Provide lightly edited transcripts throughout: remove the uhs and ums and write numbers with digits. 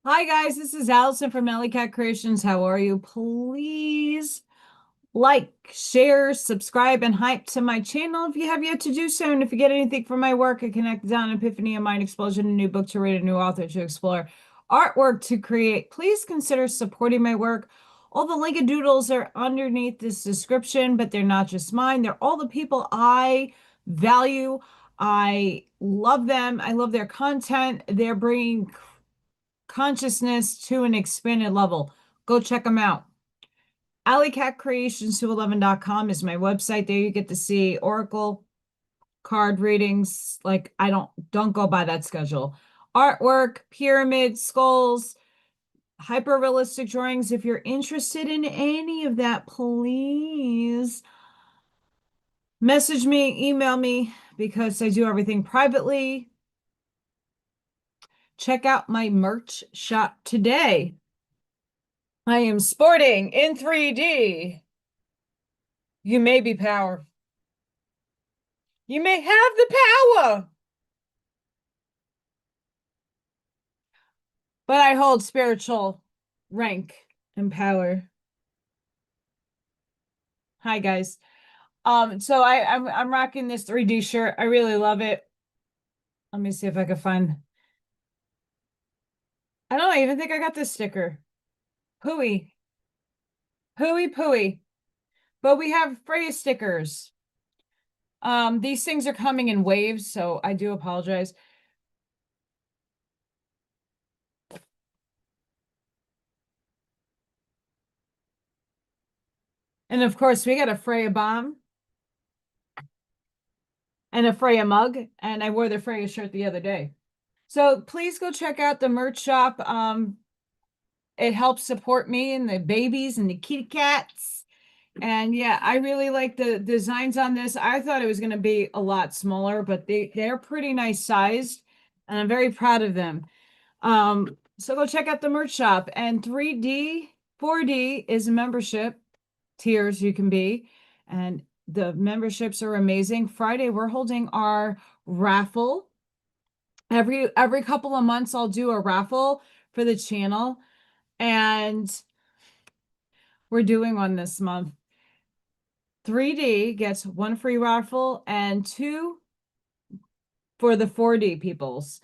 Hi guys, this is Allison from AllyKat Creations. How are you? Please like, share, subscribe, and hype to my channel if you have yet to do so. And if you get anything from my work, a connect down epiphany, a mind explosion, a new book to read, a new author to explore, artwork to create, please consider supporting my work. All the Linkadoodles are underneath this description, but they're not just mine. They're all the people I value. I love them. I love their content. They're bringing consciousness to an expanded level. Go check them out. AllyKatCreations211.com is my website. There you get to see Oracle card readings. Like I don't go by that schedule. Artwork, pyramids, skulls, hyper realistic drawings. If you're interested in any of that, please message me, email me because I do everything privately. Check out my merch shop today. I am sporting in 3D. You may be power. You may have the power, but I hold spiritual rank and power. Hi guys. So I'm rocking this 3D shirt. I really love it. Let me see if I can find. I don't even think I got this sticker. Hooey. Hooey pooey. But we have Freya stickers. These things are coming in waves, so I do apologize. And of course, we got a Freya bomb and a Freya mug, and I wore the Freya shirt the other day. So please go check out the merch shop. It helps support me and the babies and the kitty cats. And yeah, I really like the designs on this. I thought it was going to be a lot smaller, but they're pretty nice sized, and I'm very proud of them. So go check out the merch shop. And 3D, 4D is a membership tiers you can be, and the memberships are amazing. Friday, we're holding our raffle. Every couple of months, I'll do a raffle for the channel, and we're doing one this month. 3D gets one free raffle and two for the 4D peoples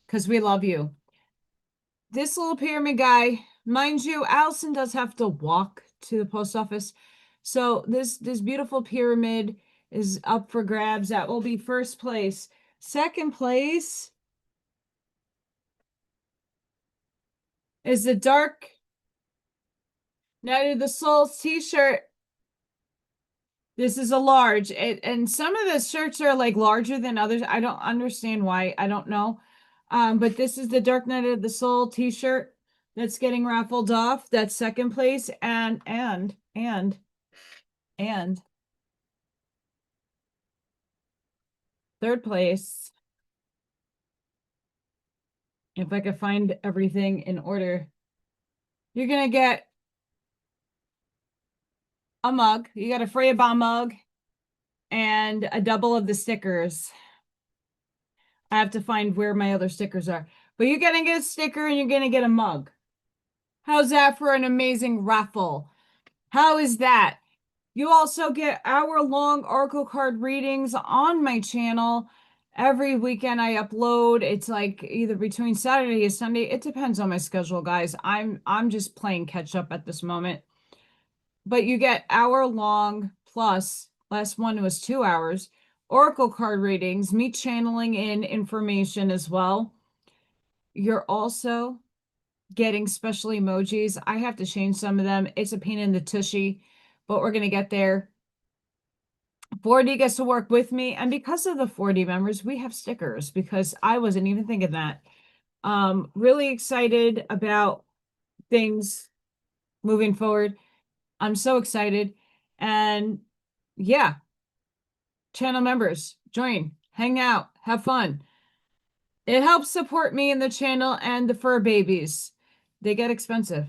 because we love you. This little pyramid guy, mind you, Allison does have to walk to the post office. So this beautiful pyramid is up for grabs. That will be first place. Second place is the Dark Night of the Souls t-shirt. This is a large. And some of the shirts are like larger than others. I don't understand why. I don't know. But this is the Dark Night of the Soul t-shirt that's getting raffled off. That's second place. And third place, if I could find everything in order, you're gonna get a mug. You got a Freya Bomb mug and a double of the stickers. I have to find where my other stickers are. But you're gonna get a sticker and you're gonna get a mug. How's that for an amazing raffle? How is that? You also get hour-long Oracle card readings on my channel. Every weekend I upload. It's like either between Saturday and Sunday. It depends on my schedule, guys. I'm just playing catch up at this moment. But you get hour-long plus, last one was 2 hours, Oracle card readings, me channeling in information as well. You're also getting special emojis. I have to change some of them. It's a pain in the tushy, but we're going to get there. 4D gets to work with me. And because of the 4D members, we have stickers because I wasn't even thinking that. Really excited about things moving forward. I'm so excited. And yeah, channel members, join, hang out, have fun. It helps support me and the channel and the fur babies. They get expensive.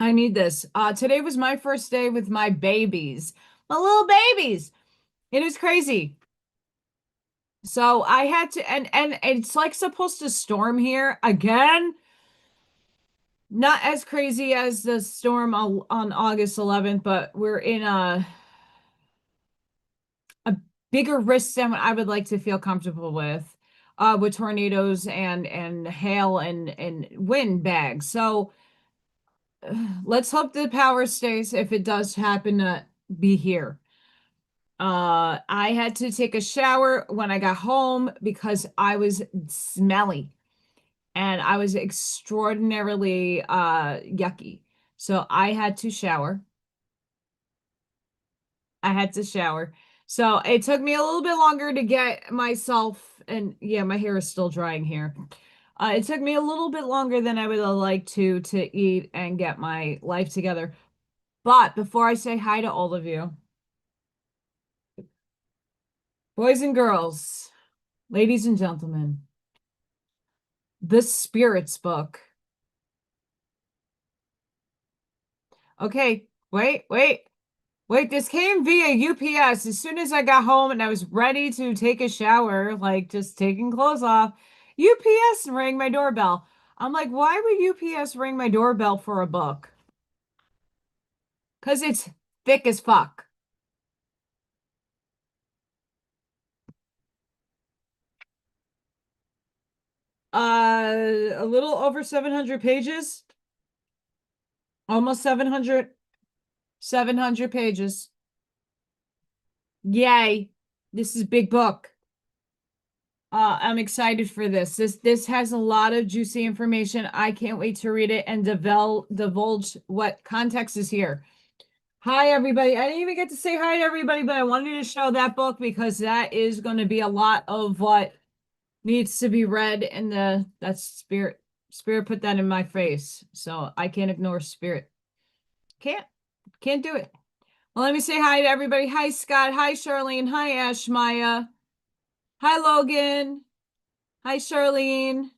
I need this. Today was my first day with my babies, my little babies. It is crazy. So I had to, and it's like supposed to storm here again. Not as crazy as the storm on August 11th, but we're in a bigger risk than I would like to feel comfortable with tornadoes and hail and wind bags. So let's hope the power stays if it does happen to be here. I had to take a shower when I got home because I was smelly and I was extraordinarily yucky. So I had to shower. I had to shower. So it took me a little bit longer to get myself, and yeah, my hair is still drying here. It took me a little bit longer than I would have liked to eat and get my life together. But before I say hi to all of you, boys and girls, ladies and gentlemen, the Spirits book. Okay, wait, this came via UPS as soon as I got home and I was ready to take a shower, like just taking clothes off. UPS rang my doorbell. I'm like, why would UPS ring my doorbell for a book? Because it's thick as fuck. A little over 700 pages. Almost 700 pages. Yay. This is a big book. I'm excited for this. This has a lot of juicy information. I can't wait to read it and divulge what context is here. Hi, everybody. I didn't even get to say hi to everybody, but I wanted to show that book because that is going to be a lot of what needs to be read in that's Spirit. Spirit put that in my face, so I can't ignore Spirit. Can't do it. Well, let me say hi to everybody. Hi, Scott. Hi, Charlene. Hi, Ash Maya. Hi, Logan. Hi, Charlene.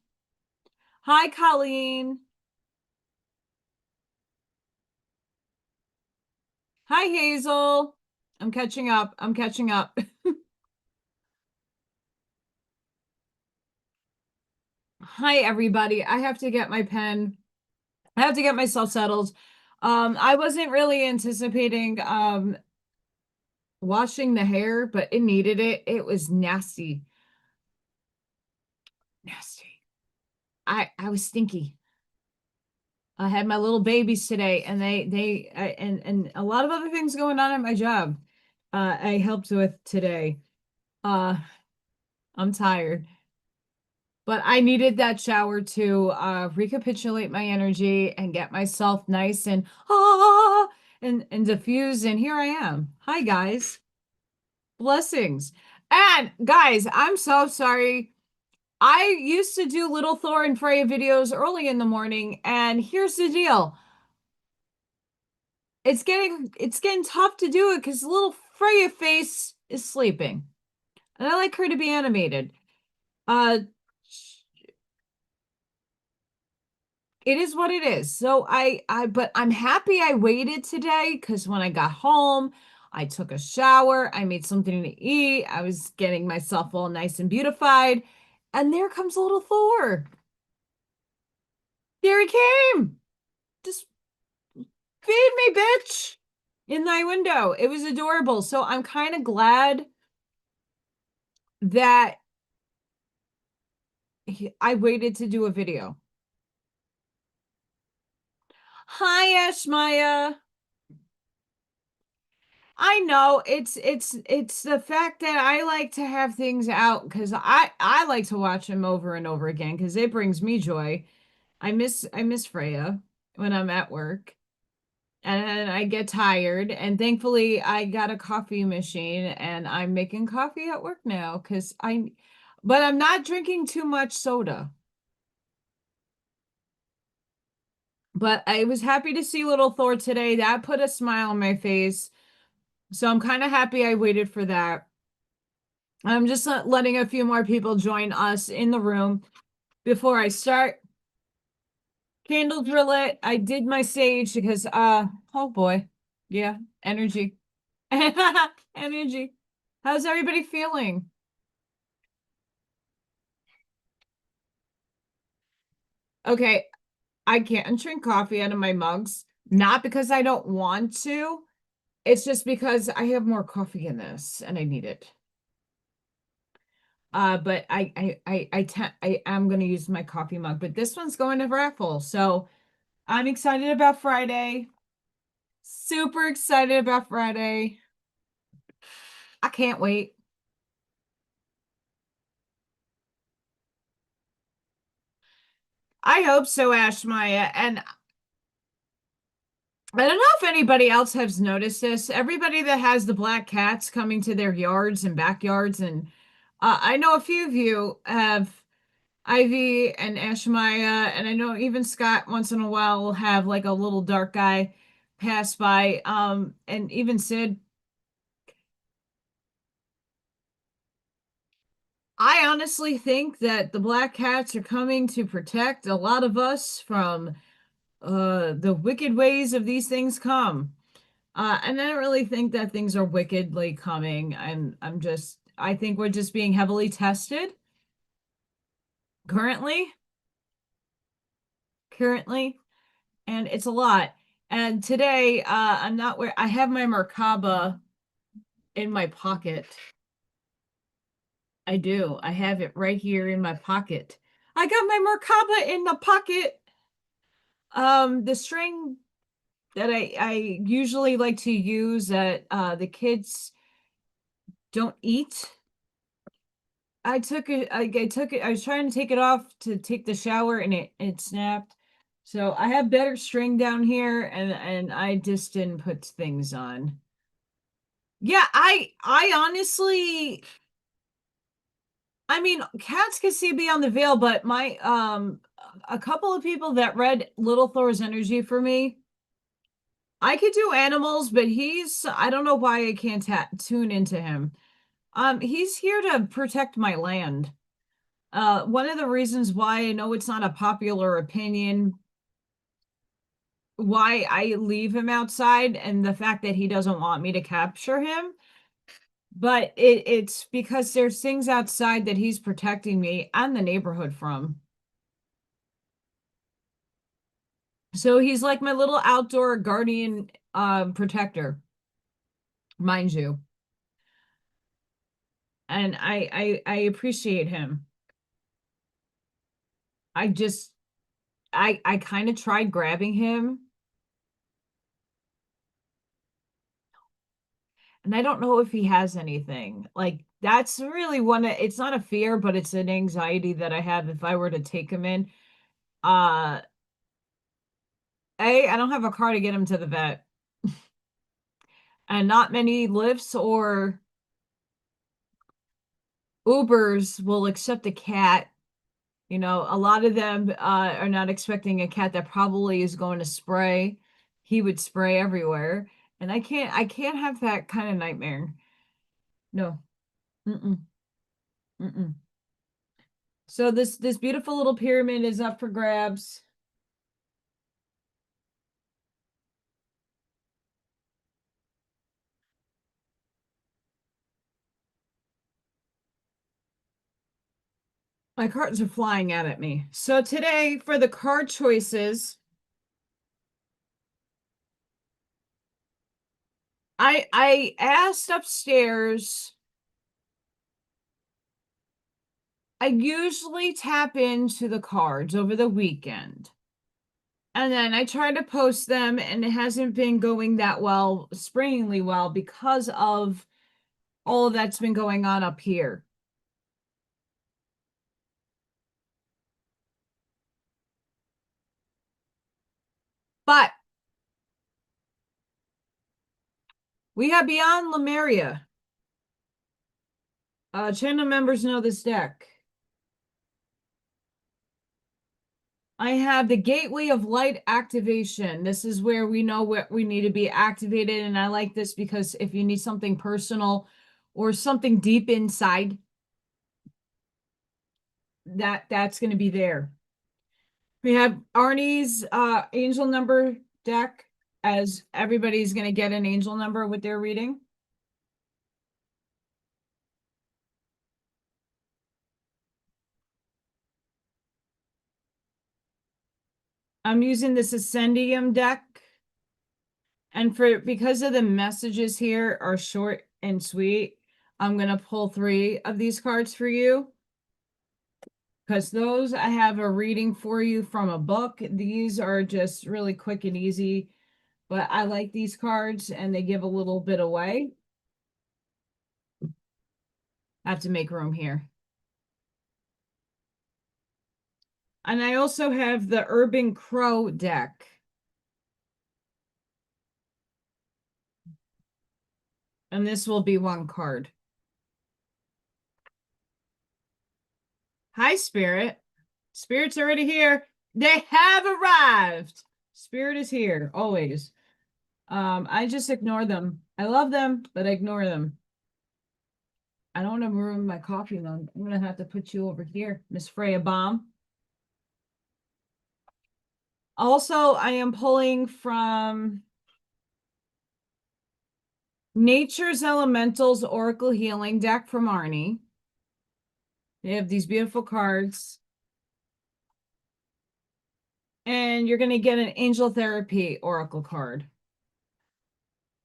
Hi, Colleen. Hi, Hazel. I'm catching up. I'm catching up. Hi, everybody. I have to get my pen. I have to get myself settled. I wasn't really anticipating washing the hair, but it needed it. It was nasty. Nasty. I was stinky. I had my little babies today, and and a lot of other things going on at my job. I helped with today. I'm tired, but I needed that shower to recapitulate my energy and get myself nice and and diffuse. And here I am. Hi, guys. Blessings. And guys, I'm so sorry. I used to do Little Thor and Freya videos early in the morning, and here's the deal. It's getting tough to do it because little Freya face is sleeping. And I like her to be animated. Uh it is what it is. So but I'm happy I waited today because when I got home, I took a shower, I made something to eat, I was getting myself all nice and beautified, and there comes little Thor. There he came. Just feed me, bitch. In thy window. It was adorable. So I'm kind of glad that I waited to do a video. Hi, Ashmaya. I know it's the fact that I like to have things out because I like to watch them over and over again because it brings me joy. I miss Freya when I'm at work and I get tired, and thankfully I got a coffee machine and I'm making coffee at work now but I'm not drinking too much soda. But I was happy to see little Thor today. That put a smile on my face. So I'm kind of happy I waited for that. I'm just letting a few more people join us in the room before I start. Candles were lit. I did my sage because oh boy. Yeah, energy. Energy. How's everybody feeling? Okay, I can't drink coffee out of my mugs, not because I don't want to. It's just because I have more coffee in this and I need it. But I am going to use my coffee mug, but this one's going to raffle. So I'm excited about Friday. Super excited about Friday. I can't wait. I hope so, Ash Maya. And I don't know if anybody else has noticed this. Everybody that has the black cats coming to their yards and backyards, and I know a few of you have Ivy and Ashmaya, and I know even Scott once in a while will have like a little dark guy pass by. And even Sid. I honestly think that the black cats are coming to protect a lot of us from the wicked ways of these things come. And I don't really think that things are wickedly coming. I think we're just being heavily tested currently, currently, and it's a lot. And today, I'm not where I have my Merkaba in my pocket. I do. I have it right here in my pocket. I got my Merkaba in the pocket. The string that I usually like to use that the kids don't eat. I took it. I took it. I was trying to take it off to take the shower, and it snapped. So I have better string down here, and I just didn't put things on. Yeah, I honestly, I mean, cats can see beyond the veil, but my a couple of people that read Little Thor's energy for me, I could do animals, but I don't know why I can't tune into him. He's here to protect my land. One of the reasons why I know it's not a popular opinion, why I leave him outside, and the fact that he doesn't want me to capture him, but it's because there's things outside that he's protecting me and the neighborhood from. So he's like my little outdoor guardian protector, mind you. And I appreciate him. I just I kind of tried grabbing him, and I don't know if he has anything. Like that's really it's not a fear, but it's an anxiety that I have if I were to take him in. Uh I don't have a car to get him to the vet. And not many lifts or Ubers will accept a cat. You know, a lot of them are not expecting a cat that probably is going to spray. He would spray everywhere, and I can't have that kind of nightmare. No. Mm-mm. Mm-mm. So this beautiful little pyramid is up for grabs. My cards are flying out at me. So today for the card choices, I asked upstairs. I usually tap into the cards over the weekend. And then I try to post them, and it hasn't been going that well, springingly well, because of all that's been going on up here. But we have Beyond Lemuria. Channel members know this deck. I have the Gateway of Light activation. This is where we know what we need to be activated. And I like this because if you need something personal or something deep inside, that's going to be there. We have Arnie's angel number deck, as everybody's going to get an angel number with their reading. I'm using this Ascendium deck. And because of the messages here are short and sweet, I'm going to pull 3 of these cards for you. Because those, I have a reading for you from a book. These are just really quick and easy. But I like these cards, and they give a little bit away. I have to make room here. And I also have the Urban Crow deck. And this will be 1 card. Hi, Spirit. Spirit's already here. They have arrived. Spirit is here, always. I just ignore them. I love them, but I ignore them. I don't want to ruin my coffee though. I'm gonna have to put you over here, Miss Freya Bomb. Also, I am pulling from Nature's Elementals Oracle Healing deck from Arnie. They have these beautiful cards. And you're gonna get an Angel Therapy Oracle card.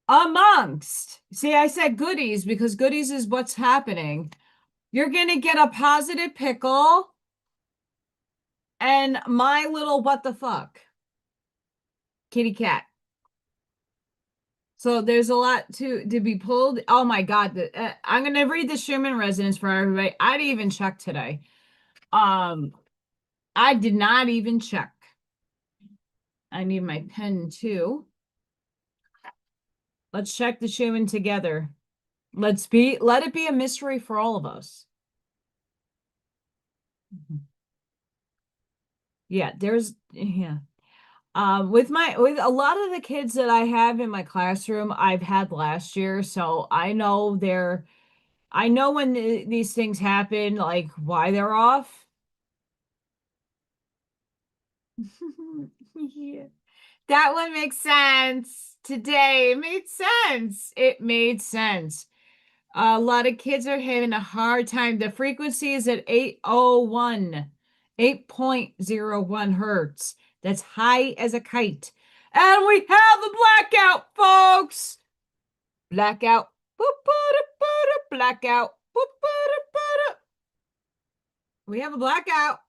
Amongst, see, I said goodies because goodies is what's happening. You're gonna get a positive pickle and my little what the fuck kitty cat. So there's a lot to be pulled. Oh my god, I'm gonna read the Schumann resonance for everybody. I didn't even check today. I did not even check. I need my pen too. Let's check the Schumann together. Let it be a mystery for all of us. Yeah, with a lot of the kids that I have in my classroom, I've had last year, so I know when these things happen, like why they're off. Yeah. That one makes sense. Today, it made sense. It made sense. A lot of kids are having a hard time. The frequency is at 801, 8.01 hertz. That's high as a kite. And we have a blackout, folks. Blackout. Blackout. We have a blackout.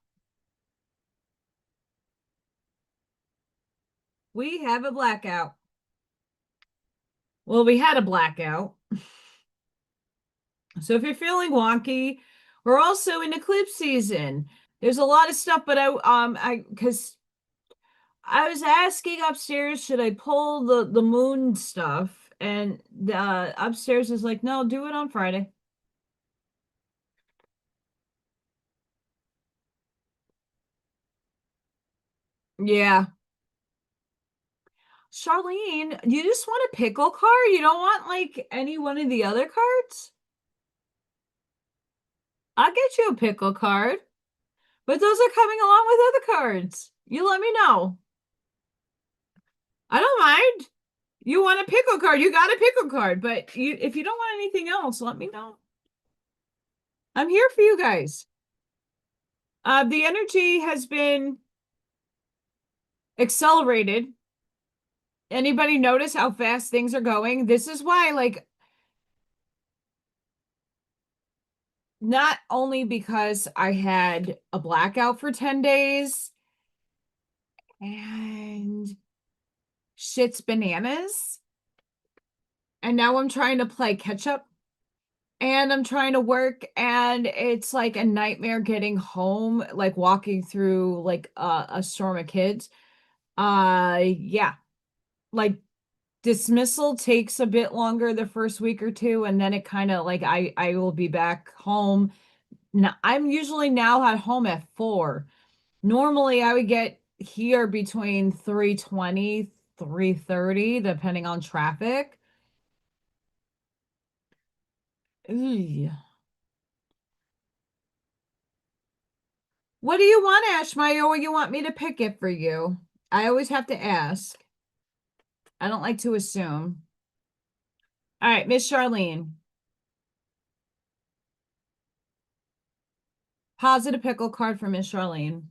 We have a blackout. Well, we had a blackout. So if you're feeling wonky, we're also in eclipse season. There's a lot of stuff, but because I was asking upstairs, should I pull the moon stuff? And upstairs is like, no, do it on Friday. Yeah. Charlene, you just want a pickle card? You don't want like any one of the other cards? I'll get you a pickle card, but those are coming along with other cards. You let me know. I don't mind. You want a pickle card, you got a pickle card, but if you don't want anything else, let me know. I'm here for you guys. The energy has been accelerated. Anybody notice how fast things are going? This is why, like, not only because I had a blackout for 10 days and shit's bananas, and now I'm trying to play catch up and I'm trying to work, and it's like a nightmare getting home, like walking through like a storm of kids. Yeah, like dismissal takes a bit longer the first week or two, and then it kind of like I will be back home. Now I'm usually now at home at 4. Normally I would get here between 3:20, 3:30, depending on traffic. Ew. What do you want, Ashmeyer, or you want me to pick it for you? I always have to ask. I don't like to assume. All right, Miss Charlene. Positive pickle card for Miss Charlene.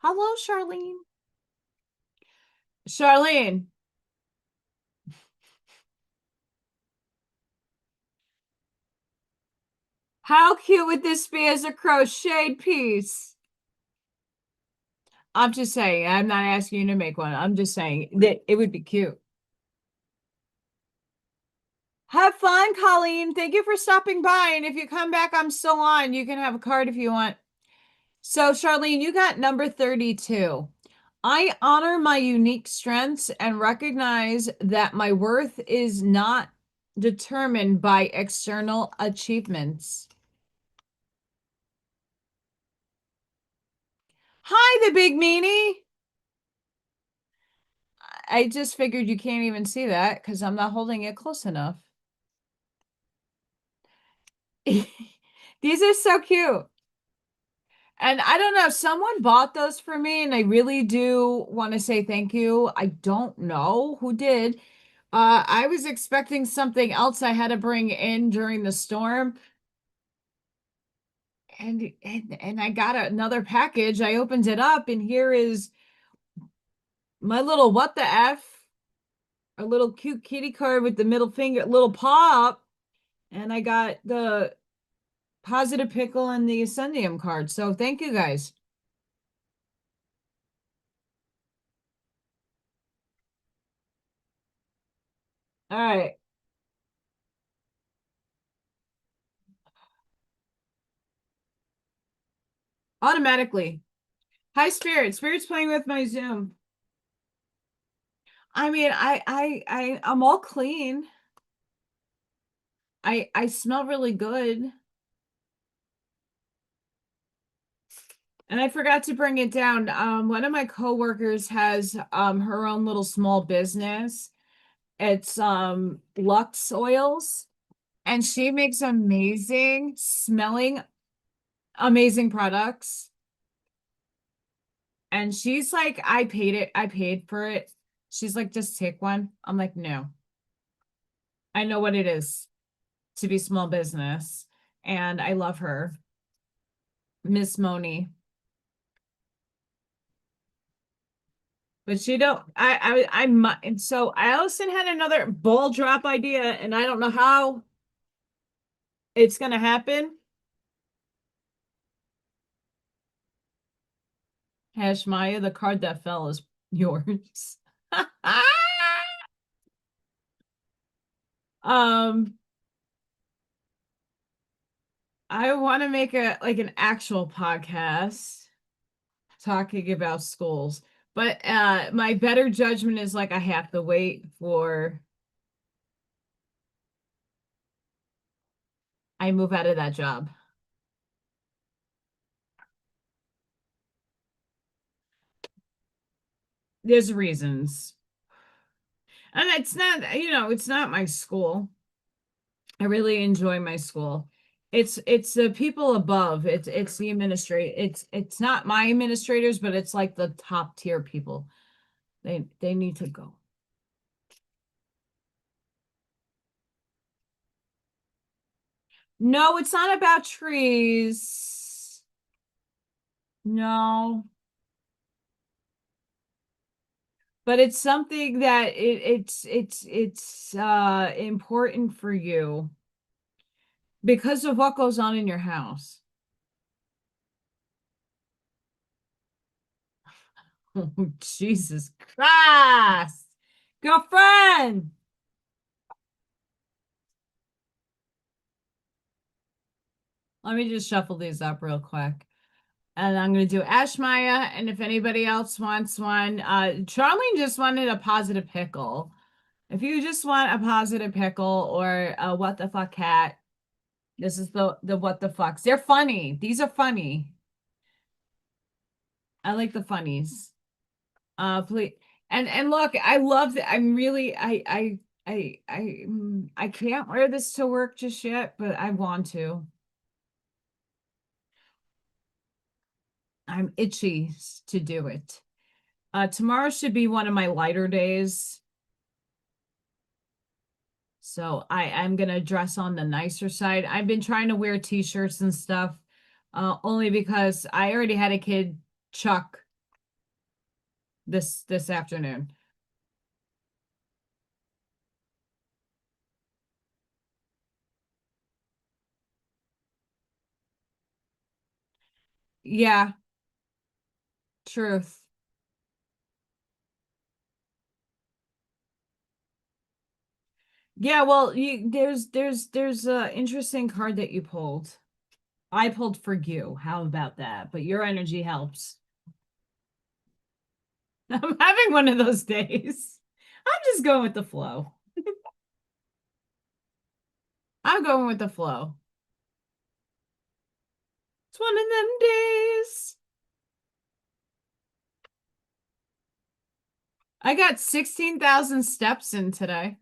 Hello, Charlene. Charlene. How cute would this be as a crocheted piece? I'm just saying, I'm not asking you to make one. I'm just saying that it would be cute. Have fun, Colleen. Thank you for stopping by. And if you come back, I'm still on. You can have a card if you want. So, Charlene, you got number 32. I honor my unique strengths and recognize that my worth is not determined by external achievements. Hi, the big meanie. I just figured you can't even see that because I'm not holding it close enough. These are so cute. And I don't know, someone bought those for me, and I really do want to say thank you. I don't know who did. I was expecting something else I had to bring in during the storm. And I got another package. I opened it up, and here is my little what the F, a little cute kitty card with the middle finger, little paw up. And I got the positive pickle and the Ascendium card. So thank you guys. All right. Automatically. Hi, Spirit. Spirit's playing with my Zoom. I mean, I'm all clean. I smell really good. And I forgot to bring it down. One of my coworkers has her own little small business. It's Lux oils, and she makes amazing smelling, amazing products. And she's like, I paid for it. She's like, just take one. I'm like, no. I know what it is to be small business, and I love her. Miss Moni. But she don't and so Allison had another ball drop idea, and I don't know how it's gonna happen. Hash Maya, the card that fell is yours. um I want to make an actual podcast talking about schools. But my better judgment is like I have to wait for I move out of that job. There's reasons. And it's not, it's not my school. I really enjoy my school. It's the people above. It's the administrator. It's not my administrators, but it's like the top tier people. They need to go. No, it's not about trees. No. But it's something that it's important for you because of what goes on in your house. Oh, Jesus Christ. Girlfriend. Let me just shuffle these up real quick. And I'm going to do Ash Maya. And if anybody else wants one, Charlene just wanted a positive pickle. If you just want a positive pickle or a what the fuck cat, this is the what the fucks. They're funny. These are funny. I like the funnies. Please. And look, I love that. I'm really, I can't wear this to work just yet, but I want to. I'm itchy to do it. Tomorrow should be one of my lighter days. So I'm gonna dress on the nicer side. I've been trying to wear t-shirts and stuff, only because I already had a kid, Chuck, this afternoon. Yeah, truth. Yeah, well, there's a interesting card that you pulled. I pulled for you. How about that? But your energy helps. I'm having one of those days. I'm just going with the flow. I'm going with the flow. It's one of them days. I got 16,000 steps in today.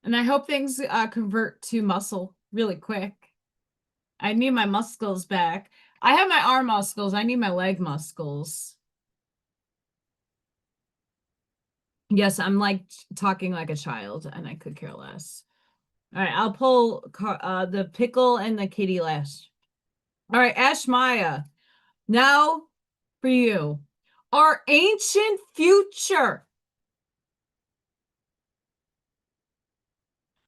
And I hope things convert to muscle really quick. I need my muscles back. I have my arm muscles. I need my leg muscles. Yes, I'm like talking like a child, and I could care less. All right, I'll pull the pickle and the kitty last. All right, Ash Maya. Now for you. Our ancient future.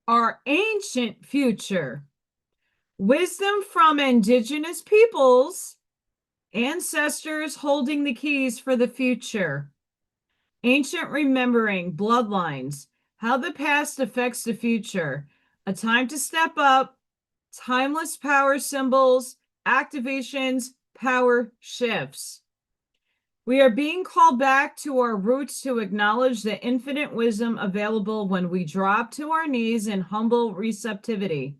Our ancient future. Wisdom from indigenous peoples, ancestors holding the keys for the future. Ancient remembering, bloodlines, how the past affects the future. A time to step up, timeless power symbols, activations, power shifts. We are being called back to our roots to acknowledge the infinite wisdom available when we drop to our knees in humble receptivity.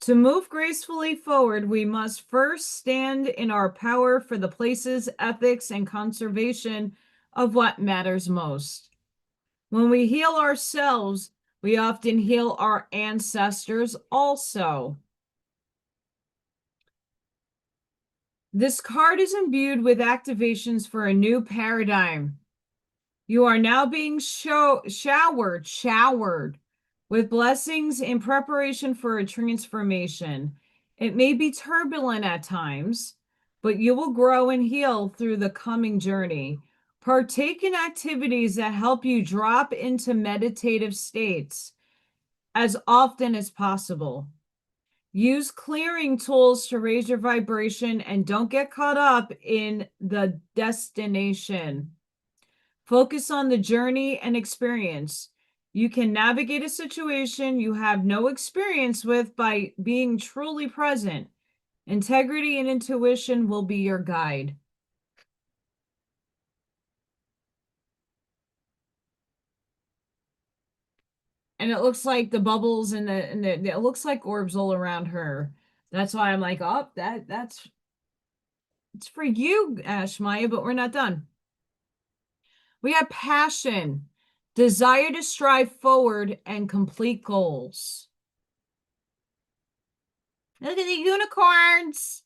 To move gracefully forward, we must first stand in our power for the places, ethics, and conservation of what matters most. When we heal ourselves, we often heal our ancestors also. This card is imbued with activations for a new paradigm. You are now being showered with blessings in preparation for a transformation. It may be turbulent at times, but you will grow and heal through the coming journey. Partake in activities that help you drop into meditative states as often as possible. Use clearing tools to raise your vibration and don't get caught up in the destination. Focus on the journey and experience. You can navigate a situation you have no experience with by being truly present. Integrity and intuition will be your guide. And it looks like the bubbles and it looks like orbs all around her. That's why I'm like, oh, that's it's for you, Ash Maya, but we're not done. We have passion, desire to strive forward and complete goals. Look at the unicorns.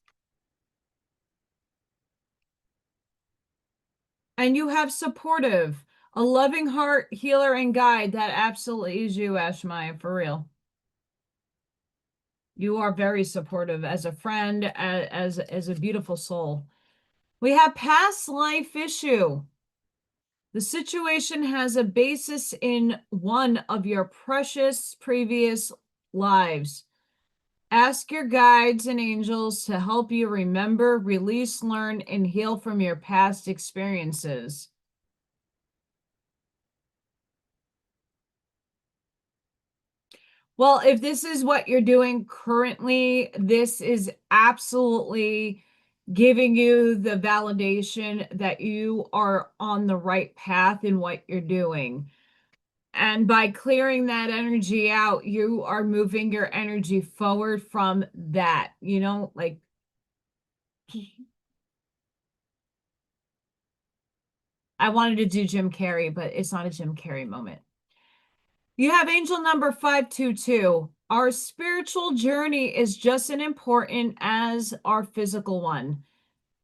And you have supportive, a loving heart, healer, and guide. That absolutely is you, Ashmaya, for real. You are very supportive as a friend, as a beautiful soul. We have past life issue. The situation has a basis in one of your precious previous lives. Ask your guides and angels to help you remember, release, learn, and heal from your past experiences. Well, if this is what you're doing currently, this is absolutely giving you the validation that you are on the right path in what you're doing. And by clearing that energy out, you are moving your energy forward from that, like I wanted to do Jim Carrey, but it's not a Jim Carrey moment. You have angel number 522. Our spiritual journey is just as important as our physical one.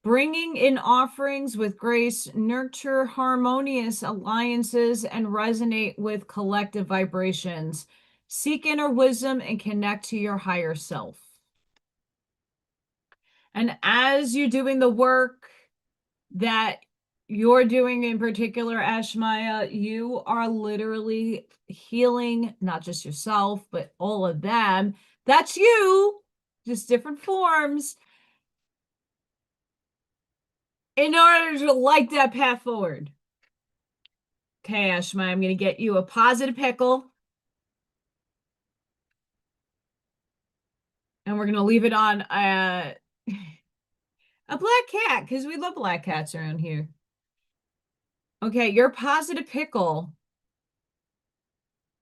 Bringing in offerings with grace, nurture harmonious alliances, and resonate with collective vibrations. Seek inner wisdom and connect to your higher self. And as you're doing the work, that you're doing in particular, Ashmaya, you are literally healing not just yourself, but all of them. That's you, just different forms, in order to light that path forward. Okay, Ashmaya, I'm going to get you a positive pickle. And we're going to leave it on a black cat, because we love black cats around here. Okay, your positive pickle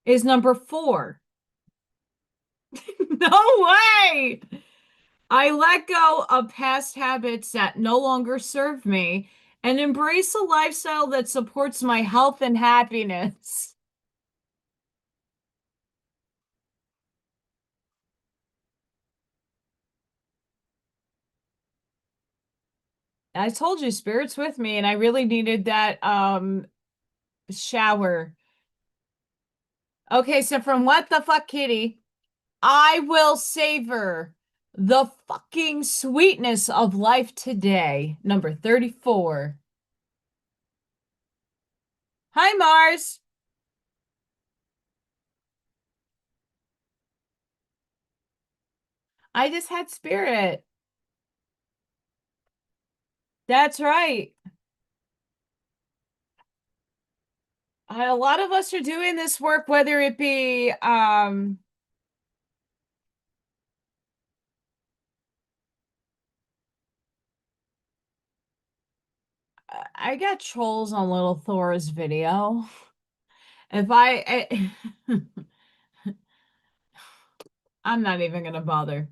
is number 4. No way! I let go of past habits that no longer serve me and embrace a lifestyle that supports my health and happiness. I told you, spirit's with me, and I really needed that shower. Okay, so from What the Fuck Kitty, I will savor the fucking sweetness of life today. Number 34. Hi, Mars. I just had spirit. That's right. A lot of us are doing this work, whether it be I got trolls on Little Thor's video. If I'm not even gonna bother.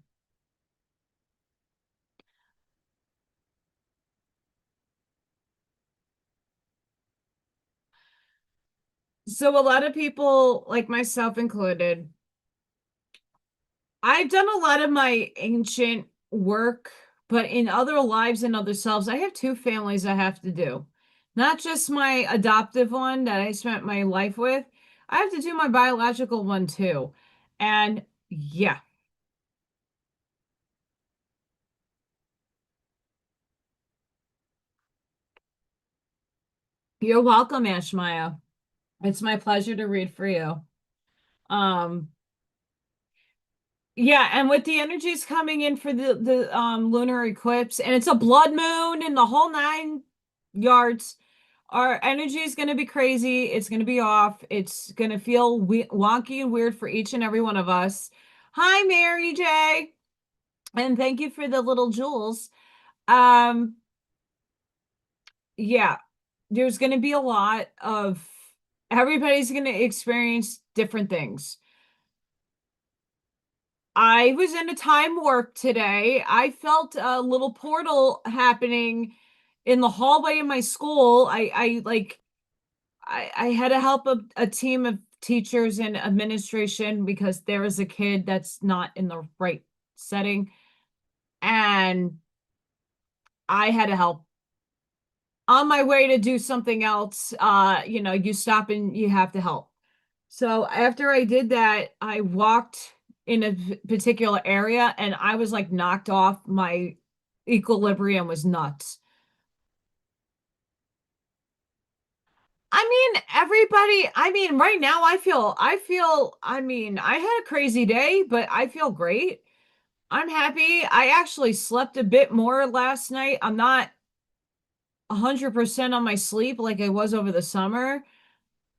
So a lot of people, like myself included, I've done a lot of my ancient work, but in other lives and other selves, I have 2 families I have to do. Not just my adoptive one that I spent my life with. I have to do my biological one too. And yeah, you're welcome, Ashmaya. It's my pleasure to read for you. Um, yeah, and with the energies coming in for the lunar eclipse, and it's a blood moon in the whole 9 yards. Our energy is going to be crazy. It's going to be off. It's going to feel wonky and weird for each and every one of us. Hi, Mary J. And thank you for the little jewels. Um, yeah, there's going to be a lot of everybody's going to experience different things. I was in a time warp today. I felt a little portal happening in the hallway of my school. I had to help a team of teachers and administration because there was a kid that's not in the right setting, and I had to help. On my way to do something else, you stop and you have to help. So after I did that, I walked in a particular area and I was like knocked off. My equilibrium was nuts. Right now I had a crazy day, but I feel great. I'm happy. I actually slept a bit more last night. I'm not 100% on my sleep like I was over the summer.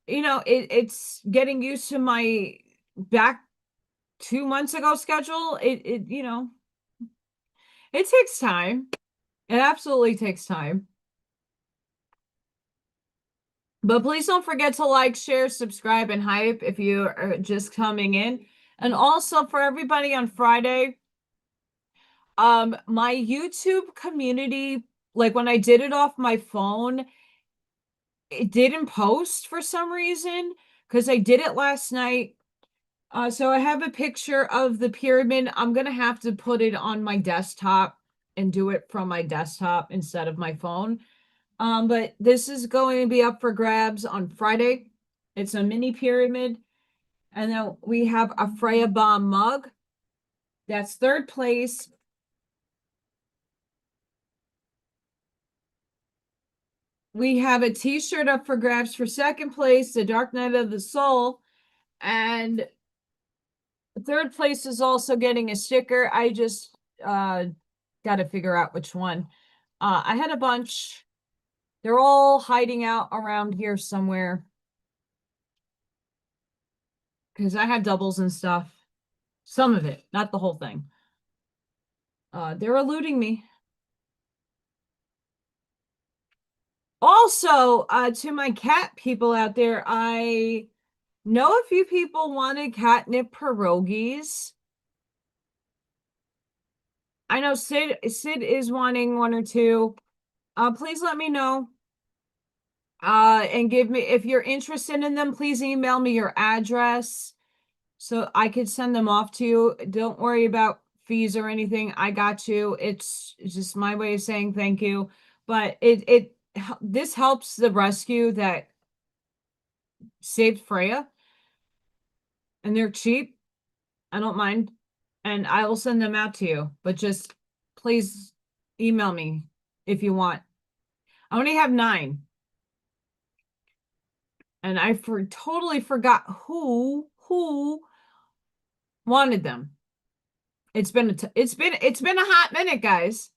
It's getting used to my back 2 months ago schedule. It takes time. It absolutely takes time. But please don't forget to like, share, subscribe, and hype if you are just coming in. And also for everybody on Friday, my YouTube community, like when I did it off my phone, it didn't post for some reason because I did it last night. So I have a picture of the pyramid. I'm gonna have to put it on my desktop and do it from my desktop instead of my phone. But this is going to be up for grabs on Friday. It's a mini pyramid. And then we have a Freya Bomb mug. That's 3rd place. We have a t-shirt up for grabs for second place, The Dark Night of the Soul. And third place is also getting a sticker. I just got to figure out which one. I had a bunch. They're all hiding out around here somewhere. Because I have doubles and stuff. Some of it, not the whole thing. They're eluding me. Also, to my cat people out there, I know a few people wanted catnip pierogies. I know Sid is wanting one or two. Please let me know. And give me, if you're interested in them, please email me your address so I could send them off to you. Don't worry about fees or anything. I got you. It's just my way of saying thank you. But this helps the rescue that saved Freya, and they're cheap. I don't mind, and I will send them out to you. But just please email me if you want. I only have 9, and I totally forgot who wanted them. It's been a hot minute, guys.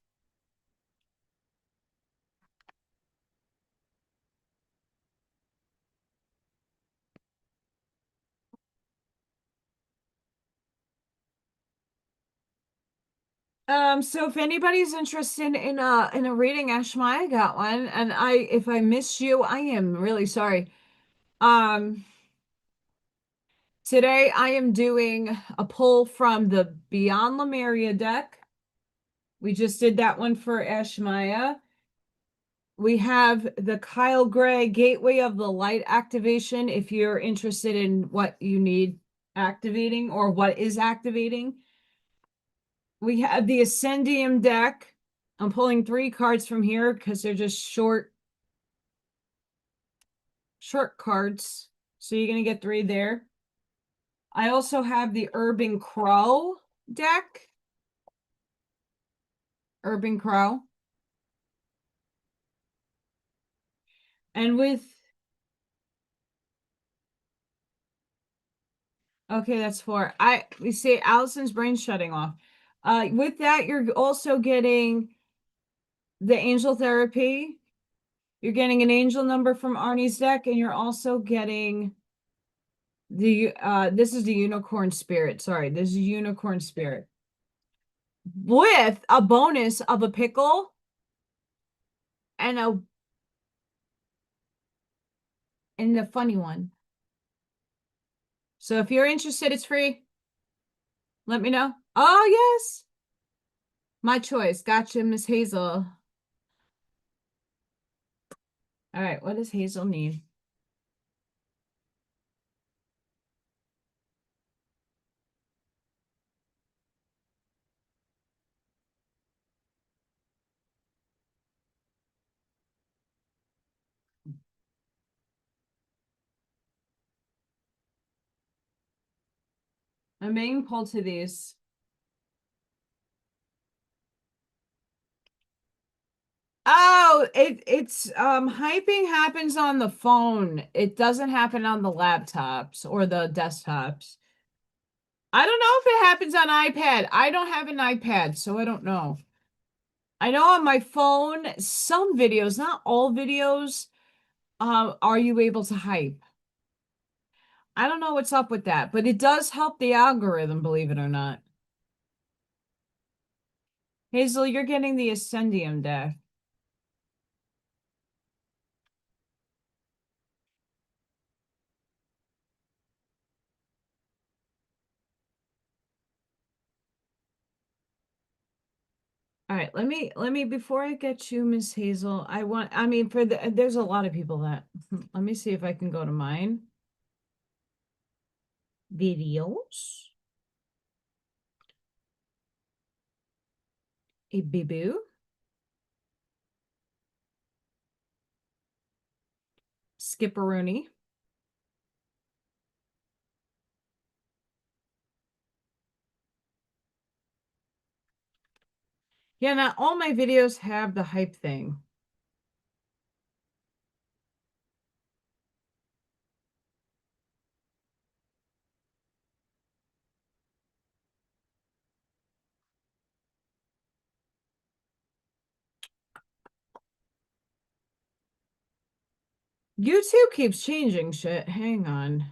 So if anybody's interested in a reading, Ashmaya got one, and if I missed you, I am really sorry. Today I am doing a pull from the Beyond Lemuria deck. We just did that one for Ashmaya. We have the Kyle Gray Gateway of the Light activation if you're interested in what you need activating or what is activating. We have the Ascendium deck. I'm pulling 3 cards from here because they're just short cards. So you're going to get 3 there. I also have the Urban Crow deck. Urban Crow. And with... Okay, that's 4. We see Allison's brain shutting off. With that, you're also getting the Angel Therapy. You're getting an angel number from Arnie's deck, and you're also getting the this is the Unicorn Spirit. Sorry, this is Unicorn Spirit. With a bonus of a pickle and the funny one. So if you're interested, it's free. Let me know. Oh, yes. My choice. Gotcha, Miss Hazel. All right, what does Hazel need? I'm being pulled to these. Oh, it's hyping happens on the phone. It doesn't happen on the laptops or the desktops. I don't know if it happens on iPad. I don't have an iPad, so I don't know. I know on my phone, some videos, not all videos, are you able to hype? I don't know what's up with that, but it does help the algorithm, believe it or not. Hazel, you're getting the Ascendium deck. All right, let me before I get you, Miss Hazel, I mean there's a lot of people that let me see if I can go to mine. Videos. A boo. Skipperoonie. Yeah, not all my videos have the hype thing. YouTube keeps changing shit. Hang on.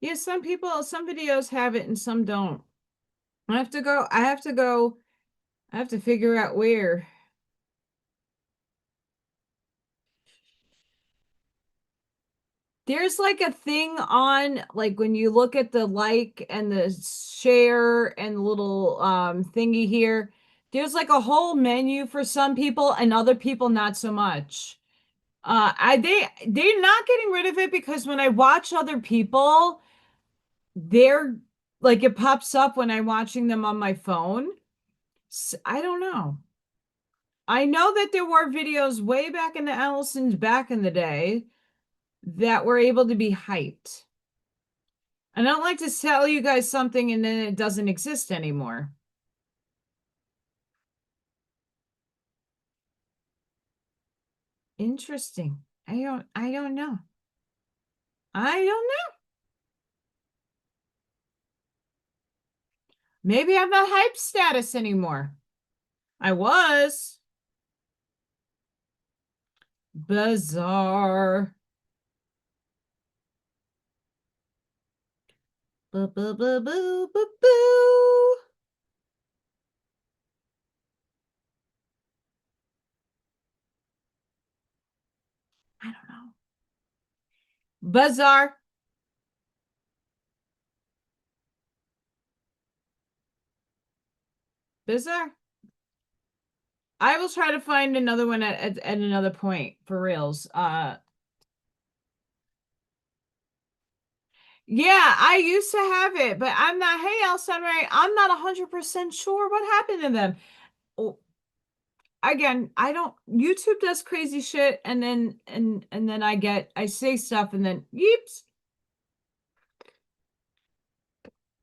Yeah, some videos have it and some don't. I have to go, I have to figure out where. There's like a thing on, like when you look at the like and the share and the little thingy here, there's like a whole menu for some people and other people not so much. They're not getting rid of it because when I watch other people, they're like it pops up when I'm watching them on my phone. I don't know. I know that there were videos way back in the Allisons back in the day that were able to be hyped. I don't like to tell you guys something and then it doesn't exist anymore. Interesting. I don't know. I don't know. Maybe I'm not hype status anymore. I was. Bizarre. Boo, boo, boo, boo, boo, boo. I don't know. Bizarre. Bizarre. I will try to find another one at another point for reals. Yeah, I used to have it, but I'm not. Hey, El Sunray, I'm not 100% sure what happened to them. Oh, again, I don't. YouTube does crazy shit, and then I say stuff, and then yeeps.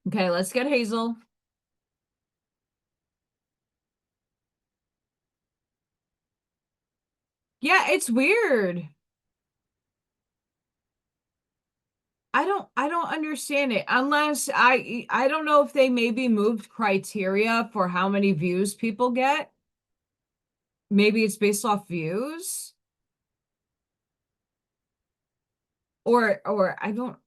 Okay, let's get Hazel. Yeah, it's weird. I don't understand it unless I don't know if they maybe moved criteria for how many views people get. Maybe it's based off views or I don't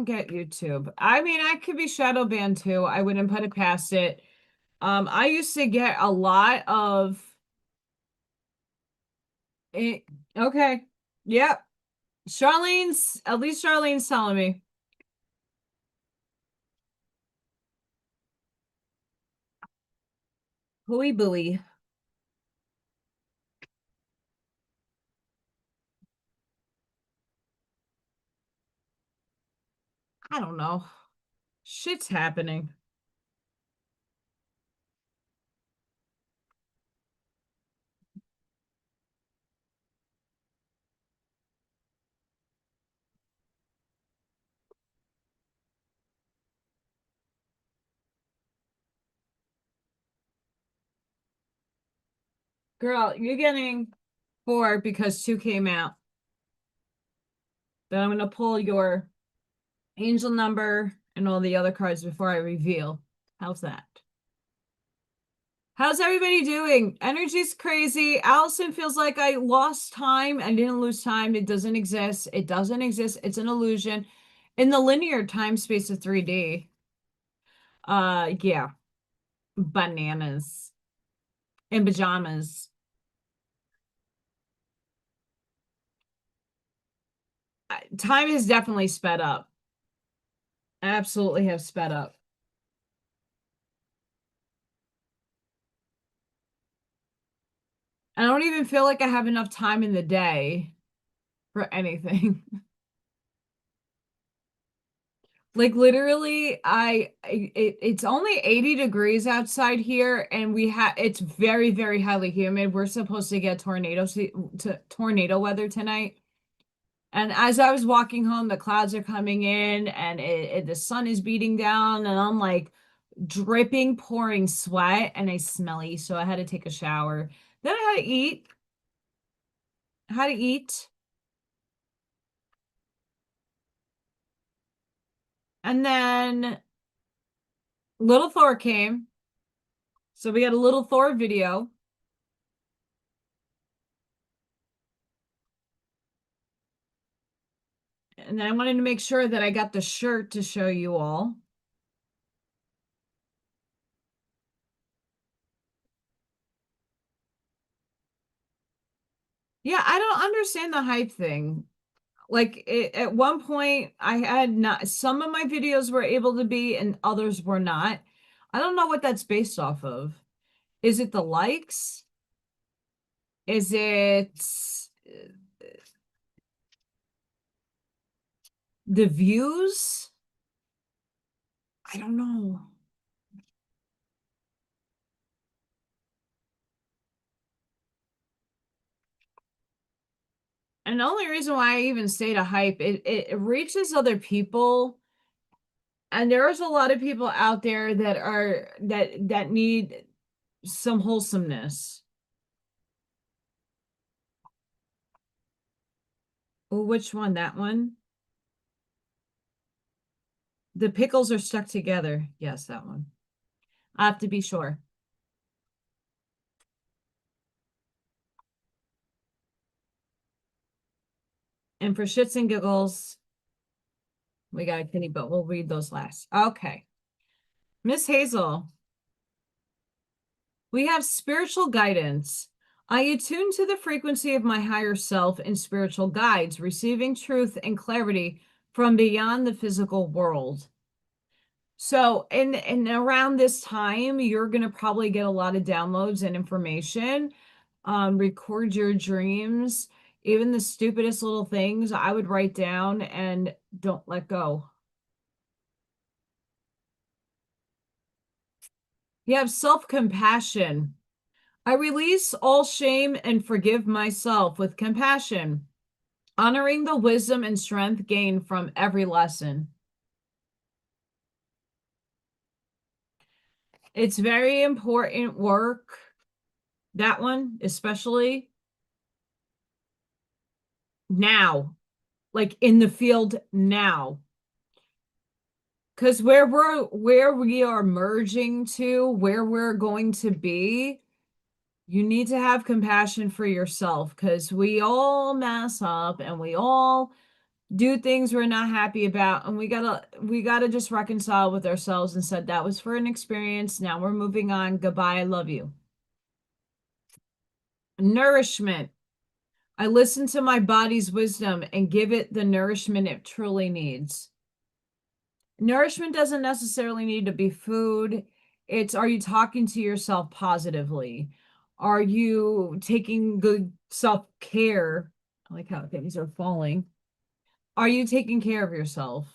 get YouTube. I mean, I could be shadow banned too. I wouldn't put it past it. I used to get a lot of it. Okay. Yep. At least Charlene's telling me. Hooey booey. I don't know. Shit's happening. Girl, you're getting 4 because 2 came out. Then I'm gonna pull your angel number and all the other cards before I reveal. How's that? How's everybody doing? Energy's crazy. Allison feels like I lost time. I didn't lose time. It doesn't exist. It doesn't exist. It's an illusion in the linear time space of 3D. Yeah. Bananas and pajamas. Time has definitely sped up. Absolutely have sped up. I don't even feel like I have enough time in the day for anything. Like literally, it's only 80 degrees outside here, and it's very, very highly humid. We're supposed to get tornado weather tonight. And as I was walking home, the clouds are coming in, and the sun is beating down, and I'm like, dripping, pouring sweat, and I smelly, so I had to take a shower. Then I had to eat. And then Little Thor came. So we got a Little Thor video. And then I wanted to make sure that I got the shirt to show you all. Yeah, I don't understand the hype thing. Like at one point I had not, some of my videos were able to be and others were not. I don't know what that's based off of. Is it the likes? Is it the views? I don't know. And the only reason why I even say to hype, it reaches other people. And there's a lot of people out there that are that need some wholesomeness. Oh, which one? That one? The pickles are stuck together. Yes, that one. I have to be sure. And for shits and giggles, we got a kitty, but we'll read those last. Okay. Miss Hazel, we have spiritual guidance. I attune to the frequency of my higher self and spiritual guides, receiving truth and clarity from beyond the physical world. So, and around this time, you're going to probably get a lot of downloads and information. Record your dreams, even the stupidest little things I would write down and don't let go. You have self-compassion. I release all shame and forgive myself with compassion, honoring the wisdom and strength gained from every lesson. It's very important work. That one, especially now, like in the field now. Because where we are merging to, where we're going to be, you need to have compassion for yourself because we all mess up and we all do things we're not happy about, and we gotta just reconcile with ourselves and said that was for an experience. Now we're moving on. Goodbye. I love you. Nourishment. I listen to my body's wisdom and give it the nourishment it truly needs. Nourishment doesn't necessarily need to be food. It's, are you talking to yourself positively? Are you taking good self-care? I like how things are falling. Are you taking care of yourself?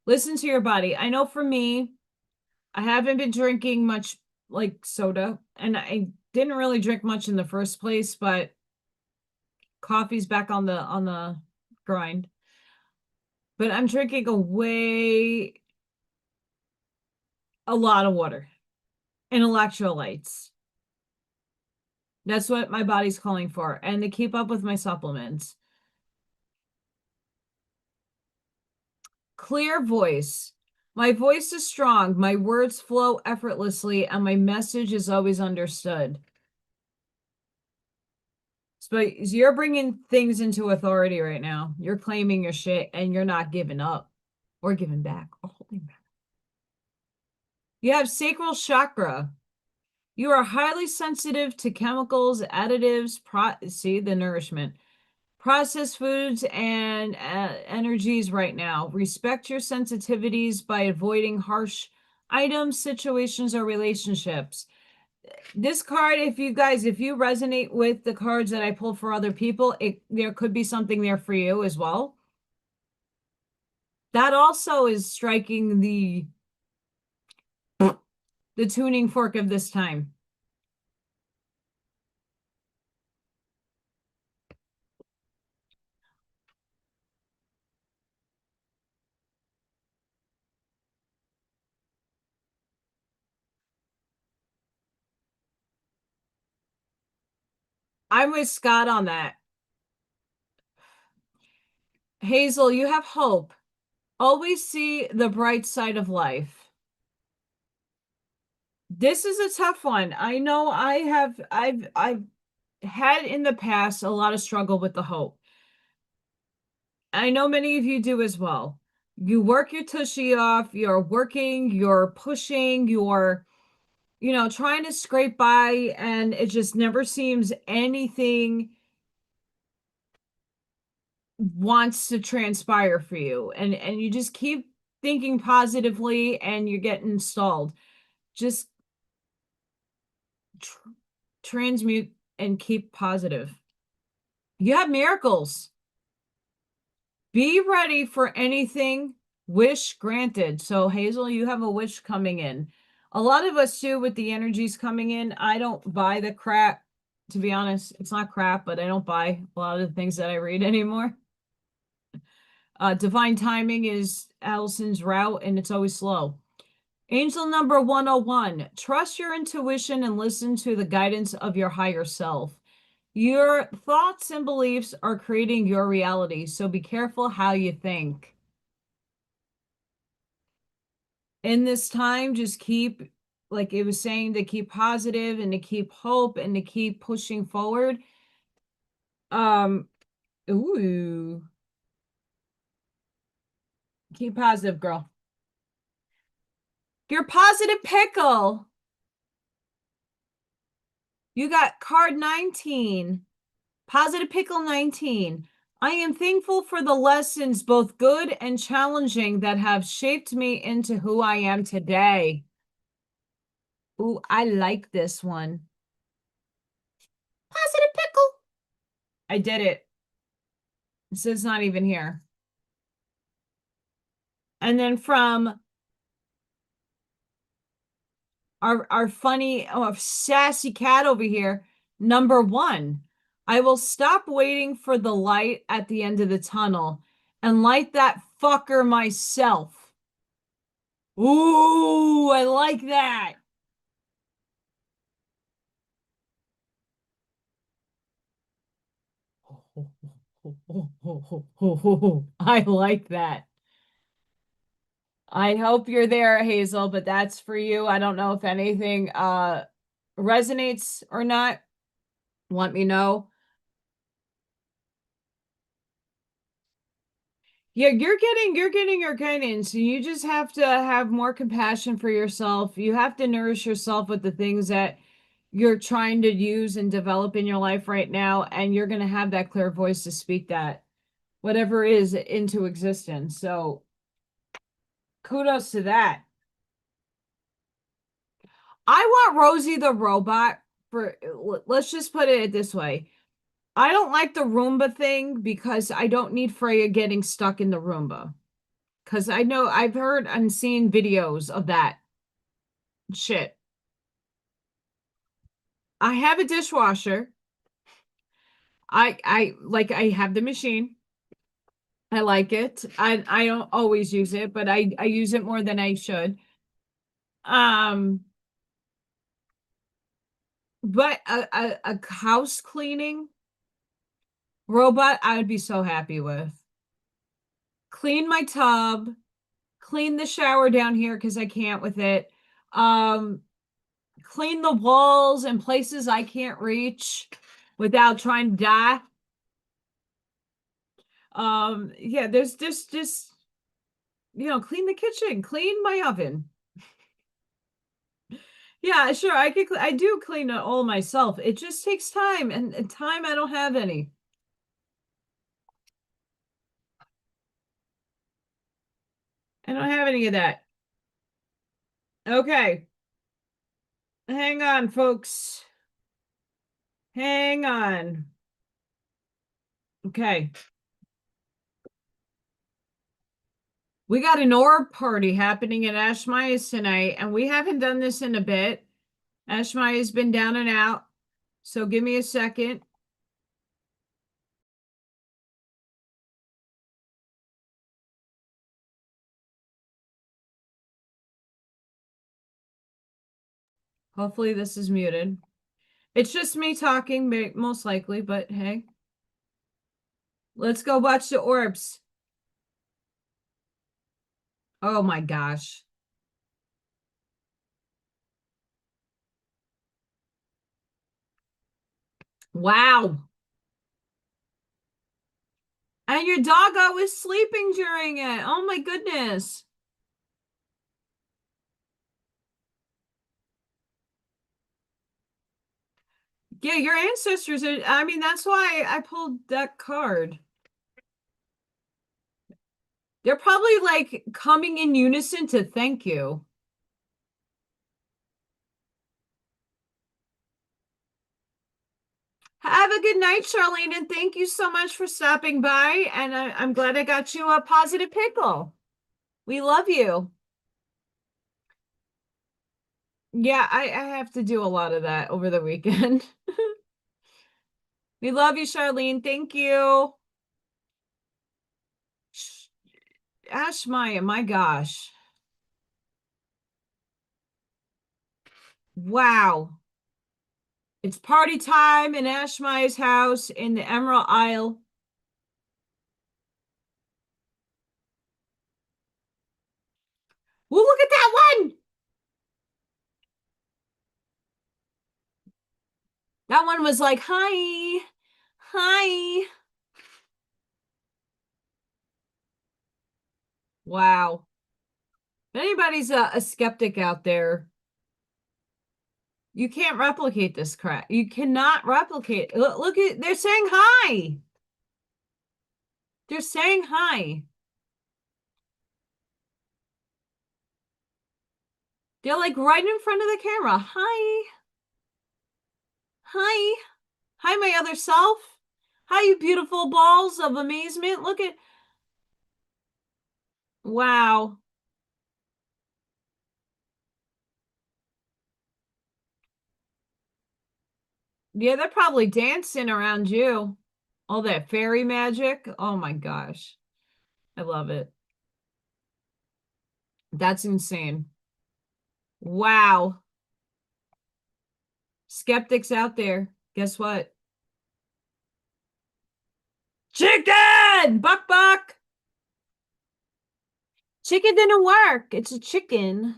Listen to your body. I know for me, I haven't been drinking much like soda, and I didn't really drink much in the first place, but coffee's back on the grind. But I'm drinking a lot of water and electrolytes. That's what my body's calling for, and to keep up with my supplements. Clear voice. My voice is strong, my words flow effortlessly, and my message is always understood. So you're bringing things into authority right now. You're claiming your shit, and you're not giving up or giving back or holding back. You have sacral chakra. You are highly sensitive to chemicals, additives, see the nourishment, processed foods, and energies right now. Respect your sensitivities by avoiding harsh items, situations, or relationships. This card, if you resonate with the cards that I pull for other people, there could be something there for you as well. That also is striking the tuning fork of this time. I'm with Scott on that. Hazel, you have hope. Always see the bright side of life. This is a tough one. I know I've had in the past a lot of struggle with the hope. I know many of you do as well. You work your tushy off, you're working, you're pushing, you're, trying to scrape by, and it just never seems anything wants to transpire for you. And you just keep thinking positively and you're getting stalled. Just transmute and keep positive. You have miracles. Be ready for anything. Wish granted. So, Hazel, you have a wish coming in. A lot of us do with the energies coming in. I don't buy the crap. To be honest, it's not crap, but I don't buy a lot of the things that I read anymore. Divine timing is Allison's route, and it's always slow. Angel number 101. Trust your intuition and listen to the guidance of your higher self. Your thoughts and beliefs are creating your reality, so be careful how you think. In this time, just keep, like it was saying, to keep positive and to keep hope and to keep pushing forward. Ooh. Keep positive, girl. You're positive pickle. You got card 19. Positive pickle 19. I am thankful for the lessons, both good and challenging, that have shaped me into who I am today. Ooh, I like this one. Positive pickle. I did it. It says not even here. And then from our funny, sassy cat over here, number 1. I will stop waiting for the light at the end of the tunnel and light that fucker myself. Ooh, I like that. I like that. I hope you're there, Hazel, but that's for you. I don't know if anything resonates or not. Let me know. Yeah, you're getting your guidance. You just have to have more compassion for yourself. You have to nourish yourself with the things that you're trying to use and develop in your life right now, and you're going to have that clear voice to speak that whatever is into existence. So kudos to that. I want Rosie the robot for, let's just put it this way. I don't like the Roomba thing because I don't need Freya getting stuck in the Roomba. Because I know I've heard and seen videos of that shit. I have a dishwasher. I have the machine. I like it. I don't always use it, but I use it more than I should. Um, but a house cleaning robot I would be so happy with. Clean my tub, clean the shower down here because I can't with it. Um, clean the walls and places I can't reach without trying to die. Yeah, there's just clean the kitchen, clean my oven. Yeah, sure, I do clean it all myself. It just takes time, and time I don't have any. I don't have any of that. Okay. Hang on, folks. Hang on. Okay. We got an orb party happening at Ashmaya's tonight, and we haven't done this in a bit. Ashmaya's been down and out, so give me a second. Hopefully this is muted. It's just me talking, most likely, but hey. Let's go watch the orbs. Oh my gosh. Wow. And your doggo was sleeping during it. Oh my goodness. Yeah, your ancestors are, I mean, that's why I pulled that card. They're probably like coming in unison to thank you. Have a good night, Charlene, and thank you so much for stopping by. And I'm glad I got you a positive pickle. We love you. Yeah, I have to do a lot of that over the weekend. We love you, Charlene. Thank you. Ash Maya, my gosh. Wow. It's party time in Ash Maya's house in the Emerald Isle. Well, look at that one. That one was like, hi. Hi. Wow. If anybody's a skeptic out there, you can't replicate this crap. You cannot replicate. Look at, they're saying hi. They're saying hi. They're like right in front of the camera. Hi. Hi. Hi, my other self. Hi, you beautiful balls of amazement. Look at, wow. Yeah, they're probably dancing around you. All that fairy magic. Oh my gosh. I love it. That's insane. Wow. Skeptics out there. Guess what? Chicken! Buck buck! Chicken didn't work. It's a chicken.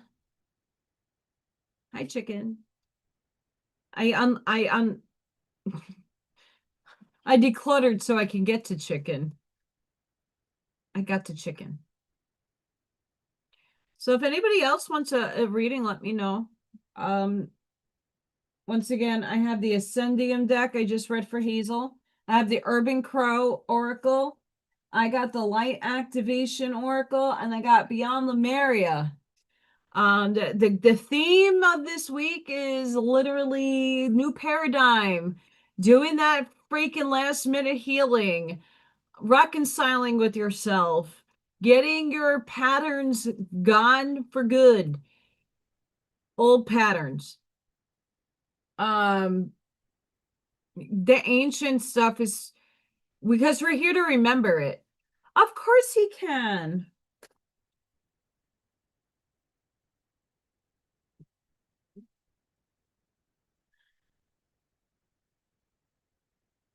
Hi, chicken. I I decluttered so I can get to chicken. I got to chicken. So if anybody else wants a reading, let me know. Once again, I have the Ascendium deck I just read for Hazel. I have the Urban Crow Oracle. I got the Light Activation Oracle, and I got Beyond Lemuria. The theme of this week is literally new paradigm, doing that freaking last minute healing, reconciling with yourself, getting your patterns gone for good, old patterns. The ancient stuff is because we're here to remember it. Of course he can.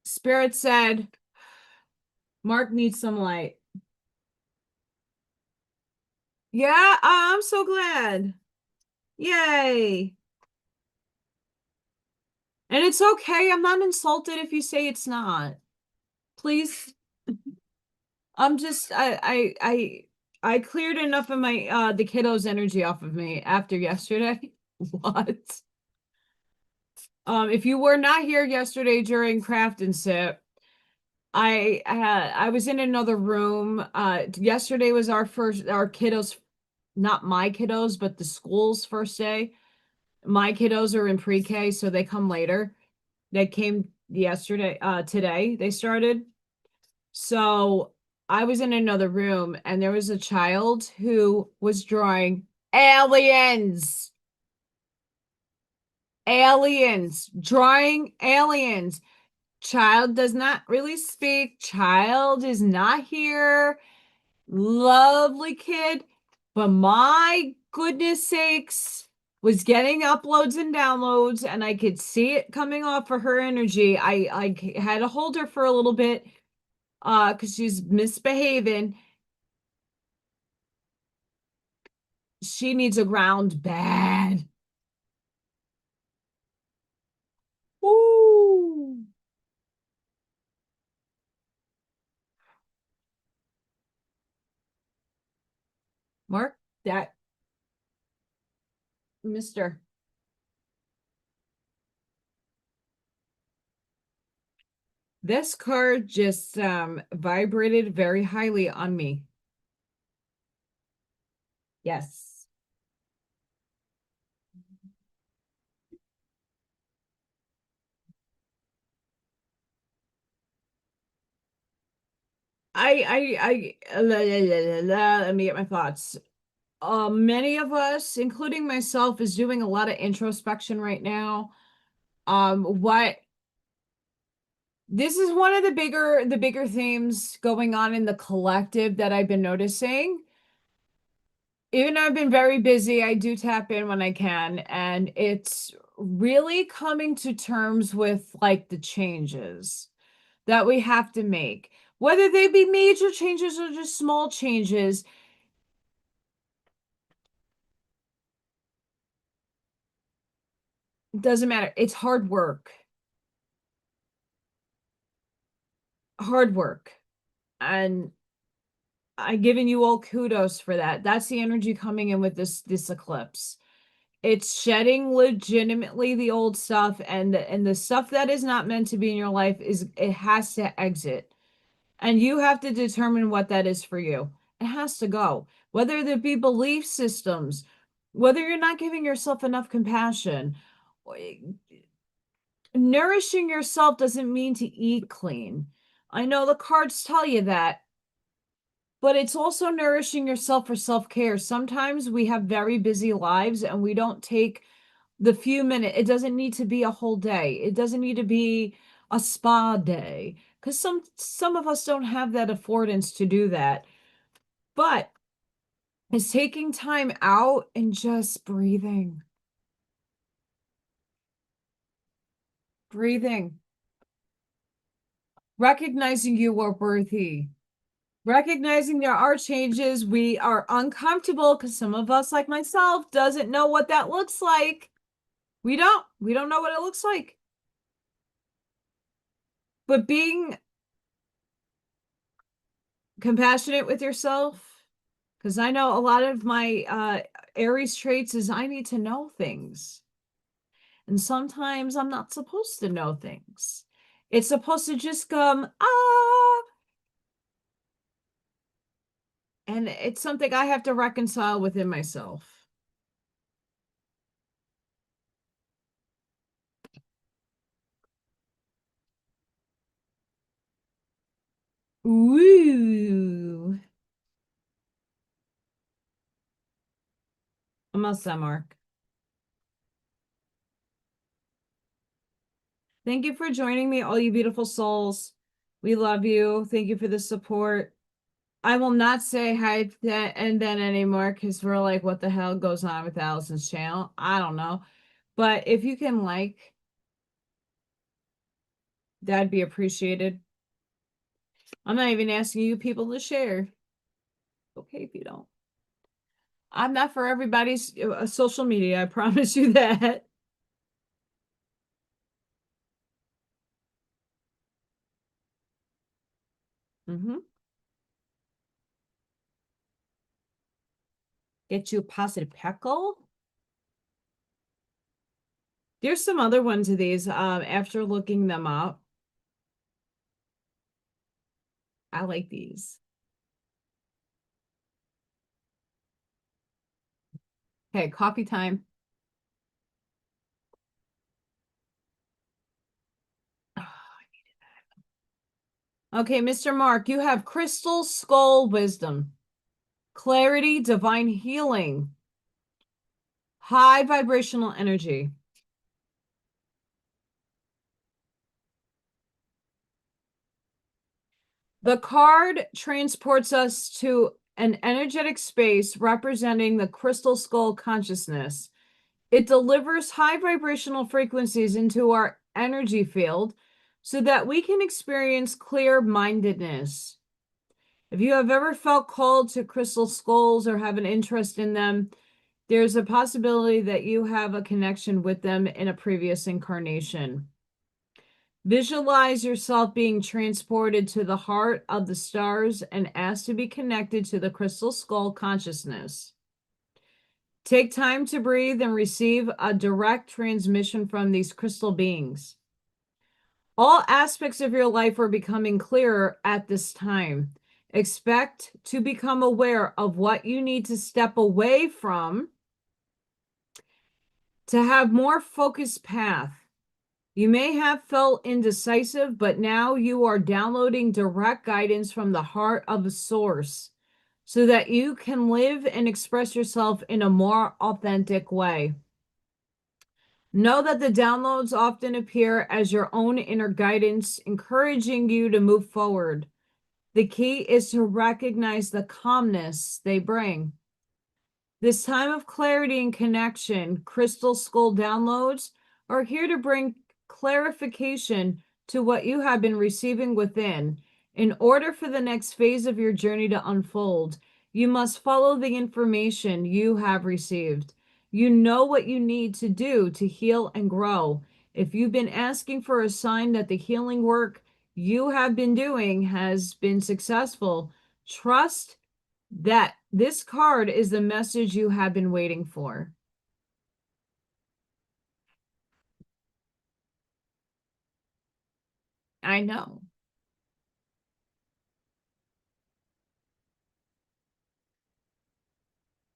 Spirit said, Mark needs some light. Yeah, I'm so glad. Yay. And it's okay. I'm not insulted if you say it's not. Please. I'm just I cleared enough of my the kiddos' energy off of me after yesterday. What? If you were not here yesterday during craft and sip, I was in another room. Yesterday was our kiddos, not my kiddos, but the school's first day. My kiddos are in pre-K, so they come later. They came yesterday, today they started. So I was in another room and there was a child who was drawing aliens. Aliens, drawing aliens. Child does not really speak. Child is not here. Lovely kid. But my goodness sakes, was getting uploads and downloads, and I could see it coming off for her energy. I had to hold her for a little bit because she's misbehaving. She needs a ground bad. Woo! Mark that, Mister. This card just vibrated very highly on me. Yes. Let me get my thoughts. Many of us, including myself, is doing a lot of introspection right now. What this is one of the bigger themes going on in the collective that I've been noticing. Even though I've been very busy, I do tap in when I can, and it's really coming to terms with like the changes that we have to make, whether they be major changes or just small changes. It doesn't matter. It's hard work. Hard work. And I'm giving you all kudos for that. That's the energy coming in with this eclipse. It's shedding legitimately the old stuff, and the stuff that is not meant to be in your life is it has to exit. And you have to determine what that is for you. It has to go. Whether there be belief systems, whether you're not giving yourself enough compassion. Nourishing yourself doesn't mean to eat clean. I know the cards tell you that, but it's also nourishing yourself for self-care. Sometimes we have very busy lives and we don't take the few minutes. It doesn't need to be a whole day. It doesn't need to be a spa day because some of us don't have that affordance to do that. But it's taking time out and just breathing. Breathing. Recognizing you are worthy. Recognizing there are changes. We are uncomfortable because some of us, like myself, doesn't know what that looks like. We don't know what it looks like. But being compassionate with yourself, because I know a lot of my Aries traits is I need to know things. And sometimes I'm not supposed to know things. It's supposed to just come, ah. And it's something I have to reconcile within myself. Ooh. Almost that, Mark. Thank you for joining me, all you beautiful souls. We love you. Thank you for the support. I will not say hi to that and then anymore because we're like, what the hell goes on with Allison's channel? I don't know. But if you can like, that'd be appreciated. I'm not even asking you people to share. Okay, if you don't. I'm not for everybody's social media. I promise you that. Get you a positive peckle. There's some other ones of these after looking them up. I like these. Okay, coffee time. Okay, Mr. Mark, you have Crystal Skull Wisdom, Clarity, Divine Healing, High Vibrational Energy. The card transports us to an energetic space representing the Crystal Skull consciousness. It delivers high vibrational frequencies into our energy field so that we can experience clear-mindedness. If you have ever felt called to crystal skulls or have an interest in them, there's a possibility that you have a connection with them in a previous incarnation. Visualize yourself being transported to the heart of the stars and asked to be connected to the crystal skull consciousness. Take time to breathe and receive a direct transmission from these crystal beings. All aspects of your life are becoming clearer at this time. Expect to become aware of what you need to step away from to have more focused path. You may have felt indecisive, but now you are downloading direct guidance from the heart of the source so that you can live and express yourself in a more authentic way. Know that the downloads often appear as your own inner guidance, encouraging you to move forward. The key is to recognize the calmness they bring. This time of clarity and connection, Crystal Skull downloads are here to bring clarification to what you have been receiving within. In order for the next phase of your journey to unfold, you must follow the information you have received. You know what you need to do to heal and grow. If you've been asking for a sign that the healing work you have been doing has been successful, trust that this card is the message you have been waiting for. I know.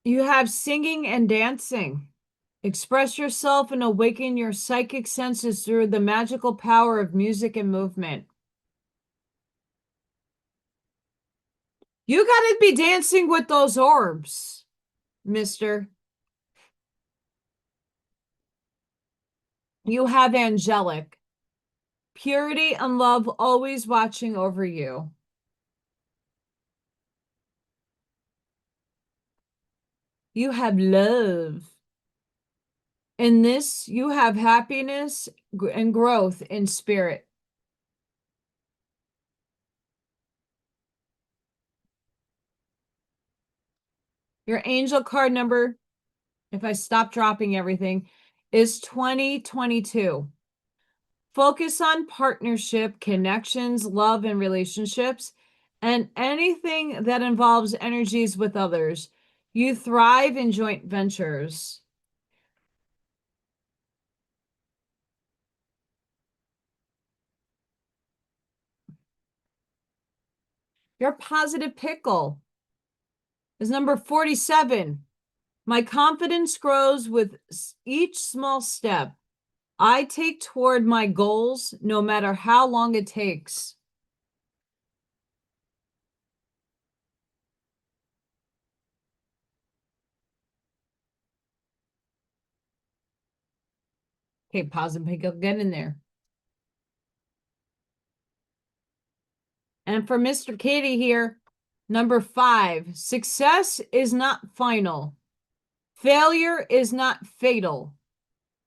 You have singing and dancing. Express yourself and awaken your psychic senses through the magical power of music and movement. You gotta be dancing with those orbs, mister. You have angelic. Purity and love always watching over you. You have love. In this, you have happiness and growth in spirit. Your angel card number, if I stop dropping everything, is 2022. Focus on partnership, connections, love, and relationships, and anything that involves energies with others. You thrive in joint ventures. Your positive pickle is number 47. My confidence grows with each small step I take toward my goals, no matter how long it takes. Okay, positive pickle, get in there. And for Mr. Katie here, number 5, success is not final. Failure is not fatal.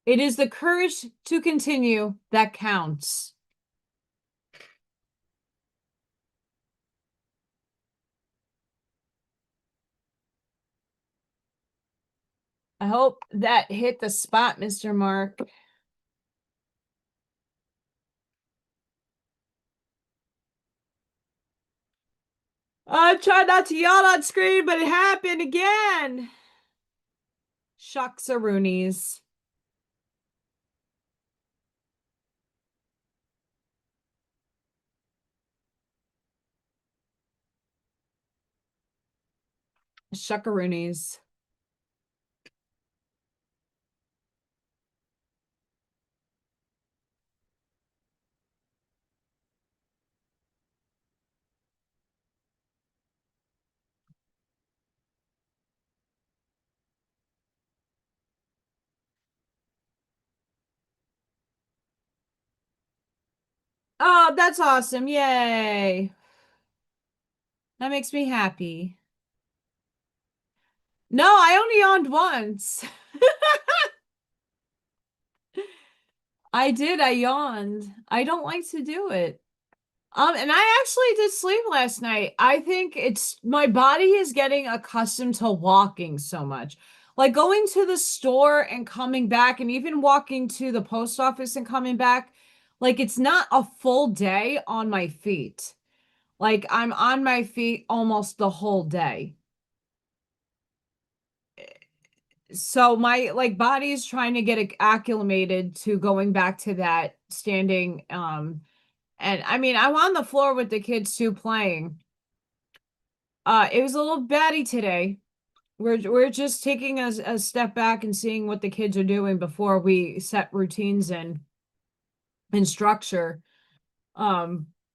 It is the courage to continue that counts. I hope that hit the spot, Mr. Mark. I tried not to yell on screen, but it happened again. Shucks-a-roonies. Shuckaroonies. Oh, that's awesome. Yay. That makes me happy. No, I only yawned once. I did. I yawned. I don't like to do it. And I actually did sleep last night. I think it's my body is getting accustomed to walking so much. Like going to the store and coming back, and even walking to the post office and coming back. Like it's not a full day on my feet. Like I'm on my feet almost the whole day. So my like body is trying to get acclimated to going back to that standing. And I mean, I'm on the floor with the kids too playing. It was a little batty today. We're just taking a step back and seeing what the kids are doing before we set routines and structure.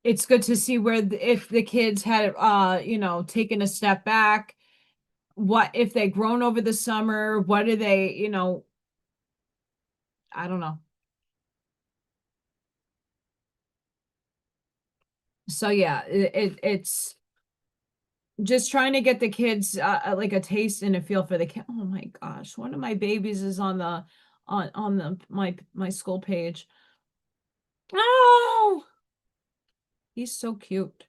It's good to see where if the kids had taken a step back, what if they grown over the summer, what are they, I don't know. So yeah, it's just trying to get the kids like a taste and a feel for the kid. Oh my gosh, one of my babies is on the on the my school page. Oh, he's so cute.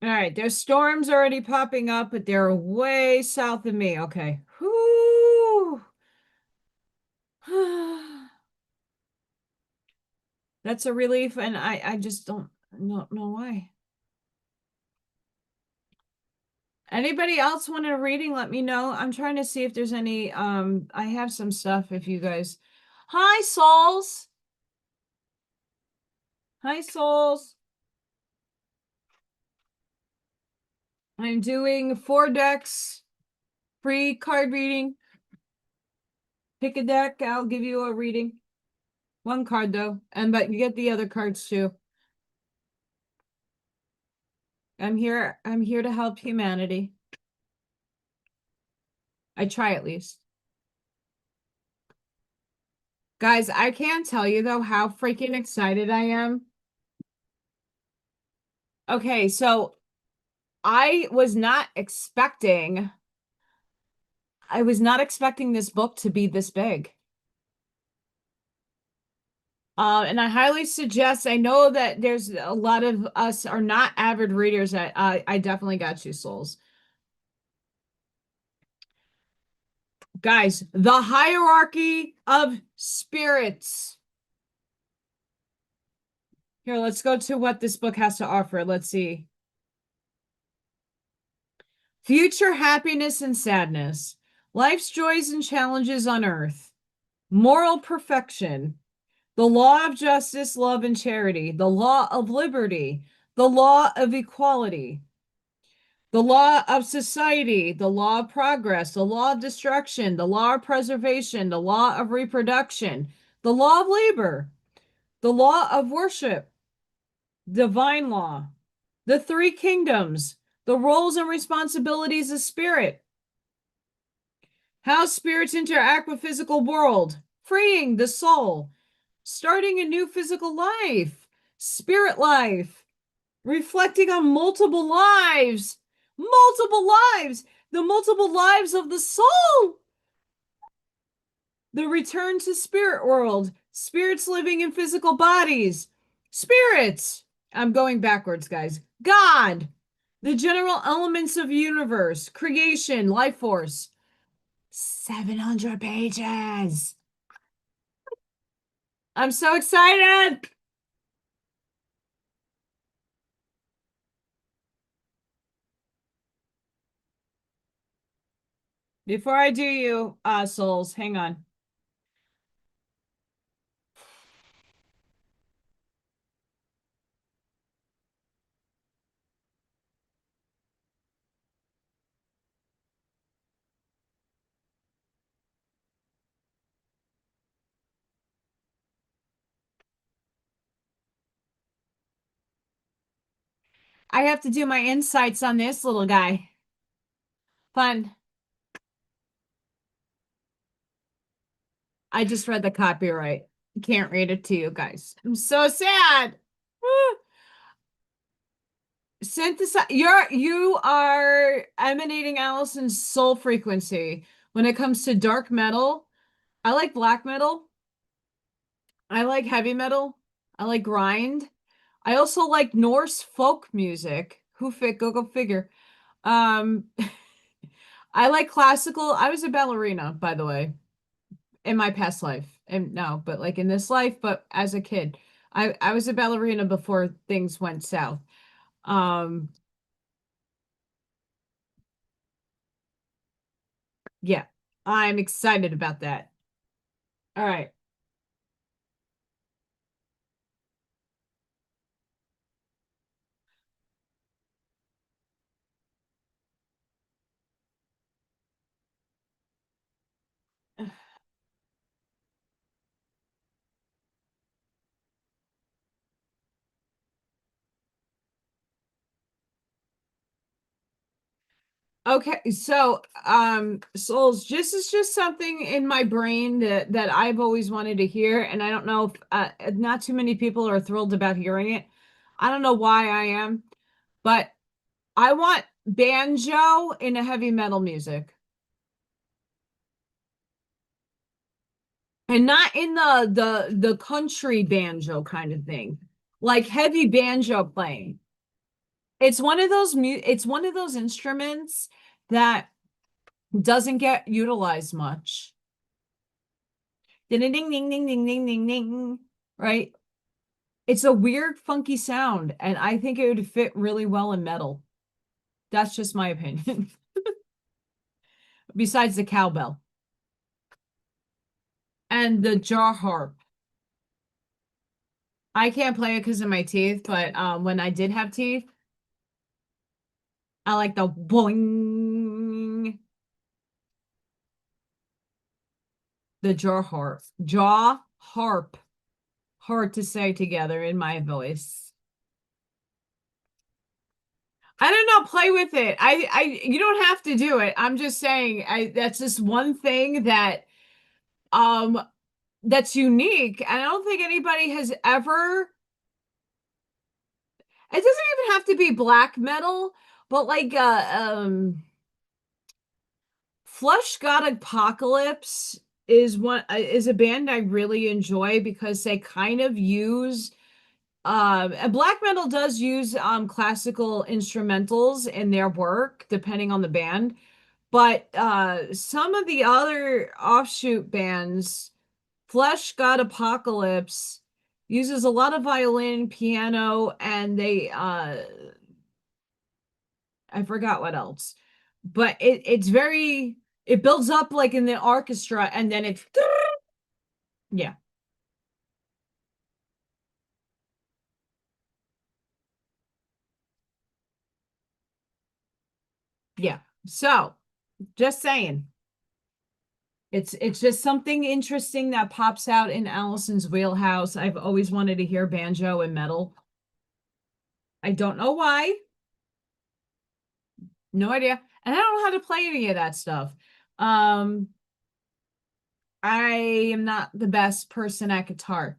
All right, there's storms already popping up, but they're way south of me. Okay. Whoo. That's a relief, and I just don't know why. Anybody else want a reading? Let me know. I'm trying to see if there's any I have some stuff if you guys. Hi, souls. Hi, souls. I'm doing 4 decks, free card reading. Pick a deck, I'll give you a reading. 1 card though, but you get the other cards too. I'm here to help humanity. I try at least. Guys, I can't tell you though how freaking excited I am. Okay, so I was not expecting this book to be this big. And I highly suggest, I know that there's a lot of us are not avid readers. I definitely got you, souls. Guys, the hierarchy of spirits. Here, let's go to what this book has to offer. Let's see. Future happiness and sadness. Life's joys and challenges on earth. Moral perfection. The law of justice, love, and charity. The law of liberty. The law of equality. The law of society. The law of progress. The law of destruction. The law of preservation. The law of reproduction. The law of labor. The law of worship. Divine law. The 3 kingdoms. The roles and responsibilities of spirit. How spirits interact with physical world. Freeing the soul. Starting a new physical life. Spirit life. Reflecting on multiple lives. Multiple lives. The multiple lives of the soul. The return to spirit world. Spirits living in physical bodies. Spirits. I'm going backwards, guys. God. The general elements of universe. Creation. Life force. 700 pages. I'm so excited. Before I do you, souls, hang on. I have to do my insights on this little guy. Fun. I just read the copyright. Can't read it to you guys. I'm so sad. Synthesize. You are emanating Allison's soul frequency when it comes to dark metal. I like black metal. I like heavy metal. I like grind. I also like Norse folk music. Go figure. Um, I like classical. I was a ballerina, by the way, in my past life. And no, but like in this life, but as a kid. I was a ballerina before things went south. Um, yeah, I'm excited about that. All right. Okay, so Souls, this is just something in my brain that I've always wanted to hear, and I don't know if not too many people are thrilled about hearing it. I don't know why I am, but I want banjo in a heavy metal music. And not in the country banjo kind of thing. Like heavy banjo playing. It's one of those instruments that doesn't get utilized much. Ding ding ding ding ding ding ding ding. Right? It's a weird, funky sound, and I think it would fit really well in metal. That's just my opinion. Besides the cowbell and the jar harp. I can't play it because of my teeth, but when I did have teeth, I like the boing, the jar harp. Jaw harp. Hard to say together in my voice. I don't know, play with it. You don't have to do it. I'm just saying that's just one thing that um that's unique. And I don't think anybody has ever it doesn't even have to be black metal, but like Flush God Apocalypse is a band I really enjoy because they kind of use and black metal does use classical instrumentals in their work depending on the band, but some of the other offshoot bands, Flesh God Apocalypse uses a lot of violin, piano, and I forgot what else. But it's very it builds up like in the orchestra and then it's yeah, yeah. So, just saying. It's just something interesting that pops out in Allison's wheelhouse. I've always wanted to hear banjo and metal. I don't know why. No idea. And I don't know how to play any of that stuff. Um, I am not the best person at guitar.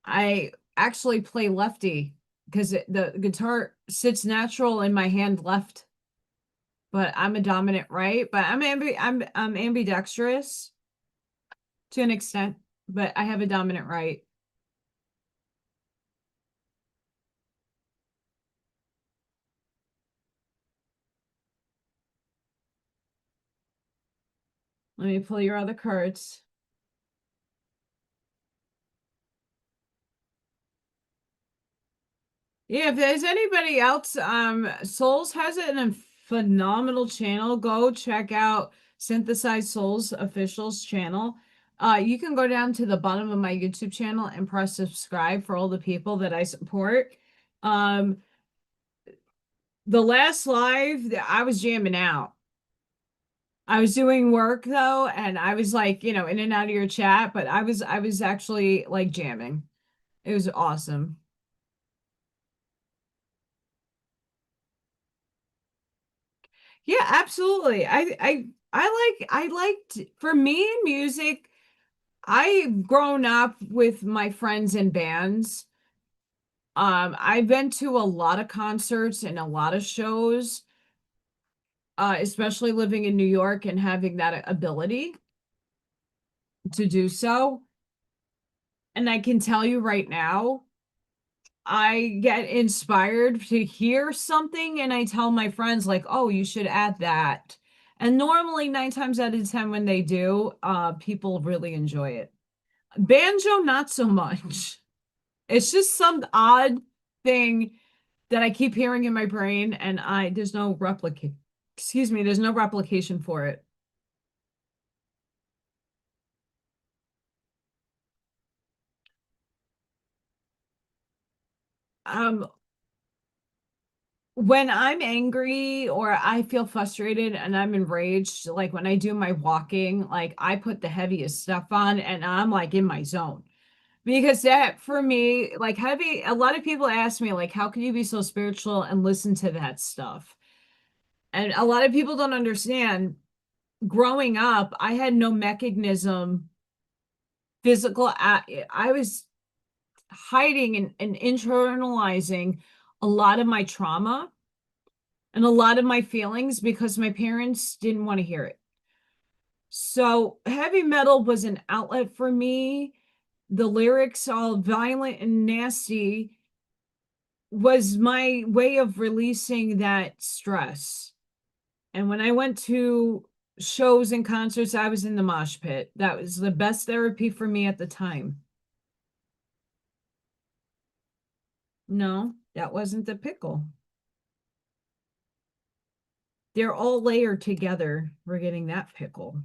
I actually play lefty because the guitar sits natural in my hand left, but I'm a dominant right. But I'm ambidextrous to an extent, but I have a dominant right. Let me pull your other cards. Yeah, if there's anybody else, Souls has it in a phenomenal channel. Go check out Synthesized Souls Official's channel. You can go down to the bottom of my YouTube channel and press subscribe for all the people that I support. Um, the last live, I was jamming out. I was doing work though, and I was like, in and out of your chat, but I was actually like jamming. It was awesome. Yeah, absolutely. I liked for me music. I've grown up with my friends in bands. I've been to a lot of concerts and a lot of shows, especially living in New York and having that ability to do so. And I can tell you right now, I get inspired to hear something and I tell my friends, like, oh, you should add that. And normally, 9 times out of 10, when they do, people really enjoy it. Banjo, not so much. It's just some odd thing that I keep hearing in my brain, and there's no replica. Excuse me, there's no replication for it. Um, when I'm angry or I feel frustrated and I'm enraged, like when I do my walking, like I put the heaviest stuff on and I'm like in my zone. Because that for me, like heavy, a lot of people ask me, like, how can you be so spiritual and listen to that stuff? And a lot of people don't understand. Growing up, I had no mechanism, physical. I was hiding and internalizing a lot of my trauma and a lot of my feelings because my parents didn't want to hear it. So heavy metal was an outlet for me. The lyrics, all violent and nasty, was my way of releasing that stress. And when I went to shows and concerts, I was in the mosh pit. That was the best therapy for me at the time. No, that wasn't the pickle. They're all layered together. We're getting that pickle.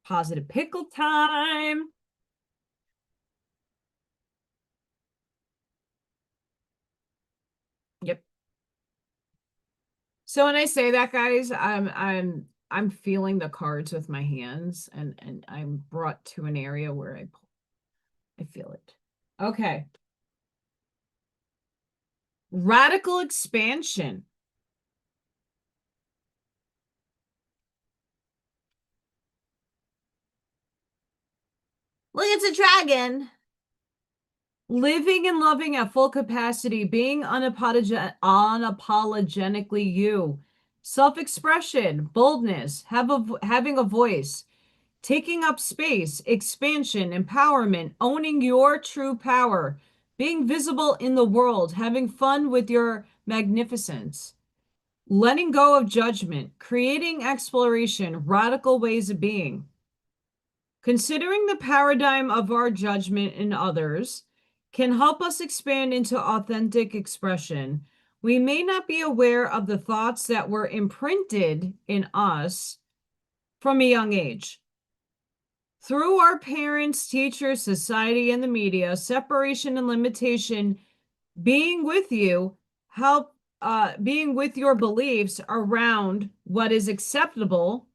Positive pickle time. Yep. So when I say that, guys, I'm feeling the cards with my hands, and I'm brought to an area where I feel it. Okay. Radical expansion. Look, it's a dragon. Living and loving at full capacity, being unapologetically you, self-expression, boldness, having a voice, taking up space, expansion, empowerment, owning your true power, being visible in the world, having fun with your magnificence, letting go of judgment, creating exploration, radical ways of being. Considering the paradigm of our judgment in others can help us expand into authentic expression. We may not be aware of the thoughts that were imprinted in us from a young age. Through our parents, teachers, society, and the media, separation and limitation, being with you, being with your beliefs around what is acceptable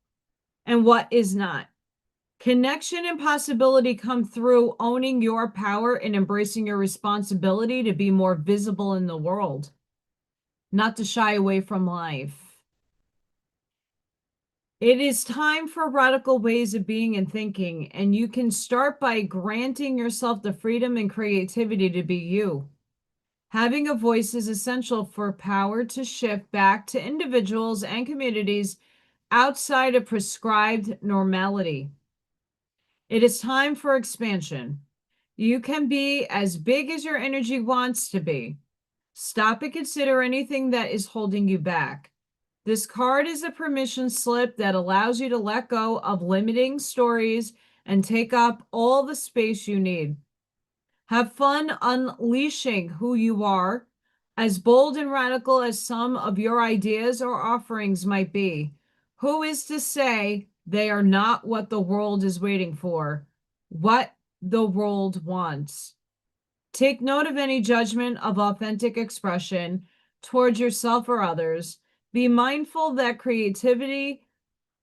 and what is not. Connection and possibility come through owning your power and embracing your responsibility to be more visible in the world, not to shy away from life. It is time for radical ways of being and thinking, and you can start by granting yourself the freedom and creativity to be you. Having a voice is essential for power to shift back to individuals and communities outside of prescribed normality. It is time for expansion. You can be as big as your energy wants to be. Stop and consider anything that is holding you back. This card is a permission slip that allows you to let go of limiting stories and take up all the space you need. Have fun unleashing who you are, as bold and radical as some of your ideas or offerings might be. Who is to say they are not what the world is waiting for, what the world wants? Take note of any judgment of authentic expression towards yourself or others. Be mindful that creativity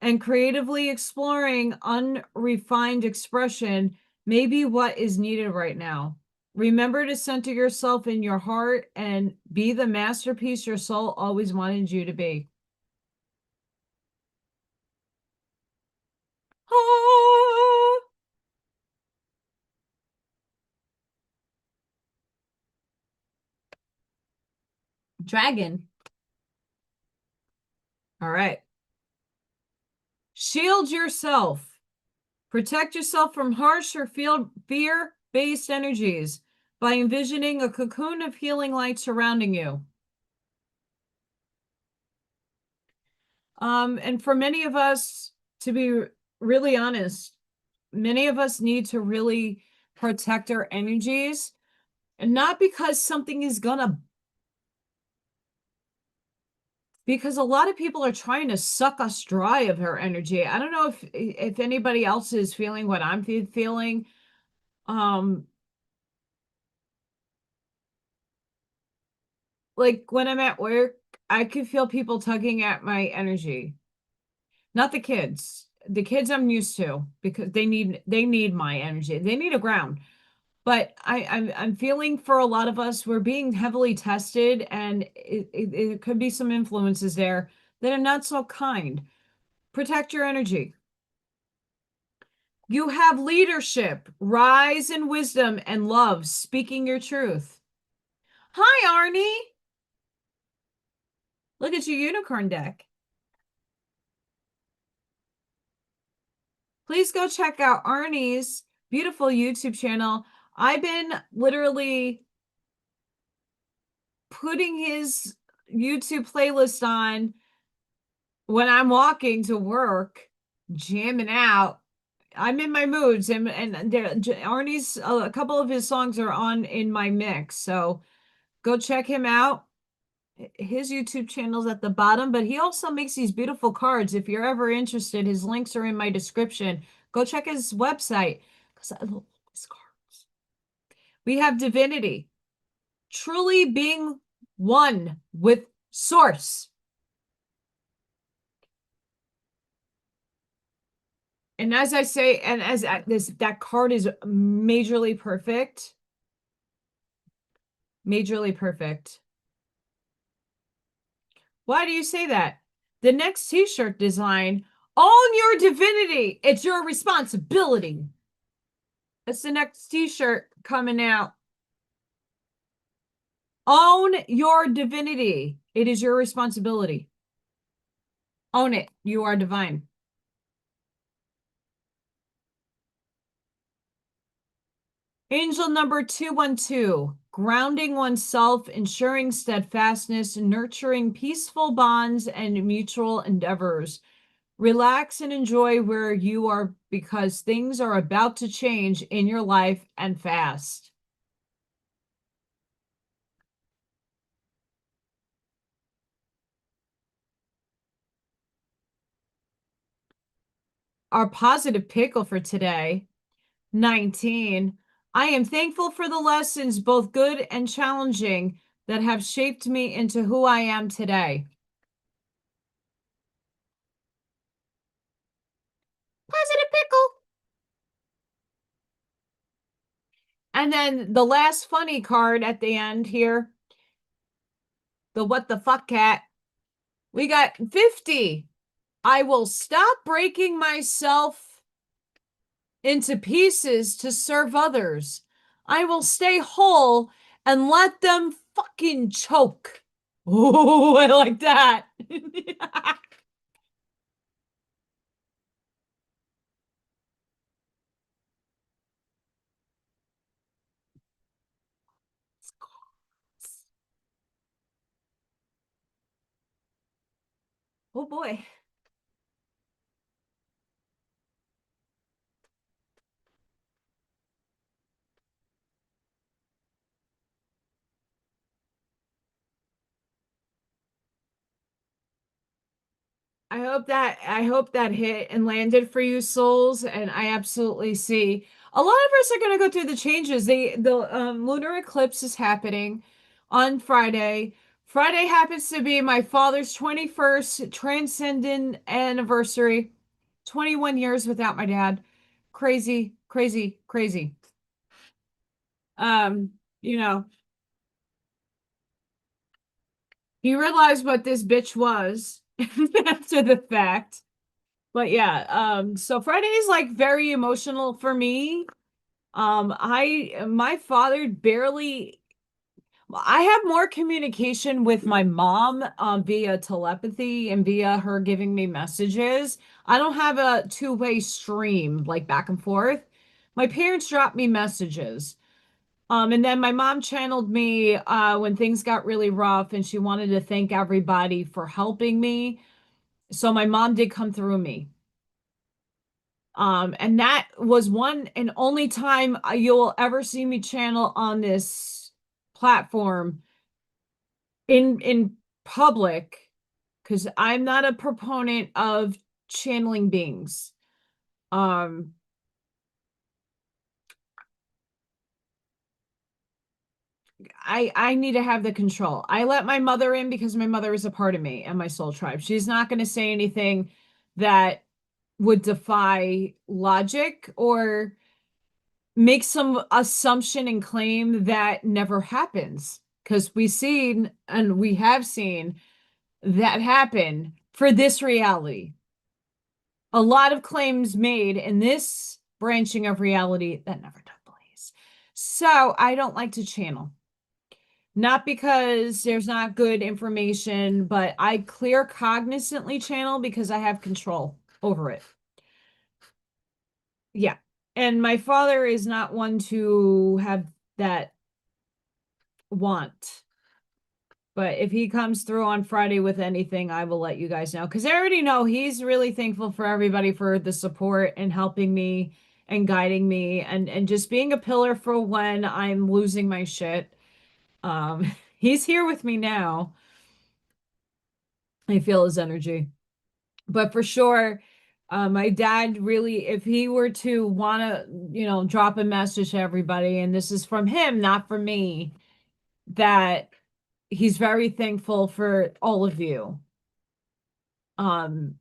and creatively exploring unrefined expression may be what is needed right now. Remember to center yourself in your heart and be the masterpiece your soul always wanted you to be. Dragon. All right. Shield yourself. Protect yourself from harsh or fear-based energies by envisioning a cocoon of healing light surrounding you. And for many of us, to be really honest, many of us need to really protect our energies, and not because something is gonna, because a lot of people are trying to suck us dry of our energy. I don't know if anybody else is feeling what I'm feeling. Like when I'm at work, I can feel people tugging at my energy. Not the kids. The kids I'm used to because they need my energy. They need a ground. But I'm feeling for a lot of us, we're being heavily tested, and it could be some influences there that are not so kind. Protect your energy. You have leadership, rise in wisdom and love, speaking your truth. Hi, Arnie. Look at your unicorn deck. Please go check out Arnie's beautiful YouTube channel. I've been literally putting his YouTube playlist on when I'm walking to work, jamming out. I'm in my moods, and Arnie's a couple of his songs are on in my mix. So go check him out. His YouTube channel's at the bottom, but he also makes these beautiful cards. If you're ever interested, his links are in my description. Go check his website because I love his cards. We have divinity, truly being one with source. And as I say, and as that card is majorly perfect. Majorly perfect. Why do you say that? The next t-shirt design, own your divinity. It's your responsibility. That's the next t-shirt coming out. Own your divinity. It is your responsibility. Own it. You are divine. Angel number 212, grounding oneself, ensuring steadfastness, nurturing peaceful bonds and mutual endeavors. Relax and enjoy where you are because things are about to change in your life and fast. Our positive pickle for today, 19. I am thankful for the lessons, both good and challenging, that have shaped me into who I am today. Positive pickle. And then the last funny card at the end here, the what the fuck cat. We got 50. I will stop breaking myself into pieces to serve others. I will stay whole and let them fucking choke. Oh, I like that. Oh boy. I hope that hit and landed for you souls, and I absolutely see a lot of us are going to go through the changes. The lunar eclipse is happening on Friday. Friday happens to be my father's 21st transcendent anniversary. 21 years without my dad. Crazy, crazy, crazy. You know, he realized what this bitch was after the fact. But yeah, so Friday is like very emotional for me. My father barely, I have more communication with my mom via telepathy and via her giving me messages. I don't have a two-way stream like back and forth. My parents dropped me messages. And then my mom channeled me when things got really rough and she wanted to thank everybody for helping me. So my mom did come through me. And that was one and only time you'll ever see me channel on this platform in public, because I'm not a proponent of channeling beings. Um, I need to have the control. I let my mother in because my mother is a part of me and my soul tribe. She's not going to say anything that would defy logic or make some assumption and claim that never happens. Because we seen and we have seen that happen for this reality. A lot of claims made in this branching of reality that never took place. So I don't like to channel. Not because there's not good information, but I clear cognizantly channel because I have control over it. Yeah. And my father is not one to have that want. But if he comes through on Friday with anything, I will let you guys know. Because I already know he's really thankful for everybody for the support and helping me and guiding me and just being a pillar for when I'm losing my shit. He's here with me now. I feel his energy. But for sure, my dad really, if he were to want to, drop a message to everybody, and this is from him, not from me, that he's very thankful for all of you. Um,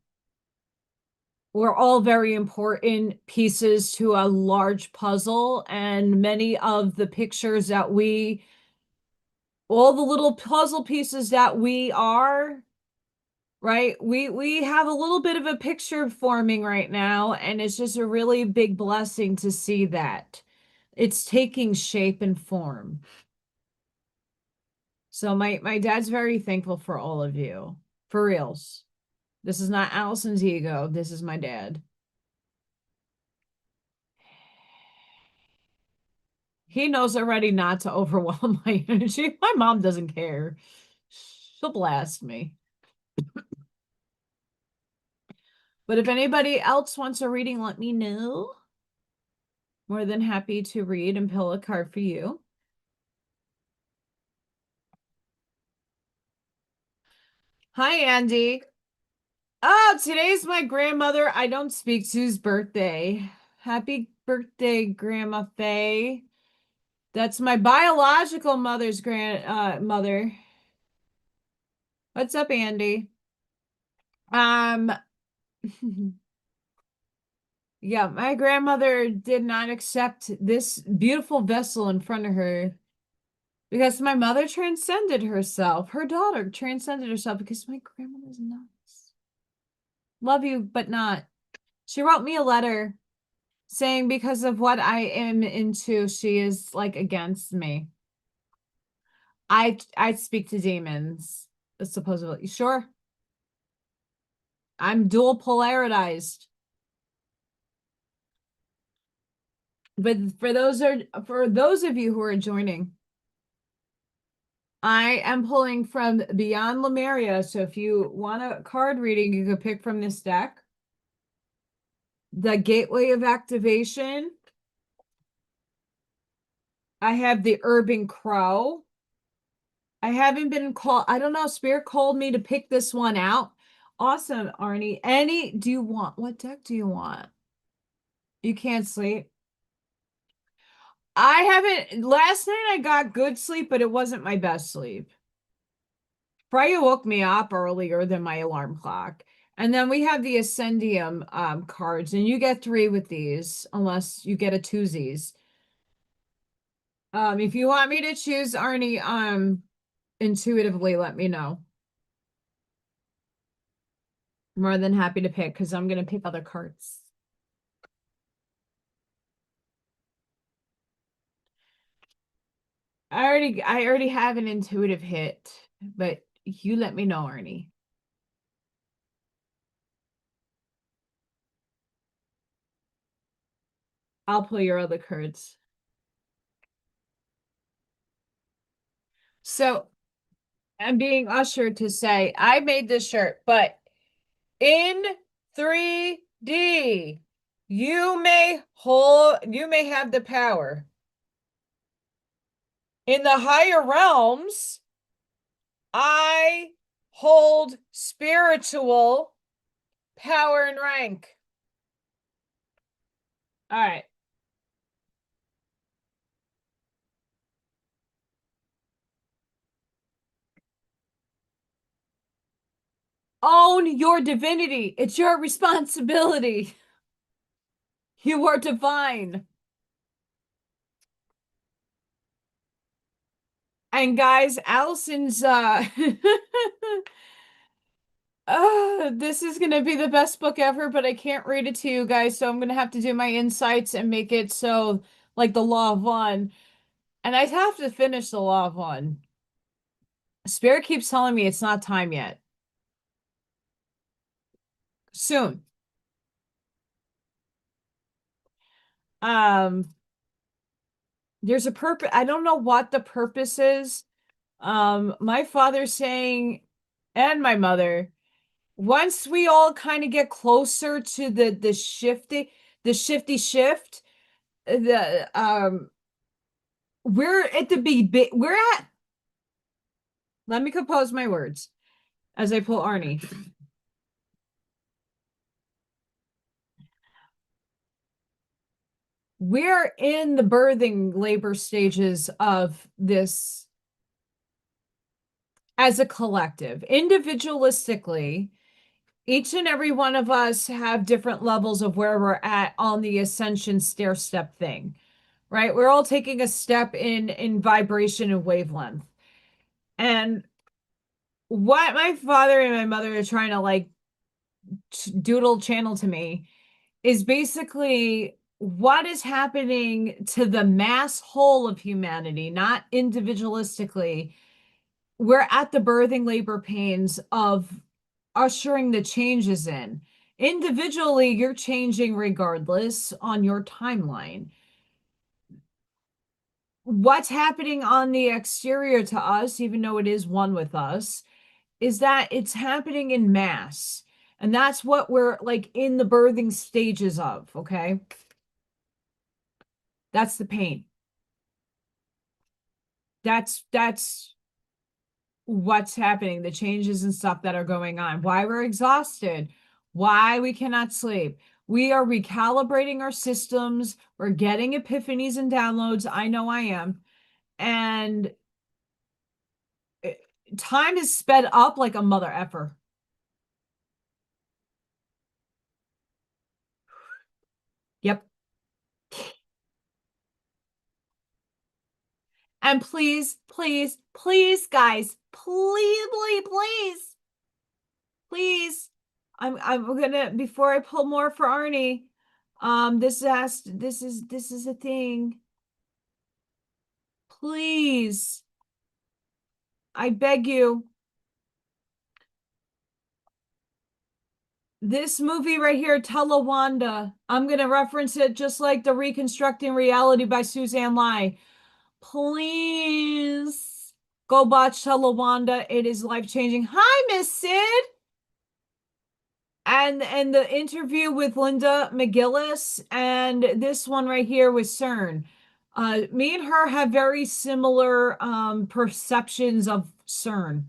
we're all very important pieces to a large puzzle, and many of the pictures that all the little puzzle pieces that we are, right? We have a little bit of a picture forming right now, and it's just a really big blessing to see that it's taking shape and form. So my dad's very thankful for all of you, for reals. This is not Allison's ego. This is my dad. He knows already not to overwhelm my energy. My mom doesn't care. She'll blast me. But if anybody else wants a reading, let me know. More than happy to read and pull a card for you. Hi, Andy. Oh, today's my grandmother I don't speak to's birthday. Happy birthday, Grandma Faye. That's my biological mother's mother. What's up, Andy? Um, yeah, my grandmother did not accept this beautiful vessel in front of her because my mother transcended herself. Her daughter transcended herself because my grandmother's nuts. Love you, but not. She wrote me a letter saying because of what I am into, she is like against me. I speak to demons, supposedly. Sure. I'm dual polarized. But for those of you who are joining, I am pulling from Beyond Lemuria. So if you want a card reading, you could pick from this deck. The Gateway of Activation. I have the Urban Crow. I haven't been called, I don't know, Spirit called me to pick this one out. Awesome, Arnie. What deck do you want? You can't sleep. Last night I got good sleep, but it wasn't my best sleep. Freya woke me up earlier than my alarm clock. And then we have the Ascendium cards, and you get 3 with these, unless you get a twosies. If you want me to choose Arnie, intuitively, let me know. More than happy to pick, because I'm going to pick other cards. I already have an intuitive hit, but you let me know, Arnie. I'll pull your other cards. So I'm being ushered to say I made this shirt, but in 3D, you may have the power. In the higher realms, I hold spiritual power and rank. All right. Own your divinity. It's your responsibility. You are divine. And guys, Allison's this is gonna be the best book ever, but I can't read it to you guys, so I'm gonna have to do my insights and make it so like the Law of One. And I have to finish the Law of One. Spirit keeps telling me it's not time yet. Soon. Um, there's a purpose. I don't know what the purpose is. My father's saying, and my mother, once we all kind of get closer to the shifty shift, the we're at the we're at, let me compose my words as I pull Arnie. We're in the birthing labor stages of this as a collective. Individualistically, each and every one of us have different levels of where we're at on the ascension stair step thing, right? We're all taking a step in vibration and wavelength. And what my father and my mother are trying to like doodle channel to me is basically what is happening to the mass whole of humanity, not individualistically. We're at the birthing labor pains of ushering the changes in. Individually, you're changing regardless on your timeline. What's happening on the exterior to us, even though it is one with us, is that it's happening in mass. And that's what we're like in the birthing stages of, okay? That's the pain. That's what's happening, the changes and stuff that are going on, why we're exhausted, why we cannot sleep. We are recalibrating our systems. We're getting epiphanies and downloads. I know I am. And time is sped up like a mother effer. Yep. And please, please, please, guys, please, please, please, please. I'm gonna, before I pull more for Arnie, this is a thing. Please, I beg you. This movie right here, Telewanda, I'm gonna reference it just like the Reconstructing Reality by Suzanne Lai. Please go watch Telewanda. It is life-changing. Hi, Miss Sid. And the interview with Linda McGillis and this one right here with CERN. Me and her have very similar perceptions of CERN.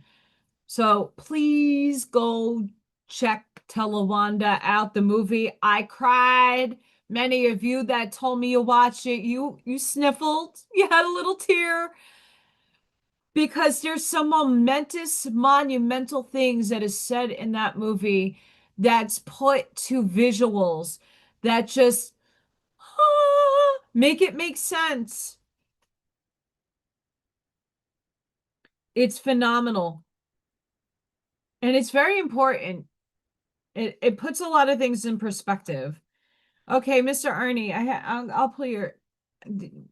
So please go check Telewanda out, the movie. I cried. Many of you that told me you watched it, you sniffled. You had a little tear because there's some momentous, monumental things that is said in that movie that's put to visuals that just make it make sense. It's phenomenal. And it's very important. It puts a lot of things in perspective. Okay, Mr. Arnie, I'll pull your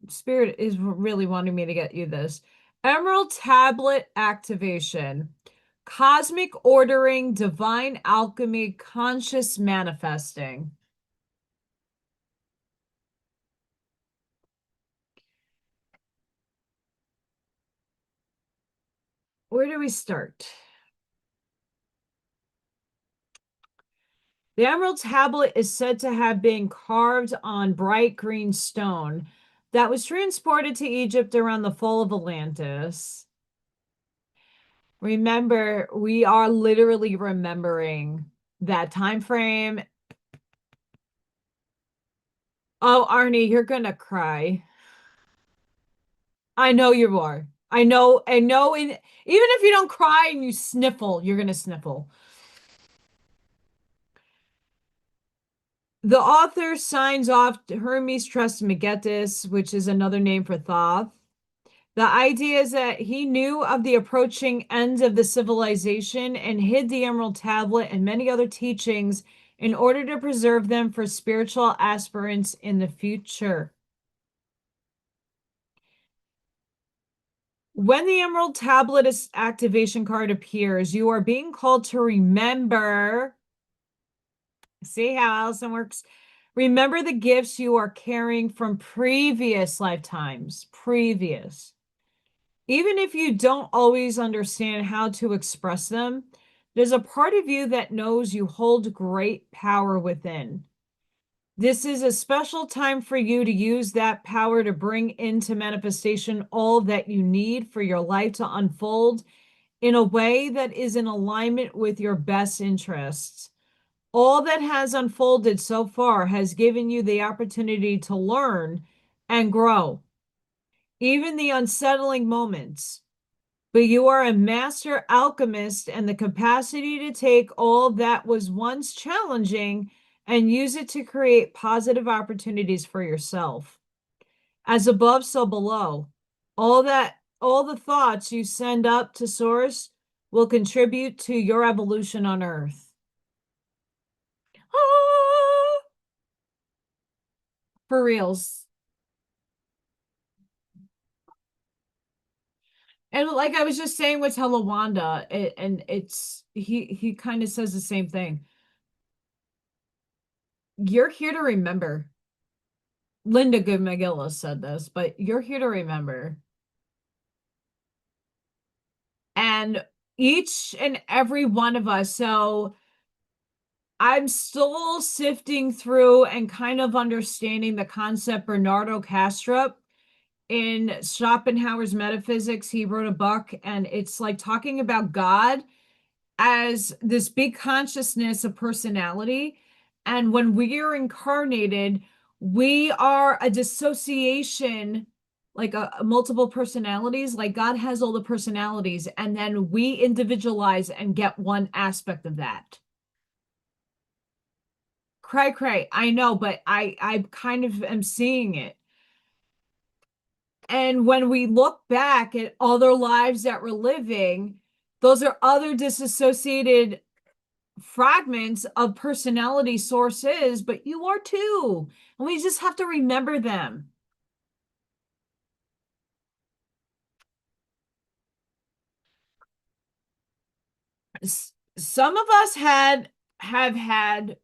Spirit is really wanting me to get you this. Emerald Tablet activation. Cosmic ordering, divine alchemy, conscious manifesting. Where do we start? The Emerald Tablet is said to have been carved on bright green stone that was transported to Egypt around the fall of Atlantis. Remember, we are literally remembering that time frame. Oh, Arnie, you're gonna cry. I know you are. I know, and even if you don't cry and you sniffle, you're gonna sniffle. The author signs off Hermes Trismegistus, which is another name for Thoth. The idea is that he knew of the approaching end of the civilization and hid the Emerald Tablet and many other teachings in order to preserve them for spiritual aspirants in the future. When the Emerald Tablet activation card appears, you are being called to remember. See how Allison works? Remember the gifts you are carrying from previous lifetimes. Previous. Even if you don't always understand how to express them, there's a part of you that knows you hold great power within. This is a special time for you to use that power to bring into manifestation all that you need for your life to unfold in a way that is in alignment with your best interests. All that has unfolded so far has given you the opportunity to learn and grow, even the unsettling moments. But you are a master alchemist and the capacity to take all that was once challenging and use it to create positive opportunities for yourself. As above, so below. All the thoughts you send up to source will contribute to your evolution on Earth. Ah! For reals. And like I was just saying with Telawanda, he kind of says the same thing. You're here to remember. Linda Good McGillis said this, but you're here to remember. And each and every one of us, so I'm still sifting through and kind of understanding the concept. Bernardo Kastrup in Schopenhauer's Metaphysics, he wrote a book, and it's like talking about God as this big consciousness of personality. And when we are incarnated, we are a dissociation, like a multiple personalities. Like God has all the personalities, and then we individualize and get one aspect of that. Cray, I know, but I kind of am seeing it. And when we look back at other lives that we're living, those are other disassociated fragments of personality sources, but you are too. And we just have to remember them. Some of us have had,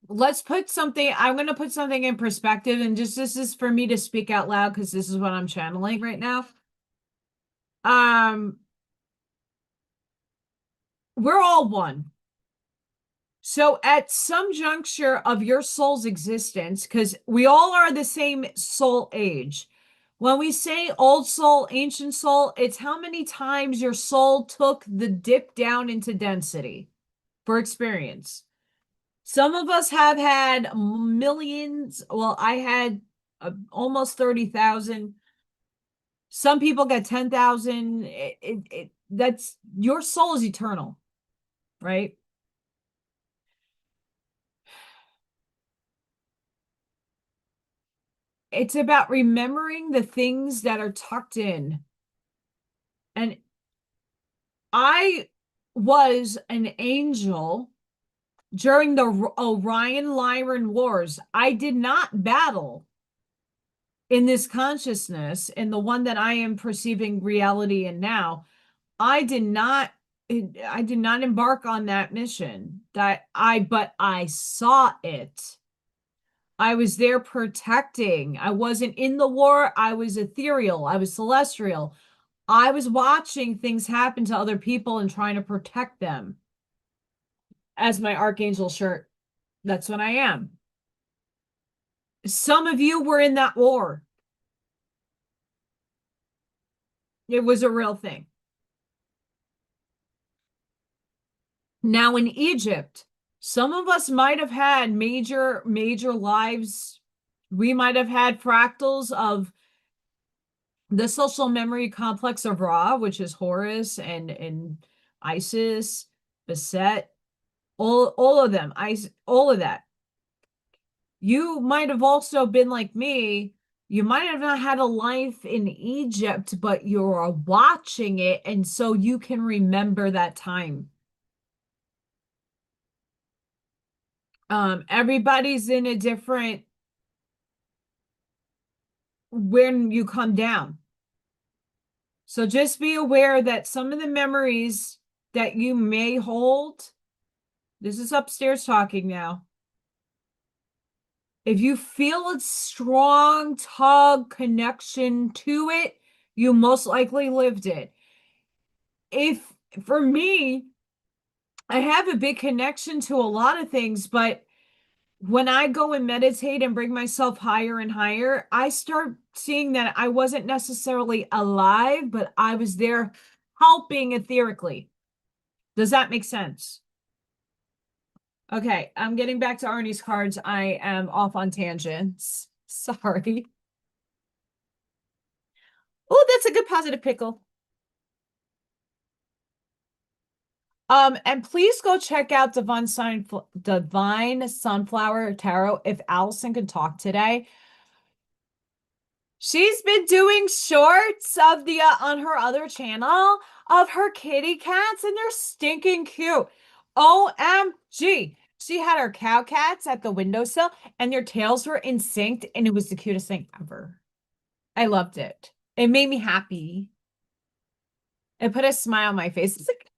let's put something, I'm going to put something in perspective, and just this is for me to speak out loud because this is what I'm channeling right now. We're all one. So at some juncture of your soul's existence, because we all are the same soul age. When we say old soul, ancient soul, it's how many times your soul took the dip down into density for experience. Some of us have had millions. Well, I had almost 30,000. Some people get 10,000. That's your soul is eternal, right? It's about remembering the things that are tucked in. And I was an angel during the Orion Lyran Wars. I did not battle. in this consciousness, in the one that I am perceiving reality in now, I did not embark on that mission, but I saw it. I was there protecting. I wasn't in the war. I was ethereal. I was celestial. I was watching things happen to other people and trying to protect them. As my Archangel shirt, that's what I am. Some of you were in that war. It was a real thing. Now in Egypt, some of us might have had major lives. We might have had fractals of the social memory complex of Ra, which is Horus and Isis, Beset, all of them, all of that. You might have also been like me. You might have not had a life in Egypt, but you're watching it, and so you can remember that time. Everybody's in a different when you come down. So just be aware that some of the memories that you may hold, this is upstairs talking now. If you feel a strong tug connection to it, you most likely lived it. If for me, I have a big connection to a lot of things, but when I go and meditate and bring myself higher and higher, I start seeing that I wasn't necessarily alive, but I was there helping etherically. Does that make sense? Okay, I'm getting back to Arnie's cards. I am off on tangents. Sorry. Oh, that's a good positive pickle. And please go check out Divine Sunflower Tarot if Allison can talk today. She's been doing shorts of the on her other channel of her kitty cats, and they're stinking cute. OMG. She had her cow cats at the windowsill, and their tails were in sync, and it was the cutest thing ever. I loved it. It made me happy. It put a smile on my face. It's like,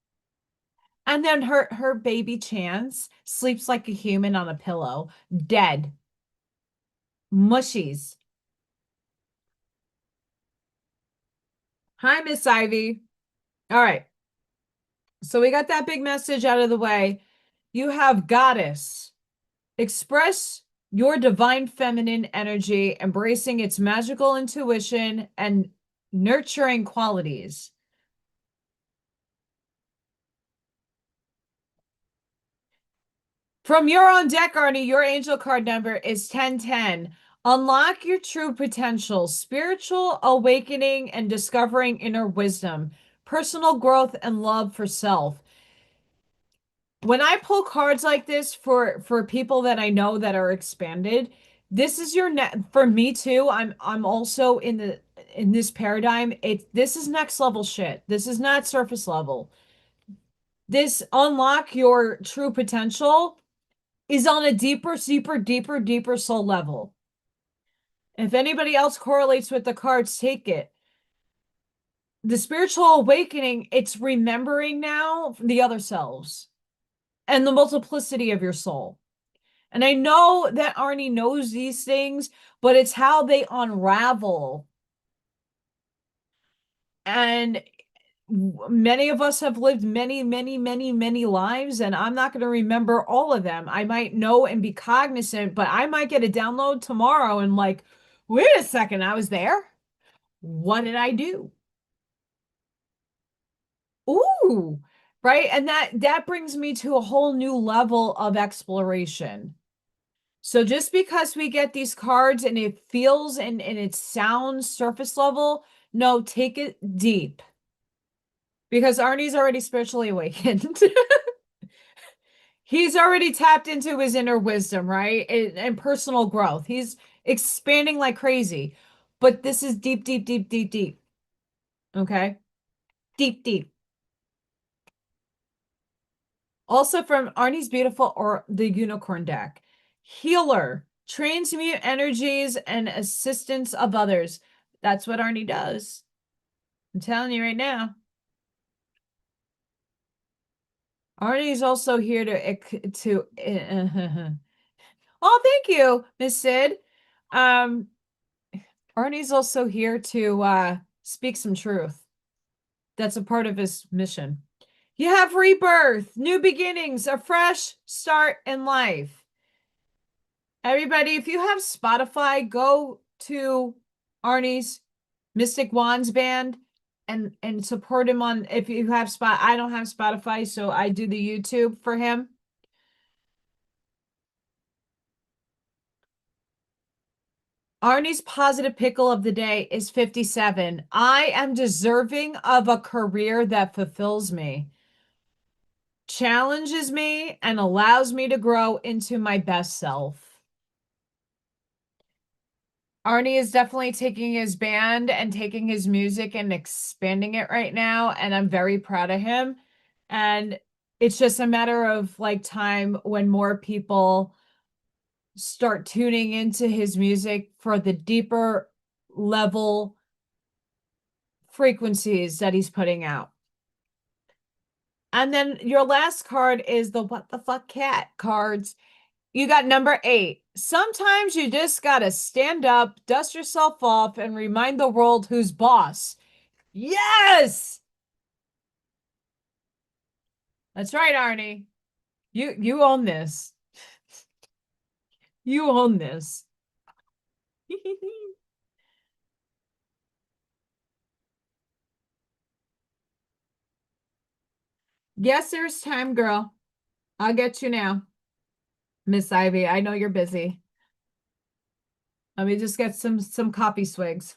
and then her baby Chance sleeps like a human on a pillow, dead. Mushies. Hi, Miss Ivy. All right. So we got that big message out of the way. You have goddess. Express your divine feminine energy, embracing its magical intuition and nurturing qualities. From your own deck, Arnie, your angel card number is 1010. Unlock your true potential, spiritual awakening and discovering inner wisdom, personal growth and love for self. When I pull cards like this for people that I know that are expanded, this is your for me too. I'm also in this paradigm. This is next level shit. This is not surface level. This unlock your true potential is on a deeper soul level. If anybody else correlates with the cards, take it. The spiritual awakening, it's remembering now the other selves and the multiplicity of your soul. And I know that Arnie knows these things, but it's how they unravel. And many of us have lived many lives, and I'm not going to remember all of them. I might know and be cognizant, but I might get a download tomorrow and like, wait a second, I was there. What did I do? Ooh, right? And that brings me to a whole new level of exploration. So just because we get these cards and it feels and it sounds surface level, no, take it deep. Because Arnie's already spiritually awakened. He's already tapped into his inner wisdom, right? And personal growth. He's expanding like crazy. But this is deep. Okay? Deep. Also from Arnie's beautiful or the unicorn deck. Healer, Transmute energies and assistance of others. That's what Arnie does. I'm telling you right now. Arnie's also here to oh, thank you, Miss Sid. Arnie's also here to speak some truth. That's a part of his mission. You have rebirth, new beginnings, a fresh start in life. Everybody, if you have Spotify, go to Arnie's Mystic Wands band and support him on. If you have I don't have Spotify, so I do the YouTube for him. Arnie's positive pickle of the day is 57. I am deserving of a career that fulfills me, challenges me, and allows me to grow into my best self. Arnie is definitely taking his band and taking his music and expanding it right now, and I'm very proud of him. And it's just a matter of like time when more people start tuning into his music for the deeper level frequencies that he's putting out. And then your last card is the What the Fuck Cat cards. You got number 8. Sometimes you just gotta stand up, dust yourself off, and remind the world who's boss. Yes! That's right, Arnie. You own this. You own this. Yes, there's time, girl. I'll get you now. Miss Ivy, I know you're busy. Let me just get some copy swigs.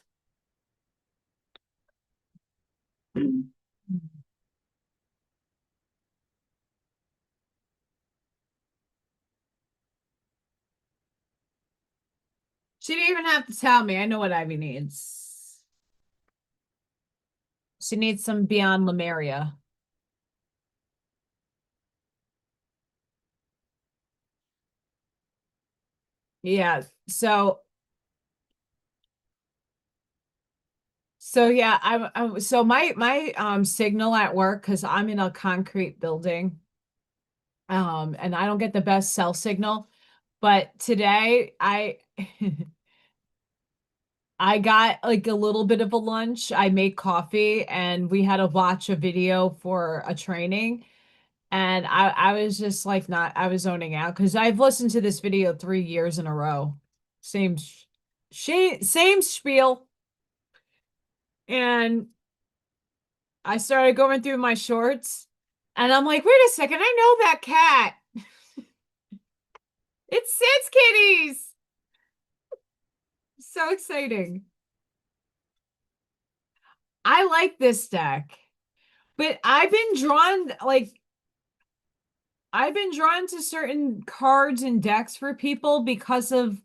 She didn't even have to tell me. I know what Ivy needs. She needs some Beyond Lemuria. Yeah. So yeah, so my signal at work, because I'm in a concrete building, and I don't get the best cell signal. But today I got like a little bit of a lunch. I made coffee and we had to watch a video for a training. And I was just like not, I was zoning out because I've listened to this video 3 years in a row. Same, same spiel. And I started going through my shorts and I'm like, wait a second, I know that cat. It's Sid's Kitties. So exciting. I like this deck, but I've been drawn to certain cards and decks for people because of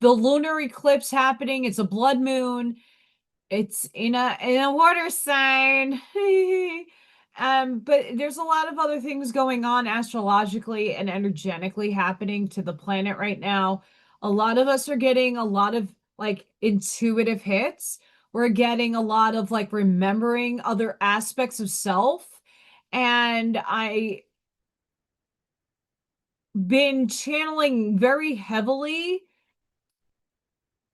the lunar eclipse happening. It's a blood moon. It's in a water sign. But there's a lot of other things going on astrologically and energetically happening to the planet right now. A lot of us are getting a lot of like intuitive hits. We're getting a lot of like remembering other aspects of self. And I been channeling very heavily,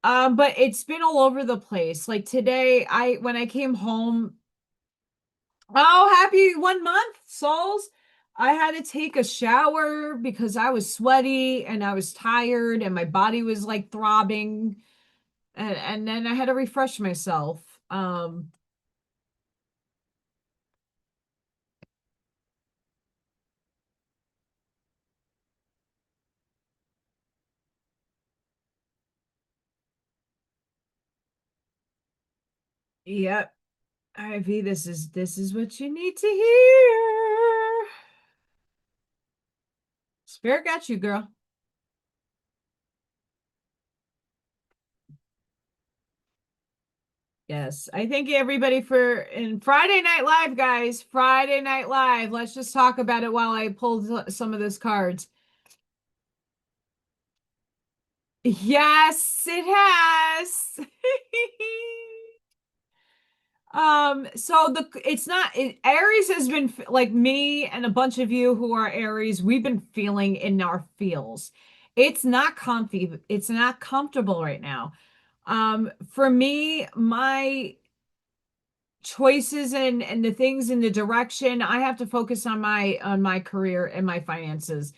but it's been all over the place. Like today, when I came home, oh, happy 1 month, souls. I had to take a shower because I was sweaty and I was tired and my body was like throbbing, and then I had to refresh myself. Yep. Ivy, this is what you need to hear. Spirit got you, girl. Yes, I thank you everybody for in Friday Night Live, guys. Friday Night Live. Let's just talk about it while I pull some of those cards. Yes, it has. So it's not Aries has been like me and a bunch of you who are Aries, we've been feeling in our feels. It's not comfy, it's not comfortable right now. For me, my choices and the things in the direction, I have to focus on my career and my finances.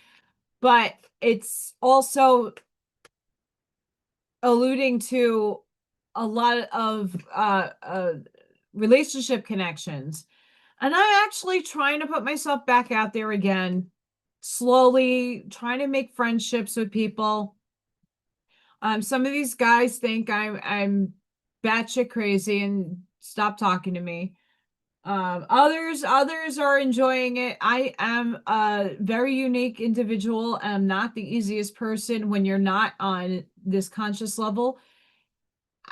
But it's also alluding to a lot of relationship connections. And I'm actually trying to put myself back out there again, slowly trying to make friendships with people. Some of these guys think I'm batshit crazy and stop talking to me. Others are enjoying it. I am a very unique individual. I'm not the easiest person when you're not on this conscious level.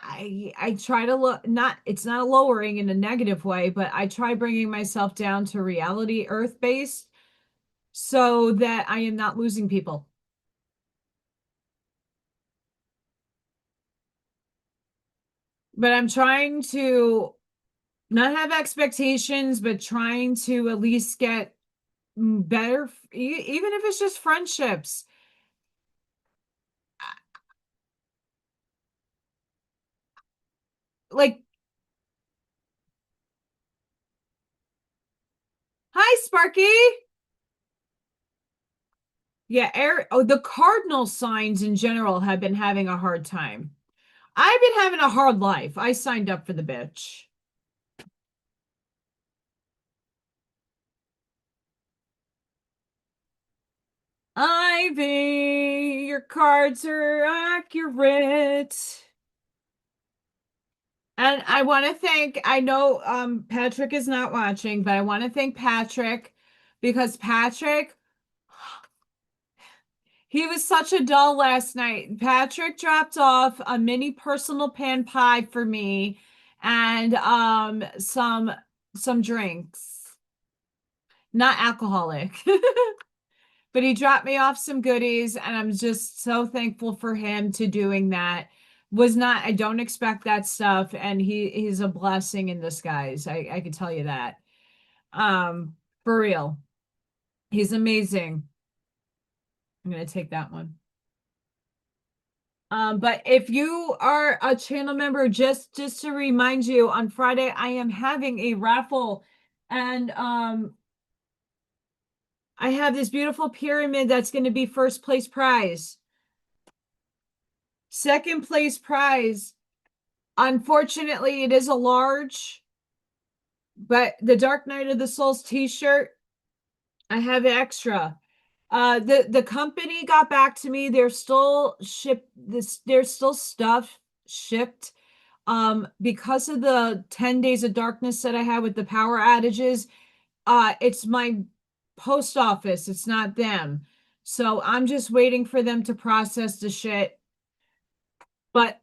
I try to look, not it's not a lowering in a negative way, but I try bringing myself down to reality, earth based, so that I am not losing people. But I'm trying to not have expectations, but trying to at least get better, even if it's just friendships. Like, hi, Sparky. Yeah, the cardinal signs in general have been having a hard time. I've been having a hard life. I signed up for the bitch. Ivy, your cards are accurate. And I want to thank, I know Patrick is not watching, but I want to thank Patrick because Patrick, he was such a doll last night. Patrick dropped off a mini personal pan pie for me and some drinks. Not alcoholic. But he dropped me off some goodies and I'm just so thankful for him to doing that. Was not I don't expect that stuff and he's a blessing in disguise. I can tell you that. For real. He's amazing. I'm going to take that one. But if you are a channel member, just to remind you, on Friday I am having a raffle and I have this beautiful pyramid that's going to be first place prize. Second place prize. Unfortunately, it is a large, but the Dark Knight of the Souls t-shirt, I have extra. The company got back to me. They're still there's still stuff shipped. Because of the 10 days of darkness that I had with the power outages, it's my post office, it's not them. So I'm just waiting for them to process the shit. But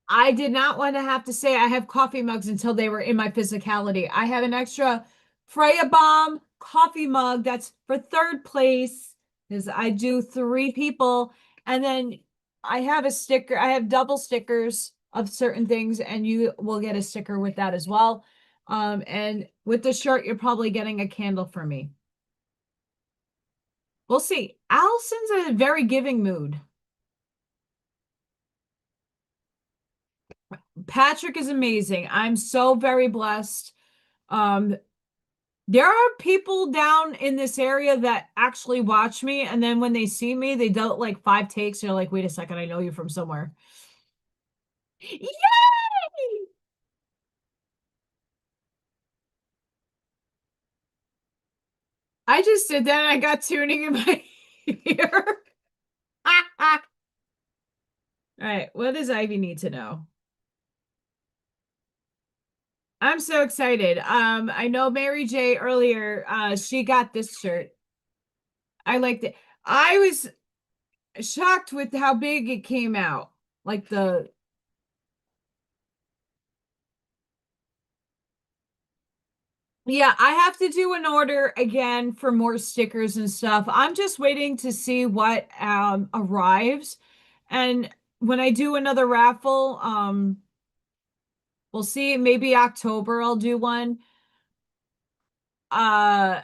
I did not want to have to say I have coffee mugs until they were in my physicality. I have an extra Freya Bomb coffee mug that's for third place because I do 3 people. And then I have a sticker, I have double stickers of certain things, and you will get a sticker with that as well. And with the shirt, you're probably getting a candle for me. We'll see. Allison's in a very giving mood. Patrick is amazing. I'm so very blessed. Um, there are people down in this area that actually watch me, and then when they see me, they do like 5 takes. They're like, wait a second, I know you from somewhere. Yay! I just did that and I got tuning in my ear. All right, what does Ivy need to know? I'm so excited. I know Mary J earlier, she got this shirt. I liked it. I was shocked with how big it came out. Like the Yeah, I have to do an order again for more stickers and stuff. I'm just waiting to see what arrives. And when I do another raffle, we'll see, maybe October I'll do one. Uh,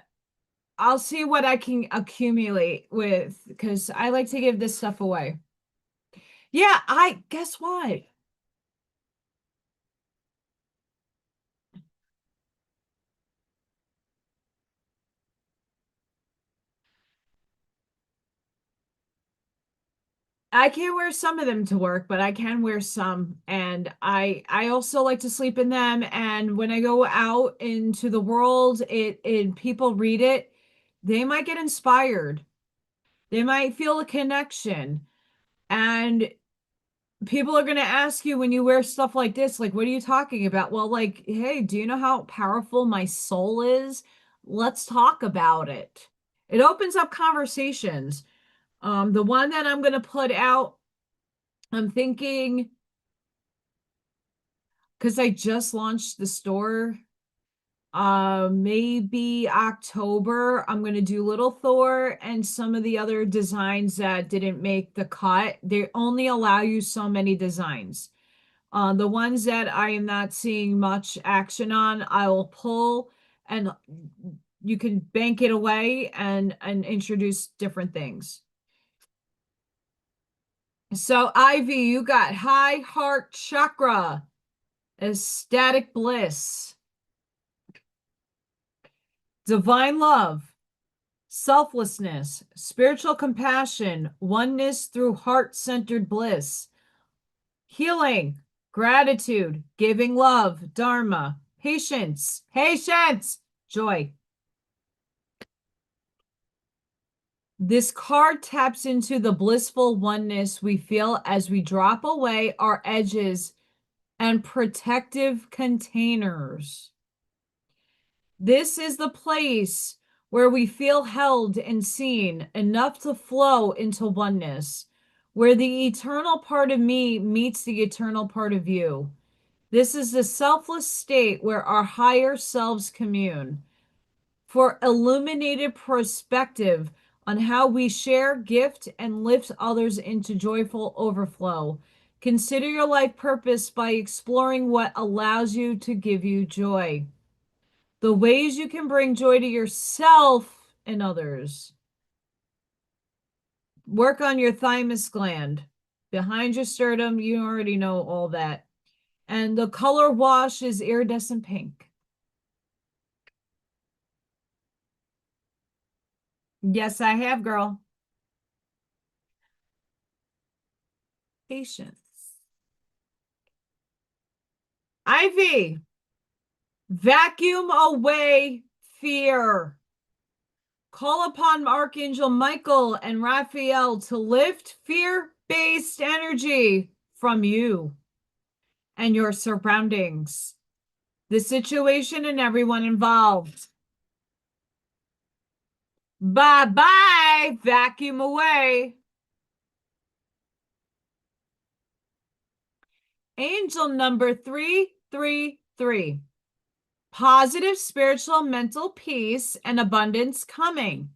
I'll see what I can accumulate with, because I like to give this stuff away. Yeah, I guess what? I can't wear some of them to work, but I can wear some. And I also like to sleep in them. And when I go out into the world, it people read it, they might get inspired. They might feel a connection. And people are going to ask you when you wear stuff like this, like, what are you talking about? Well, like, hey, do you know how powerful my soul is? Let's talk about it. It opens up conversations. The one that I'm going to put out, I'm thinking, because I just launched the store, maybe October, I'm going to do Little Thor and some of the other designs that didn't make the cut. They only allow you so many designs. The ones that I am not seeing much action on, I will pull, and you can bank it away and introduce different things. So Ivy, you got high heart chakra, ecstatic bliss, divine love, selflessness, spiritual compassion, oneness through heart-centered bliss, healing, gratitude, giving love, dharma, patience, joy. This card taps into the blissful oneness we feel as we drop away our edges and protective containers. This is the place where we feel held and seen enough to flow into oneness, where the eternal part of me meets the eternal part of you. This is the selfless state where our higher selves commune. For illuminated perspective on how we share, gift, and lift others into joyful overflow. Consider your life purpose by exploring what allows you to give you joy. The ways you can bring joy to yourself and others. Work on your thymus gland. Behind your sternum, you already know all that. And the color wash is iridescent pink. Yes, I have, girl. Patience. Ivy, vacuum away fear. Call upon Archangel Michael and Raphael to lift fear-based energy from you and your surroundings, the situation, and everyone involved. Bye-bye, vacuum away. Angel number 333. Positive spiritual mental peace and abundance coming.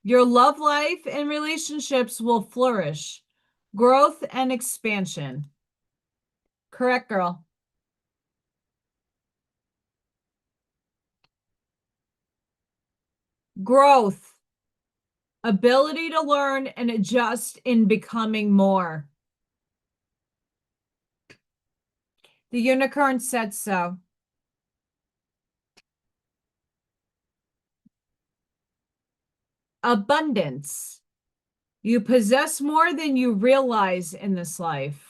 Your love life and relationships will flourish. Growth and expansion. Correct, girl. Growth. Ability to learn and adjust in becoming more. The unicorn said so. Abundance. You possess more than you realize in this life.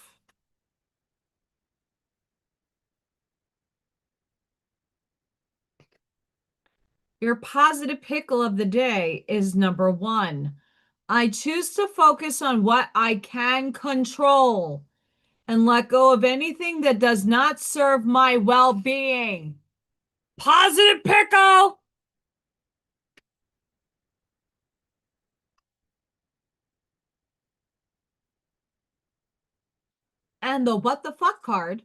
Your positive pickle of the day is number 1. I choose to focus on what I can control and let go of anything that does not serve my well-being. Positive pickle! And the what the fuck card.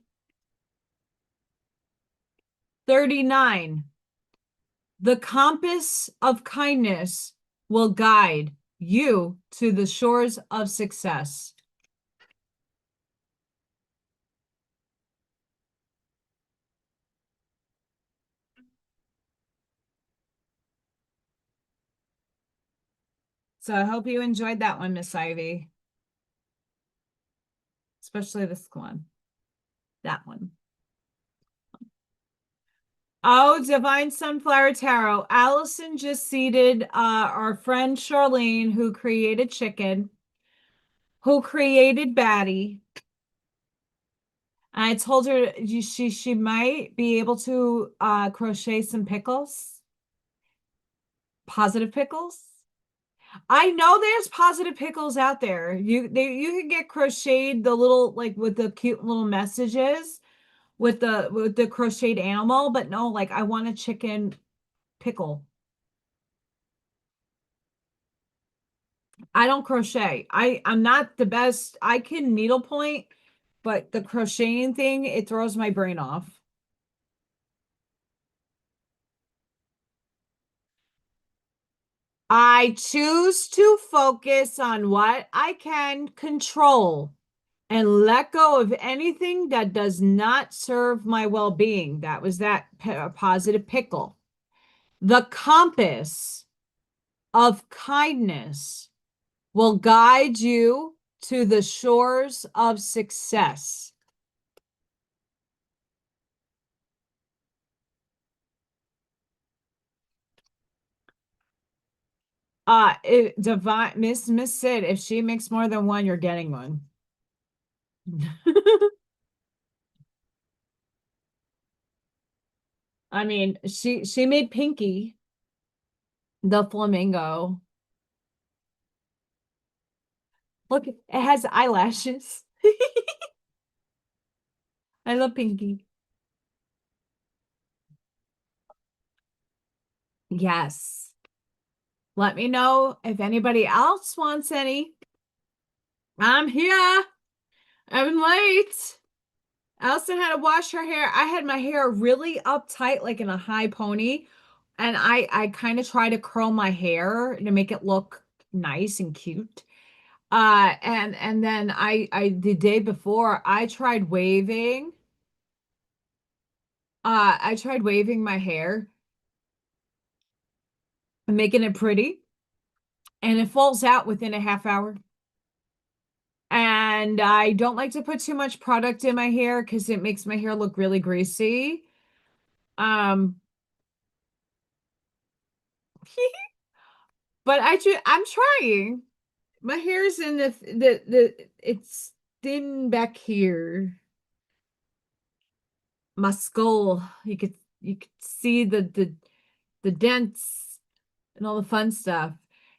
39. The compass of kindness will guide you to the shores of success. So I hope you enjoyed that one, Miss Ivy. Especially this one. That one. Oh, Divine Sunflower Tarot. Allison just seated our friend Charlene, who created Chicken, who created Batty. I told her she might be able to crochet some pickles. Positive pickles. I know there's positive pickles out there. You can get crocheted the little like with the cute little messages with the crocheted animal, but no, like I want a chicken pickle. I don't crochet. I'm not the best. I can needlepoint, but the crocheting thing, it throws my brain off. I choose to focus on what I can control and let go of anything that does not serve my well-being. That was that positive pickle. The compass of kindness will guide you to the shores of success. Divine Miss Sid, if she makes more than one, you're getting one. I mean, she made Pinky, the flamingo. Look, it has eyelashes. I love Pinky. Yes. Let me know if anybody else wants any. I'm here. I'm late. Allison had to wash her hair. I had my hair really uptight, like in a high pony. And I kind of try to curl my hair to make it look nice and cute. And then I the day before I tried waving. I tried waving my hair and making it pretty, and it falls out within a half hour. And I don't like to put too much product in my hair because it makes my hair look really greasy. Um, but I'm trying. My hair's in the it's thin back here. My skull. You could see the dents and all the fun stuff.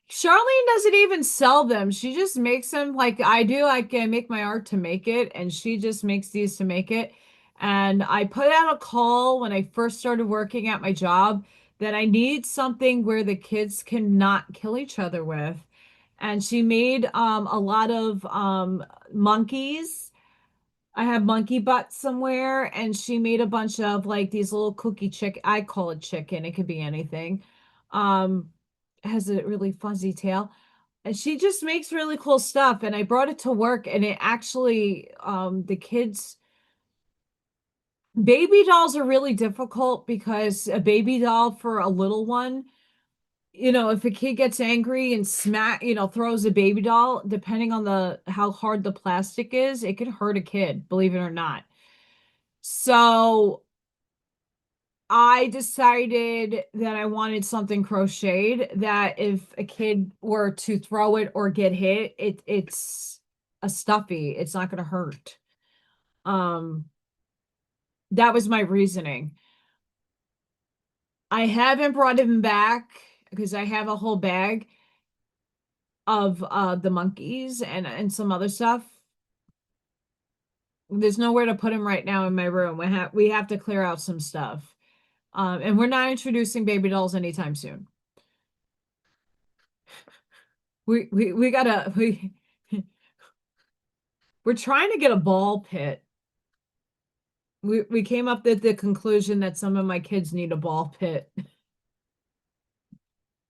Charlene doesn't even sell them. She just makes them like I do. Like I make my art to make it, and she just makes these to make it. And I put out a call when I first started working at my job that I need something where the kids can not kill each other with. And she made a lot of monkeys. I have monkey butts somewhere, and she made a bunch of like these little cookie chicken. I call it chicken. It could be anything. Um, it has a really fuzzy tail. And she just makes really cool stuff. And I brought it to work, and it actually, the kids, baby dolls are really difficult because a baby doll for a little one, if a kid gets angry and throws a baby doll, depending on how hard the plastic is, it could hurt a kid, believe it or not. So I decided that I wanted something crocheted that if a kid were to throw it or get hit, it's a stuffy. It's not going to hurt. Um, that was my reasoning. I haven't brought him back because I have a whole bag of the monkeys and some other stuff. There's nowhere to put him right now in my room. We have to clear out some stuff. And we're not introducing baby dolls anytime soon. We gotta we're trying to get a ball pit. We came up with the conclusion that some of my kids need a ball pit.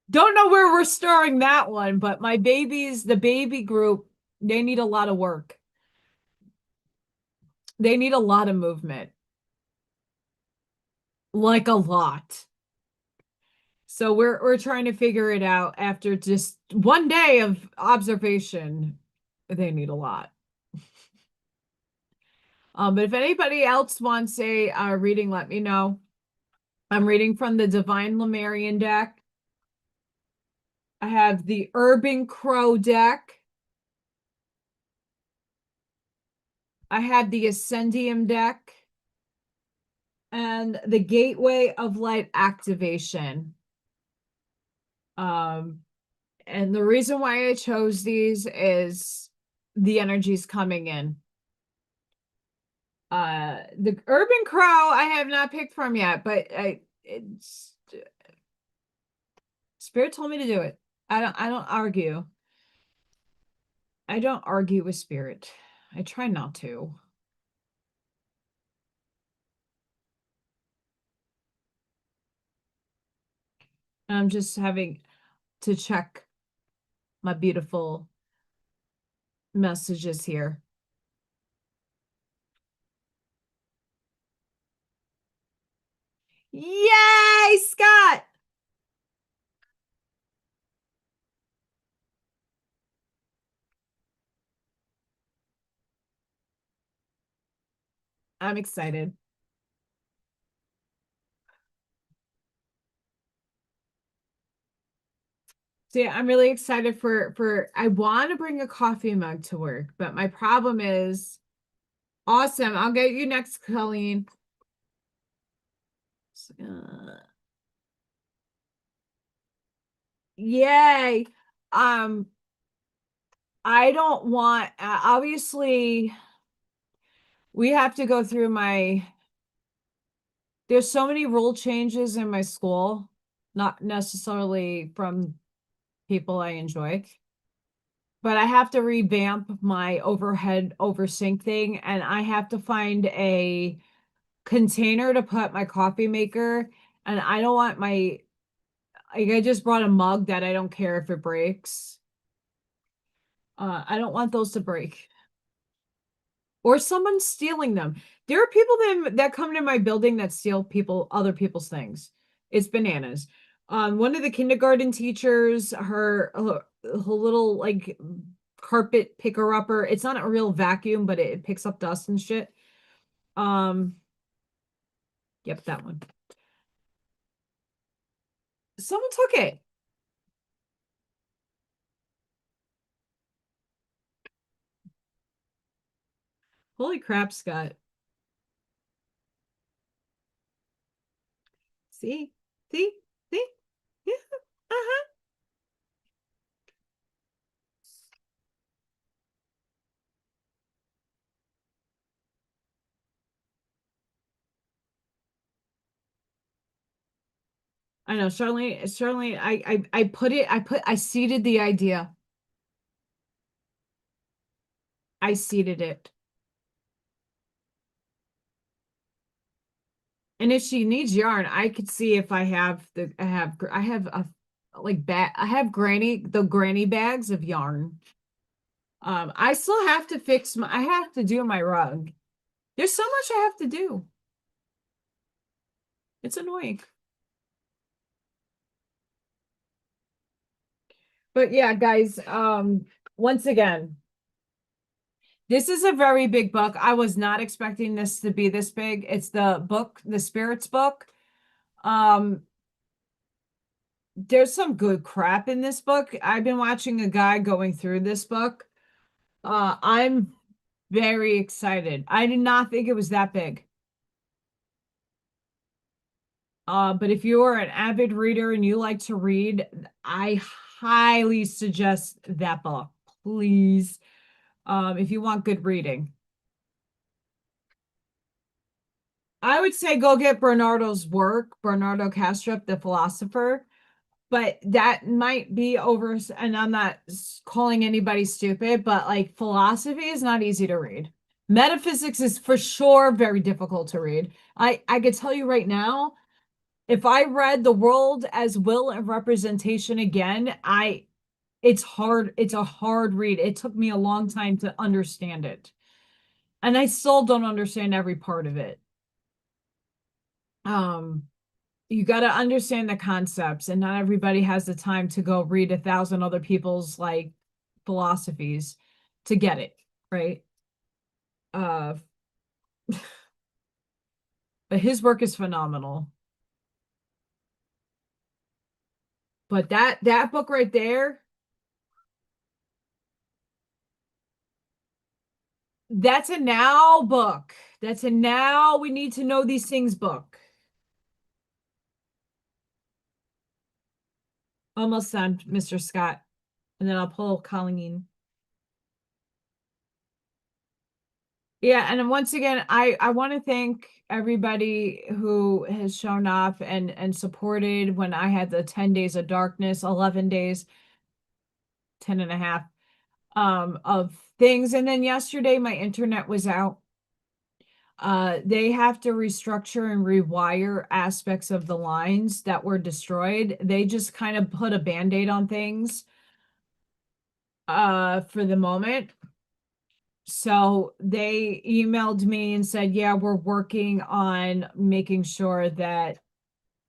Don't know where we're storing that one, but my babies, the baby group, they need a lot of work. They need a lot of movement. Like a lot. So we're trying to figure it out after just one day of observation. They need a lot. But if anybody else wants a reading, let me know. I'm reading from the Divine Lemurian deck. I have the Urban Crow deck. I have the Ascendium deck. And the Gateway of Light activation. And the reason why I chose these is the energy's coming in. The Urban Crow I have not picked from yet, but Spirit told me to do it. I don't argue. I don't argue with Spirit. I try not to. I'm just having to check my beautiful messages here. Yay, Scott! I'm excited. See, I'm really excited for I want to bring a coffee mug to work, but my problem is awesome. I'll get you next, Colleen. Yay. I don't want obviously we have to go through there's so many rule changes in my school, not necessarily from people I enjoy, but I have to revamp my overhead oversink thing, and I have to find a container to put my coffee maker, and I don't want I just brought a mug that I don't care if it breaks. I don't want those to break. Or someone stealing them. There are people that come to my building that steal other people's things. It's bananas. One of the kindergarten teachers, her little like carpet picker upper. It's not a real vacuum, but it picks up dust and shit. Yep, that one. Someone took it. Holy crap, Scott. See? See? See? Yeah. Uh-huh. I know, Charlene, I seeded the idea. I seeded it. And if she needs yarn, I could see if I have I have the granny bags of yarn. I still have to I have to do my rug. There's so much I have to do. It's annoying. But yeah, guys, once again, this is a very big book. I was not expecting this to be this big. It's the Spirits book. There's some good crap in this book. I've been watching a guy going through this book. I'm very excited. I did not think it was that big. But if you are an avid reader and you like to read, I highly suggest that book, please. If you want good reading. I would say go get Bernardo's work, Bernardo Kastrup, the philosopher, but that might be over, and I'm not calling anybody stupid, but like philosophy is not easy to read. Metaphysics is for sure very difficult to read. I could tell you right now, if I read The World as Will and Representation again, it's hard. It's a hard read. It took me a long time to understand it. And I still don't understand every part of it. you got to understand the concepts, and not everybody has the time to go read 1,000 other people's like philosophies to get it, right? Uh, but his work is phenomenal. But that book right there, that's a now book. That's a now we need to know these things book. Almost done, Mr. Scott. And then I'll pull Colleen. Yeah, and once again, I want to thank everybody who has shown up and supported when I had the 10 days of darkness, 11 days, 10 and a half of things. And then yesterday my internet was out. They have to restructure and rewire aspects of the lines that were destroyed. They just kind of put a band-aid on things for the moment. So they emailed me and said, yeah, we're working on making sure that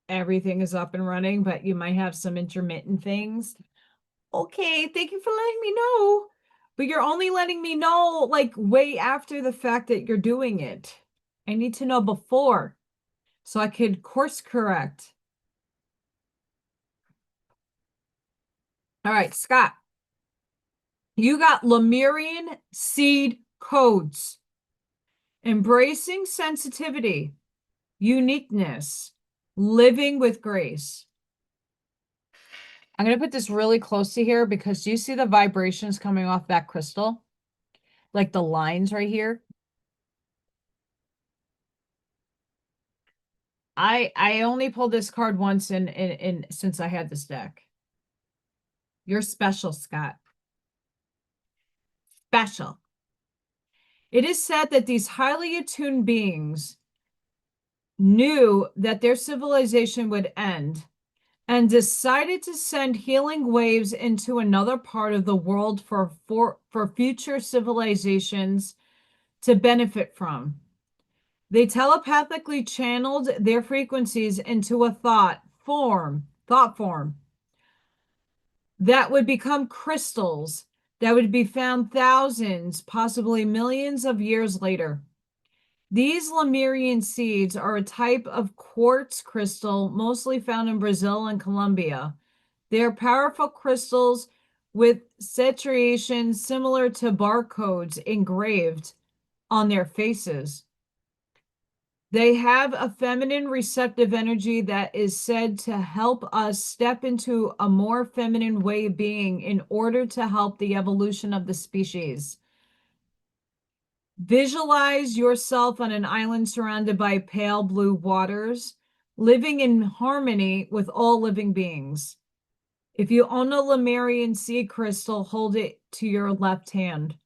everything is up and running, but you might have some intermittent things. Okay, thank you for letting me know. But you're only letting me know like way after the fact that you're doing it. I need to know before so I could course correct. All right, Scott, you got Lemurian seed codes, embracing sensitivity, uniqueness, living with grace. I'm going to put this really close to here because do you see the vibrations coming off that crystal? Like the lines right here? I only pulled this card once in since I had this deck. You're special, Scott. Special. It is said that these highly attuned beings knew that their civilization would end and decided to send healing waves into another part of the world for future civilizations to benefit from. They telepathically channeled their frequencies into a thought form that would become crystals that would be found thousands, possibly millions of years later. These Lemurian seeds are a type of quartz crystal mostly found in Brazil and Colombia. They are powerful crystals with striations similar to barcodes engraved on their faces. They have a feminine receptive energy that is said to help us step into a more feminine way of being in order to help the evolution of the species. Visualize yourself on an island surrounded by pale blue waters, living in harmony with all living beings. If you own a Lemurian seed crystal, hold it to your left hand.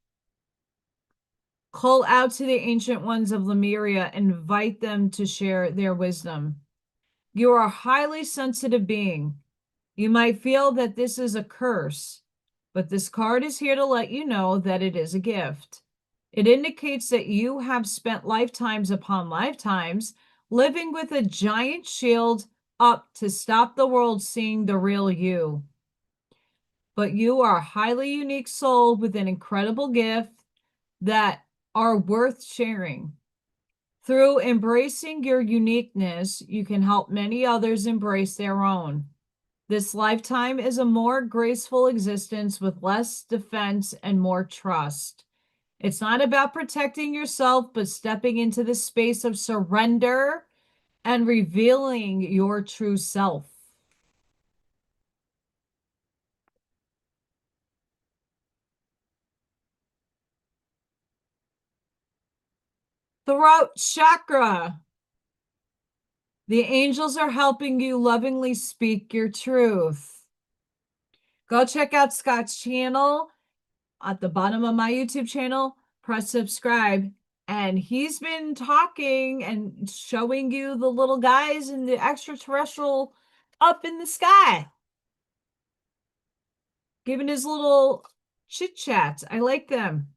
Call out to the ancient ones of Lemuria and invite them to share their wisdom. You are a highly sensitive being. You might feel that this is a curse, but this card is here to let you know that it is a gift. It indicates that you have spent lifetimes upon lifetimes living with a giant shield up to stop the world seeing the real you. But you are a highly unique soul with an incredible gift that are worth sharing. Through embracing your uniqueness, you can help many others embrace their own. This lifetime is a more graceful existence with less defense and more trust. It's not about protecting yourself, but stepping into the space of surrender and revealing your true self. Throat chakra. The angels are helping you lovingly speak your truth. Go check out Scott's channel at the bottom of my YouTube channel. Press subscribe. And he's been talking and showing you the little guys and the extraterrestrial up in the sky. Giving his little chit chats. I like them.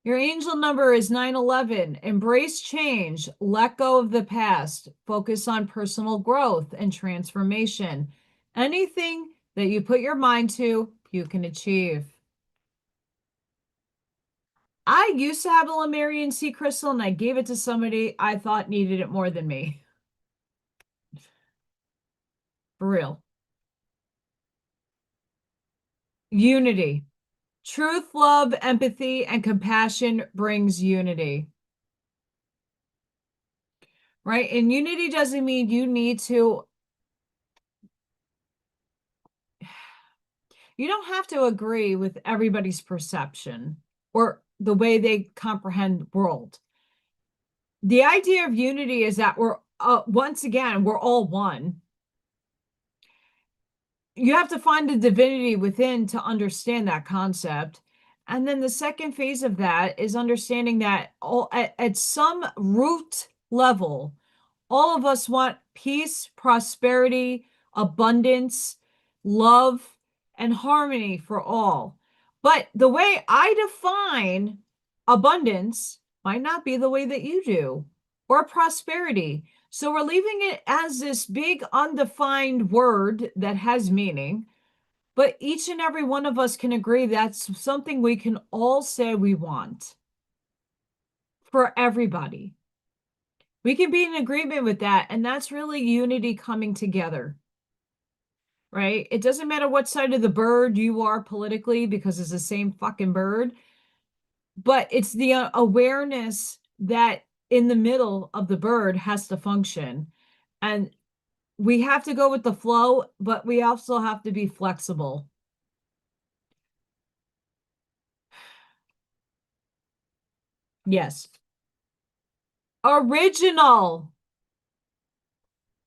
Your angel number is 911. Embrace change. Let go of the past. Focus on personal growth and transformation. Anything that you put your mind to, you can achieve. I used to have a Lemurian sea crystal and I gave it to somebody I thought needed it more than me. For real. Unity. Truth, love, empathy, and compassion brings unity. Right? And unity doesn't mean you need to, you don't have to agree with everybody's perception or the way they comprehend world. The idea of unity is that we're, once again, we're all one. You have to find the divinity within to understand that concept. And then the second phase of that is understanding that all at some root level, all of us want peace, prosperity, abundance, love, and harmony for all. But the way I define abundance might not be the way that you do, or prosperity. So we're leaving it as this big undefined word that has meaning, but each and every one of us can agree that's something we can all say we want for everybody. We can be in agreement with that, and that's really unity coming together, right? It doesn't matter what side of the bird you are politically because it's the same fucking bird, but it's the awareness that in the middle of the bird has to function. And we have to go with the flow, but we also have to be flexible. Yes. Original.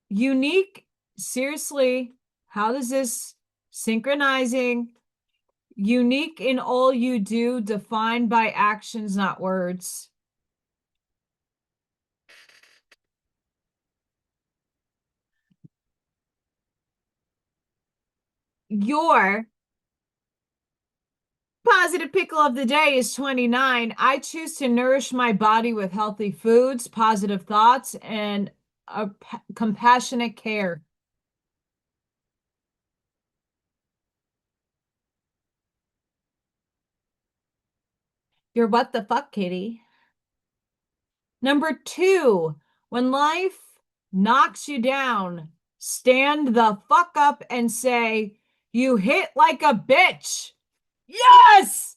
Unique. Seriously, how does this synchronizing? Unique in all you do, defined by actions, not words. Your positive pickle of the day is 29. I choose to nourish my body with healthy foods, positive thoughts, and a compassionate care. You're what the fuck, kitty? Number 2, when life knocks you down, stand the fuck up and say, you hit like a bitch. Yes!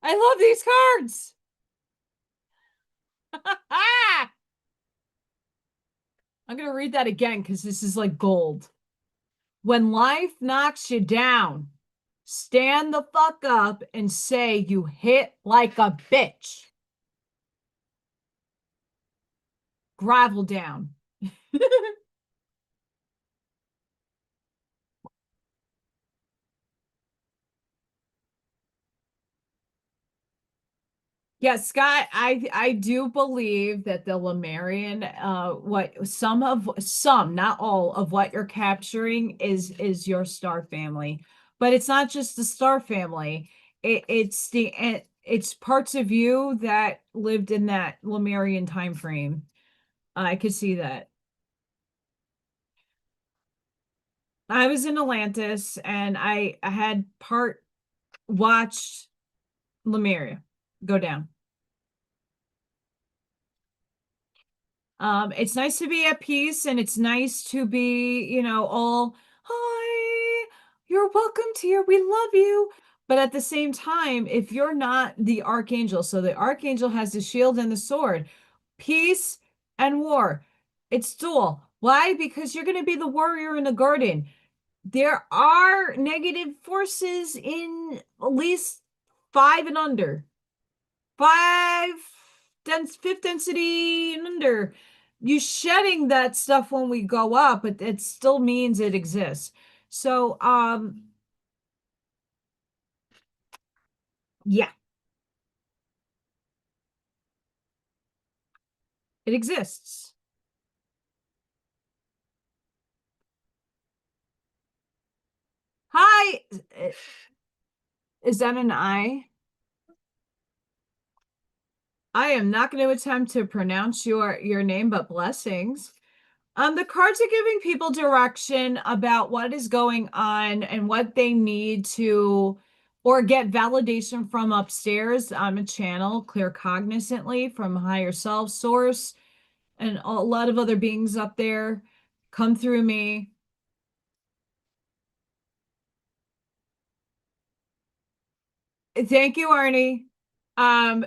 I love these cards. I'm going to read that again because this is like gold. When life knocks you down, stand the fuck up and say you hit like a bitch. Gravel down. Yeah, Scott, I do believe that the Lemurian, what some, not all of what you're capturing is your star family, but it's not just the star family. It's parts of you that lived in that Lemurian time frame. I could see that. I was in Atlantis, and I had part watched Lemuria go down. It's nice to be at peace, and it's nice to be, all, hi, you're welcome here, we love you. But at the same time, if you're not the archangel, so the archangel has the shield and the sword, peace and war, it's dual. Why? Because you're going to be the warrior in the garden. There are negative forces in at least 5 and under. 5 fifth density and under. You shedding that stuff when we go up, but it still means it exists. So yeah, it exists. Hi, is that an I? I am not going to attempt to pronounce your name, but blessings. The cards are giving people direction about what is going on and what they need to or get validation from upstairs. I'm a channel, clear cognizantly from higher self source, and a lot of other beings up there come through me. Thank you, Arnie. Um,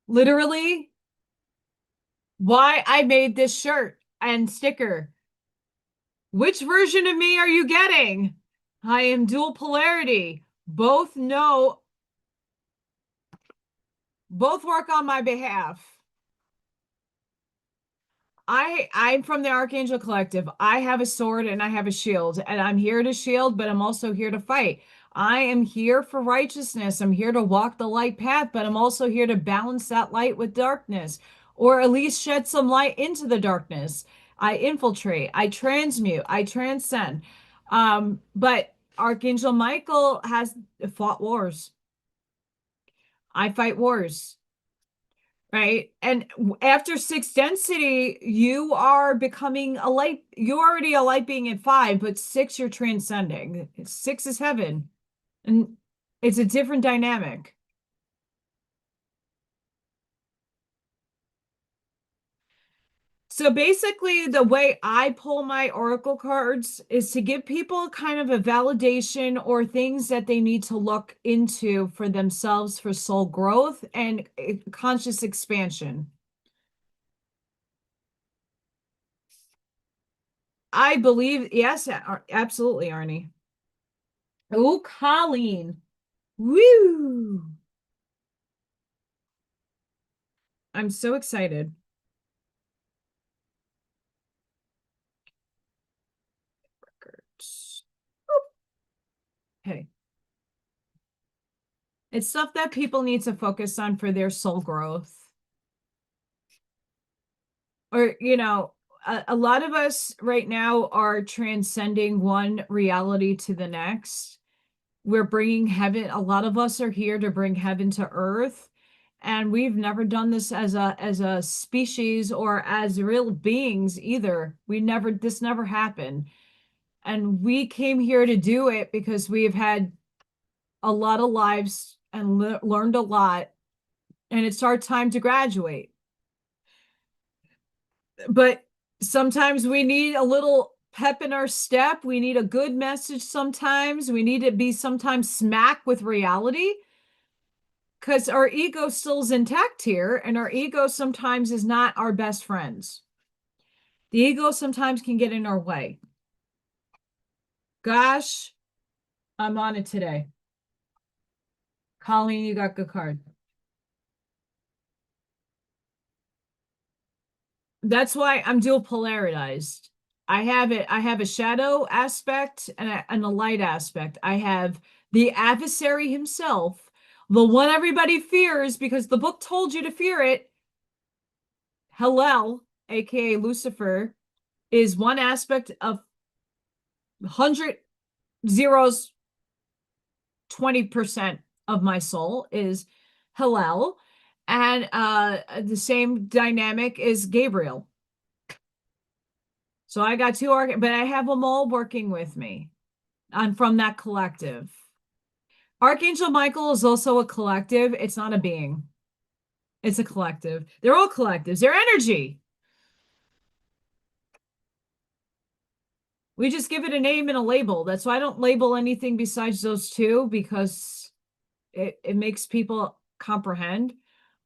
literally, why I made this shirt and sticker. Which version of me are you getting? I am dual polarity. Both work on my behalf. I'm from the Archangel Collective. I have a sword and I have a shield, and I'm here to shield, but I'm also here to fight. I am here for righteousness. I'm here to walk the light path, but I'm also here to balance that light with darkness, or at least shed some light into the darkness. I infiltrate, I transmute, I transcend. But Archangel Michael has fought wars. I fight wars. Right. And after sixth density, you are becoming a light. You're already a light being at five, but six, you're transcending. Six is heaven. And it's a different dynamic. So basically, the way I pull my oracle cards is to give people kind of a validation or things that they need to look into for themselves for soul growth and conscious expansion. I believe, yes, absolutely, Arnie. Oh, Colleen. Woo! I'm so excited. Records. Hey. It's stuff that people need to focus on for their soul growth. Or, a lot of us right now are transcending one reality to the next. We're bringing heaven. A lot of us are here to bring heaven to earth. And we've never done this as a species or as real beings either. This never happened. And we came here to do it because we have had a lot of lives and learned a lot, and it's our time to graduate. But sometimes we need a little pep in our step. We need a good message sometimes. We need to be sometimes smack with reality, because our ego still is intact here, and our ego sometimes is not our best friends. The ego sometimes can get in our way. Gosh, I'm on it today. Colleen, you got good card. That's why I'm dual polarized. I have a shadow aspect and a light aspect. I have the adversary himself, the one everybody fears because the book told you to fear it. Hellel, aka Lucifer, is one aspect of 100 zeros, 20% of my soul is Hellel. And the same dynamic is Gabriel. So I got two, but I have them all working with me. I'm from that collective. Archangel Michael is also a collective. It's not a being. It's a collective. They're all collectives. They're energy. We just give it a name and a label. That's why I don't label anything besides those two, because it makes people comprehend.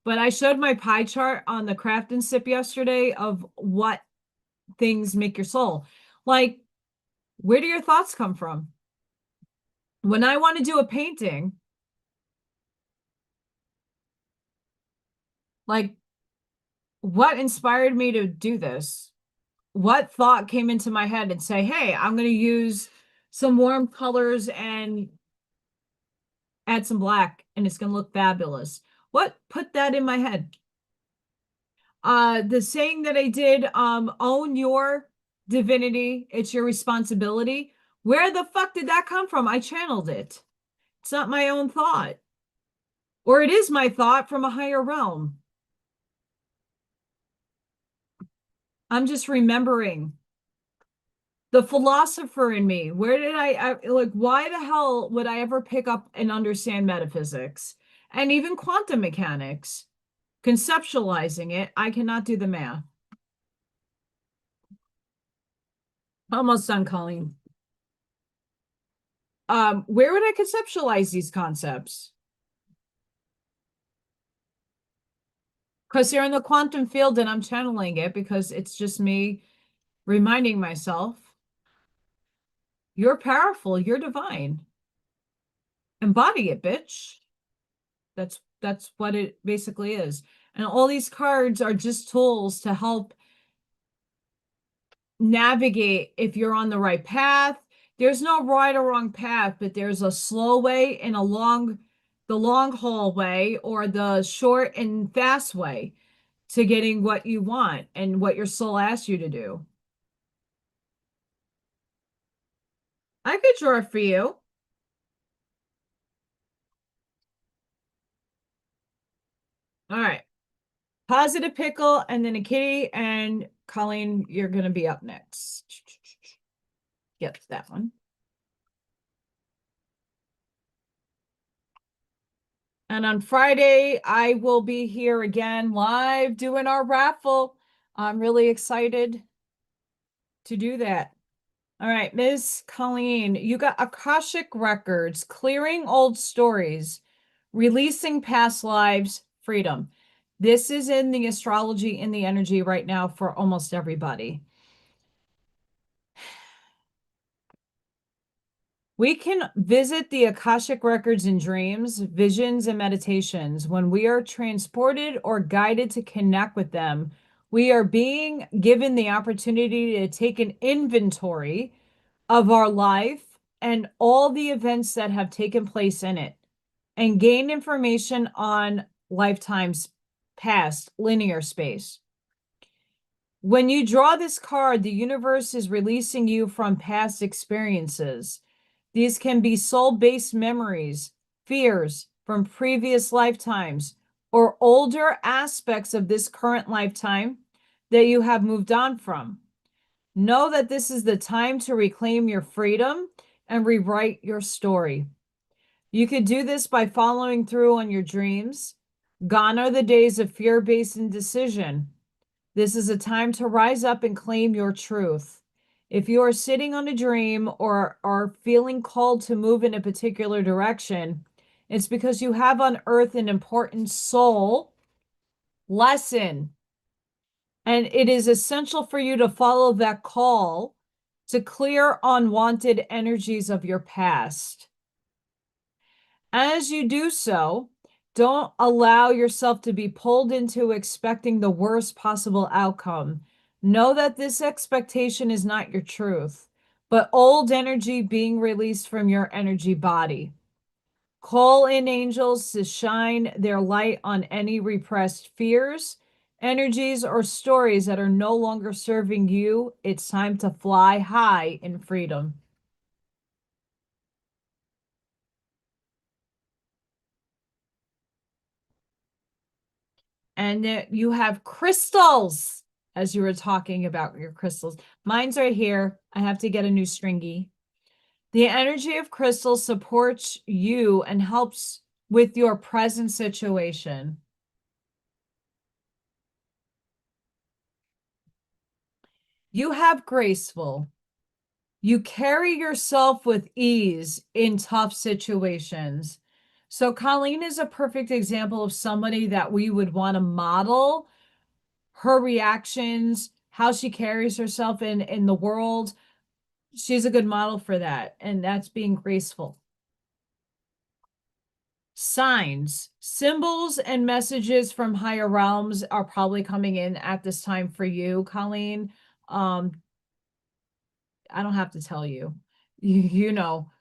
But I showed my pie chart on the craft and sip yesterday of what things make your soul. Like, where do your thoughts come from? When I want to do a painting, like, what inspired me to do this? What thought came into my head and say, hey, I'm going to use some warm colors and add some black and it's going to look fabulous. What put that in my head? The saying that I did, own your divinity, it's your responsibility. Where the fuck did that come from? I channeled it. It's not my own thought. Or it is my thought from a higher realm. I'm just remembering the philosopher in me. Where did like, why the hell would I ever pick up and understand metaphysics and even quantum mechanics? Conceptualizing it, I cannot do the math. Almost done, Colleen. Where would I conceptualize these concepts? Because they're in the quantum field and I'm channeling it because it's just me reminding myself, you're powerful, you're divine. Embody it, bitch. That's what it basically is. And all these cards are just tools to help navigate if you're on the right path. There's no right or wrong path, but there's a slow way and the long haul way or the short and fast way to getting what you want and what your soul asks you to do. I could draw for you. All right. Positive pickle and then a kitty, and Colleen, you're going to be up next. Yep, that one. And on Friday, I will be here again live doing our raffle. I'm really excited to do that. All right, Ms. Colleen, you got Akashic Records, clearing old stories, releasing past lives, freedom. This is in the astrology in the energy right now for almost everybody. We can visit the Akashic Records in dreams, visions, and meditations. When we are transported or guided to connect with them, we are being given the opportunity to take an inventory of our life and all the events that have taken place in it and gain information on lifetimes past, linear space. When you draw this card, the universe is releasing you from past experiences. These can be soul-based memories, fears from previous lifetimes, or older aspects of this current lifetime that you have moved on from. Know that this is the time to reclaim your freedom and rewrite your story. You could do this by following through on your dreams. Gone are the days of fear-based indecision. This is a time to rise up and claim your truth. If you are sitting on a dream or are feeling called to move in a particular direction, it's because you have unearthed an important soul lesson. And it is essential for you to follow that call to clear unwanted energies of your past. As you do so, don't allow yourself to be pulled into expecting the worst possible outcome. Know that this expectation is not your truth, but old energy being released from your energy body. Call in angels to shine their light on any repressed fears, energies, or stories that are no longer serving you. It's time to fly high in freedom. And you have crystals, as you were talking about your crystals. Mine's right here. I have to get a new stringy. The energy of crystals supports you and helps with your present situation. You have graceful. You carry yourself with ease in tough situations. So Colleen is a perfect example of somebody that we would want to model her reactions, how she carries herself in the world. She's a good model for that, and that's being graceful. Signs, symbols, and messages from higher realms are probably coming in at this time for you, Colleen. I don't have to tell you. You know.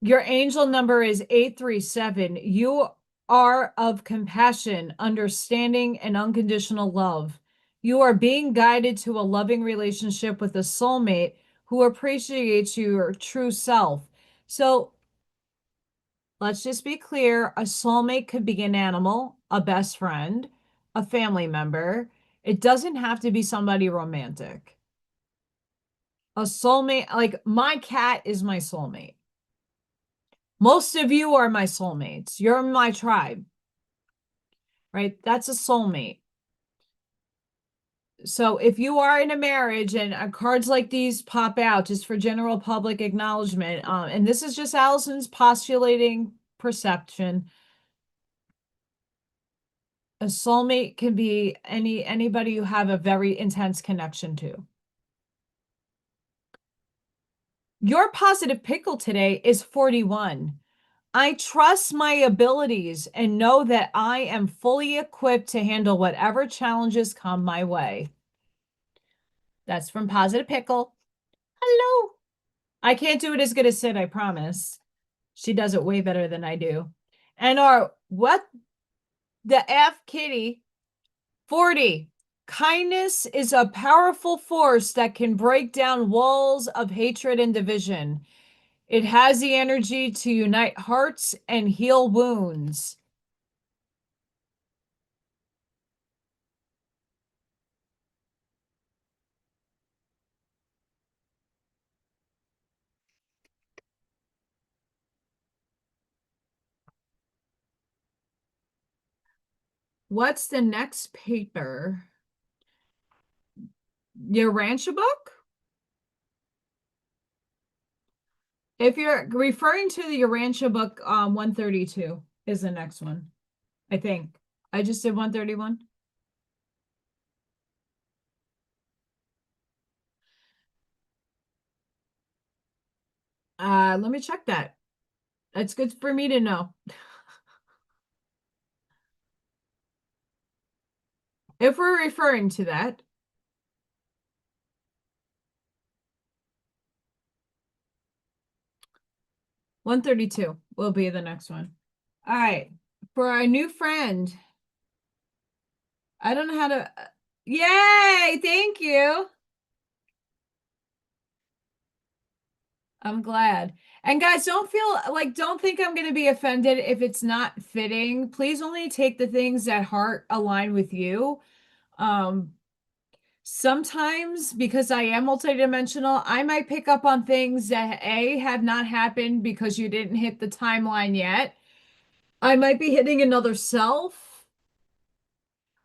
Your angel number is 837. You are of compassion, understanding, and unconditional love. You are being guided to a loving relationship with a soulmate who appreciates your true self. So let's just be clear. A soulmate could be an animal, a best friend, a family member. It doesn't have to be somebody romantic. A soulmate, like my cat is my soulmate. Most of you are my soulmates. You're my tribe, right? That's a soulmate. So if you are in a marriage and cards like these pop out just for general public acknowledgement, and this is just Allison's postulating perception, a soulmate can be anybody you have a very intense connection to. Your positive pickle today is 41. I trust my abilities and know that I am fully equipped to handle whatever challenges come my way. That's from Positive Pickle. Hello. I can't do it as good as Sid, I promise. She does it way better than I do. And our what the F Kitty 40. Kindness is a powerful force that can break down walls of hatred and division. It has the energy to unite hearts and heal wounds. What's the next paper? Your Rancher book? If you're referring to the Urantia book, 132 is the next one. I think. I just did 131. Let me check that. That's good for me to know. If we're referring to that. 132 will be the next one. All right. For our new friend. I don't know how to. Yay! Thank you. I'm glad. And guys, don't think I'm going to be offended if it's not fitting. Please only take the things that heart align with you. Sometimes because I am multidimensional, I might pick up on things that have not happened because you didn't hit the timeline yet. I might be hitting another self.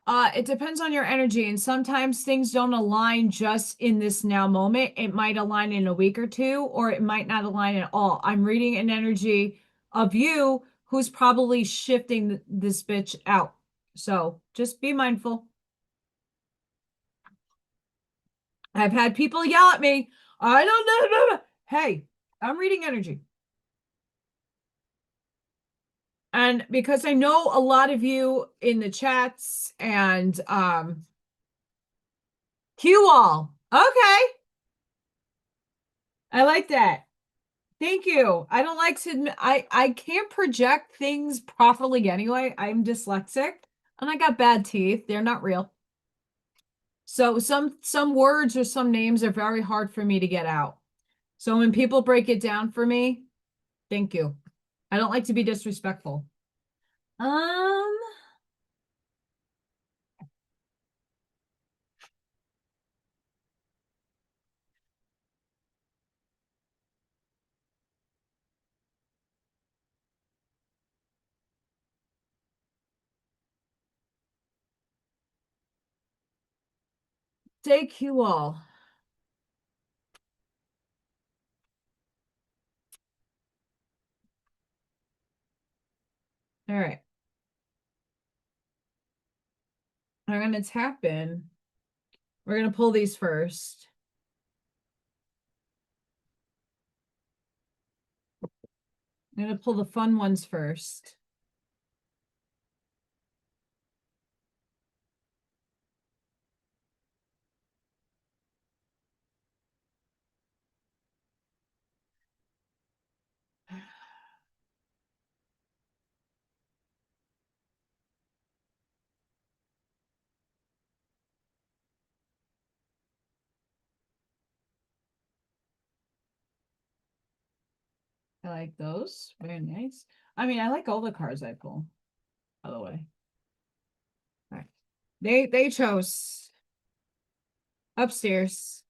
It depends on your energy, and sometimes things don't align just in this now moment. It might align in a week or two, or it might not align at all. I'm reading an energy of you who's probably shifting this bitch out. So just be mindful. I've had people yell at me. I don't know. Hey, I'm reading energy. And because I know a lot of you in the chats and Q all. Okay. I like that. Thank you. I don't like to admit, I can't project things properly anyway. I'm dyslexic and I got bad teeth. They're not real. So some words or some names are very hard for me to get out. So when people break it down for me, thank you. I don't like to be disrespectful. Thank you all. All right. I'm going to tap in. We're going to pull these first. I'm going to pull the fun ones first. I like those. Very nice. I mean, I like all the cards I pull, by the way. All right. They chose upstairs.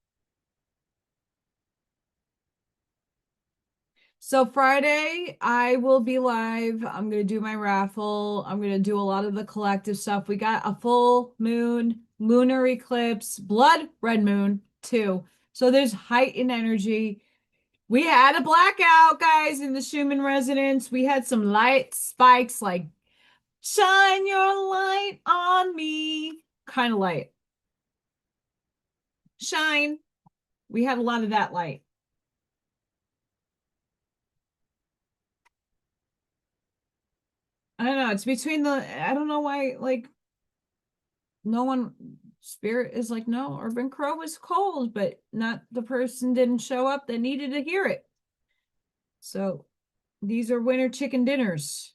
So Friday, I will be live. I'm going to do my raffle. I'm going to do a lot of the collective stuff. We got a full moon, lunar eclipse, blood red moon, too. So there's heightened energy. We had a blackout, guys, in the Schumann resonance. We had some light spikes like, shine your light on me, kind of light. Shine. We had a lot of that light. I don't know. It's between I don't know why, like, no one, spirit is like, no, Urban Crow was cold, but not the person didn't show up that needed to hear it. So these are winter chicken dinners.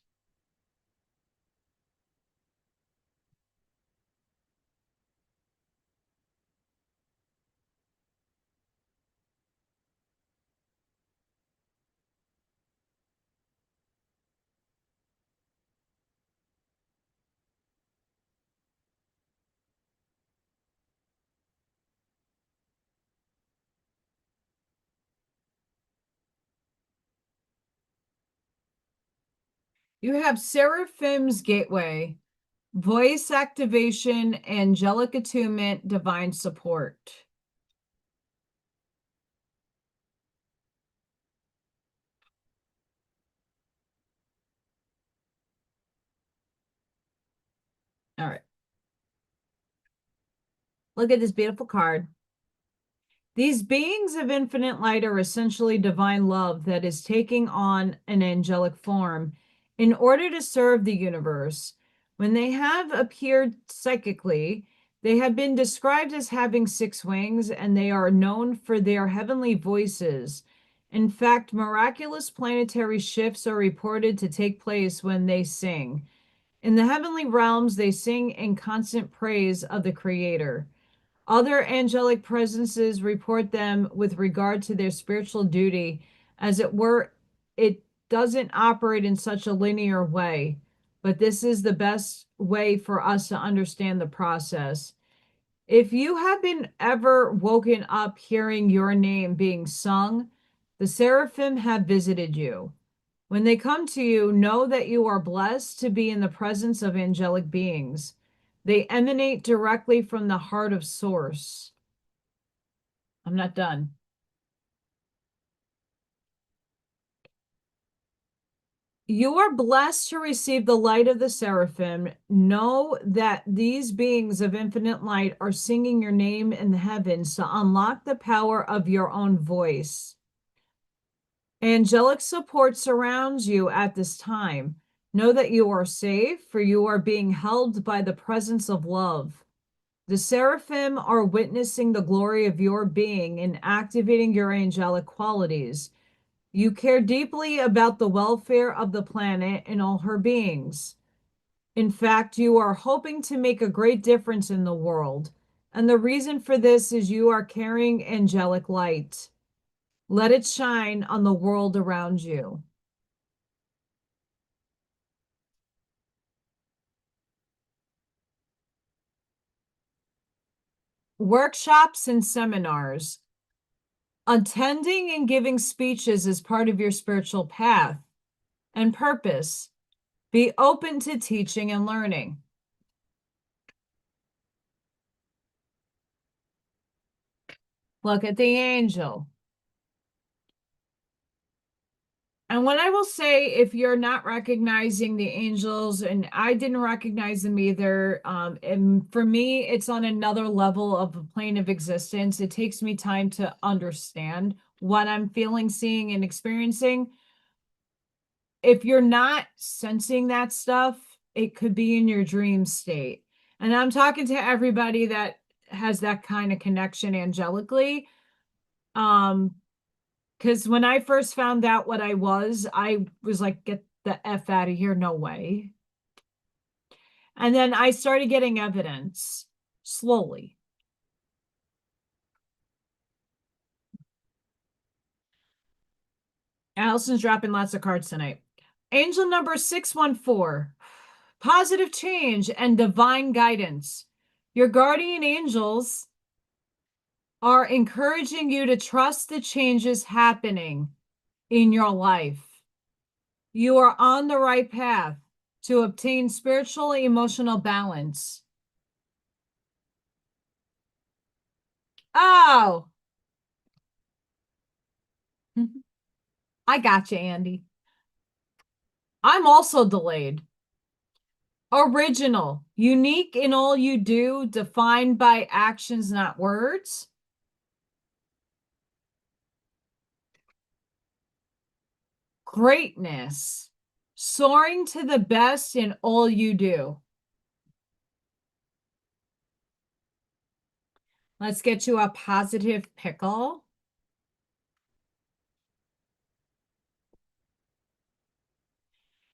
You have Seraphim's Gateway, voice activation, angelic attunement, divine support. All right. Look at this beautiful card. These beings of infinite light are essentially divine love that is taking on an angelic form in order to serve the universe. When they have appeared psychically, they have been described as having 6 wings, and they are known for their heavenly voices. In fact, miraculous planetary shifts are reported to take place when they sing. In the heavenly realms, they sing in constant praise of the Creator. Other angelic presences report them with regard to their spiritual duty. As it were, it doesn't operate in such a linear way, but this is the best way for us to understand the process. If you have been ever woken up hearing your name being sung, the seraphim have visited you. When they come to you, know that you are blessed to be in the presence of angelic beings. They emanate directly from the heart of Source. I'm not done. You are blessed to receive the light of the seraphim. Know that these beings of infinite light are singing your name in the heavens to unlock the power of your own voice. Angelic support surrounds you at this time. Know that you are safe, for you are being held by the presence of love. The seraphim are witnessing the glory of your being and activating your angelic qualities. You care deeply about the welfare of the planet and all her beings. In fact, you are hoping to make a great difference in the world. And the reason for this is you are carrying angelic light. Let it shine on the world around you. Workshops and seminars. Attending and giving speeches is part of your spiritual path and purpose. Be open to teaching and learning. Look at the angel. And what I will say, if you're not recognizing the angels, and I didn't recognize them either, and for me, it's on another level of a plane of existence. It takes me time to understand what I'm feeling, seeing, and experiencing. If you're not sensing that stuff, it could be in your dream state. And I'm talking to everybody that has that kind of connection angelically. Because when I first found out what I was like, get the F out of here, no way. And then I started getting evidence slowly. Allison's dropping lots of cards tonight. Angel number 614. Positive change and divine guidance. Your guardian angels are encouraging you to trust the changes happening in your life. You are on the right path to obtain spiritual and emotional balance. Oh, I got you, Andy. I'm also delayed. Original, unique in all you do, defined by actions, not words. Greatness, soaring to the best in all you do. Let's get you a positive pickle.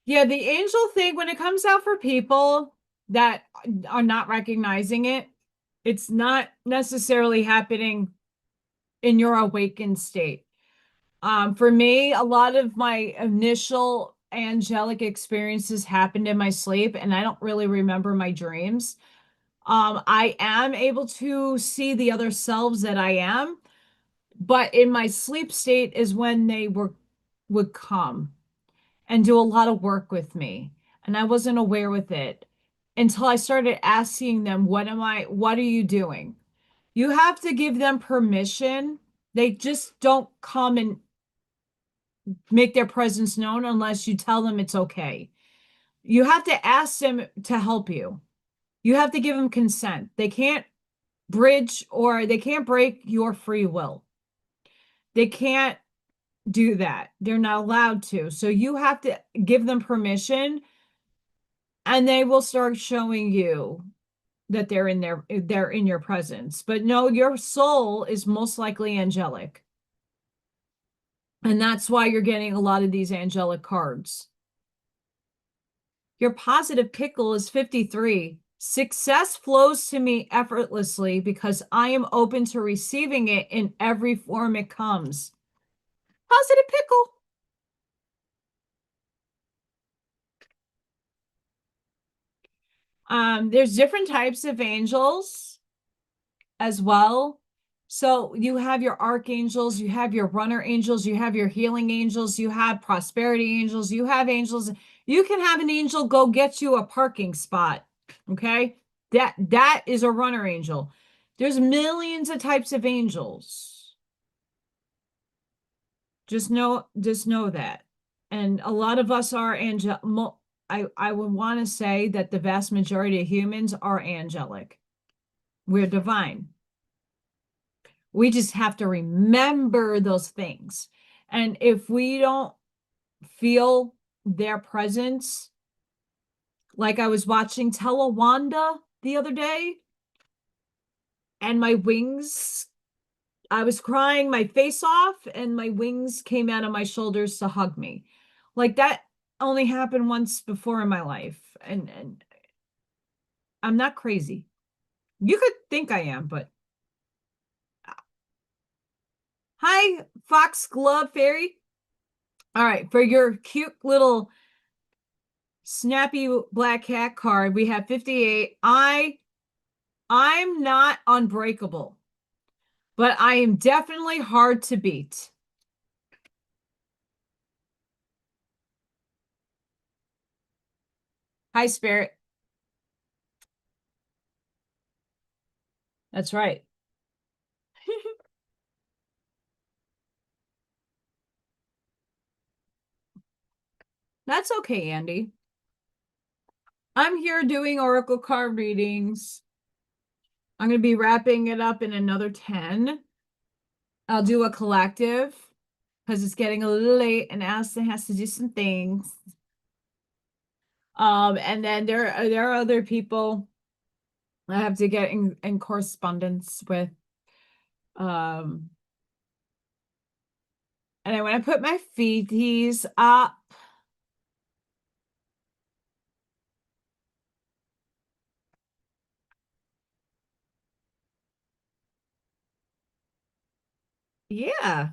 Yeah, the angel thing, when it comes out for people that are not recognizing it, it's not necessarily happening in your awakened state. For me, a lot of my initial angelic experiences happened in my sleep, and I don't really remember my dreams. I am able to see the other selves that I am, but in my sleep state is when they would come and do a lot of work with me. And I wasn't aware with it until I started asking them, what are you doing? You have to give them permission. They just don't come and make their presence known unless you tell them it's okay. You have to ask them to help you. You have to give them consent. They can't bridge or they can't break your free will. They can't do that. They're not allowed to. So you have to give them permission and they will start showing you that they're in your presence. But no, your soul is most likely angelic. And that's why you're getting a lot of these angelic cards. Your positive pickle is 53. Success flows to me effortlessly because I am open to receiving it in every form it comes. Positive pickle. There's different types of angels as well. So you have your archangels, you have your runner angels, you have your healing angels, you have prosperity angels, you have angels. You can have an angel go get you a parking spot. Okay. That is a runner angel. There's millions of types of angels. Just know that. And a lot of us are angel. I would want to say that the vast majority of humans are angelic. We're divine. We just have to remember those things. And if we don't feel their presence, like I was watching Telewanda the other day, and my wings, I was crying my face off, and my wings came out of my shoulders to hug me. Like that only happened once before in my life. And I'm not crazy. You could think I am, but hi, Foxglove Fairy. All right, for your cute little snappy black cat card, we have 58. I'm not unbreakable, but I am definitely hard to beat. Hi, Spirit. That's right. That's okay, Andy. I'm here doing oracle card readings. I'm going to be wrapping it up in another 10. I'll do a collective because it's getting a little late and Allison has to do some things. And then there are other people I have to get in correspondence with. And I want to put my feeties up. Yeah.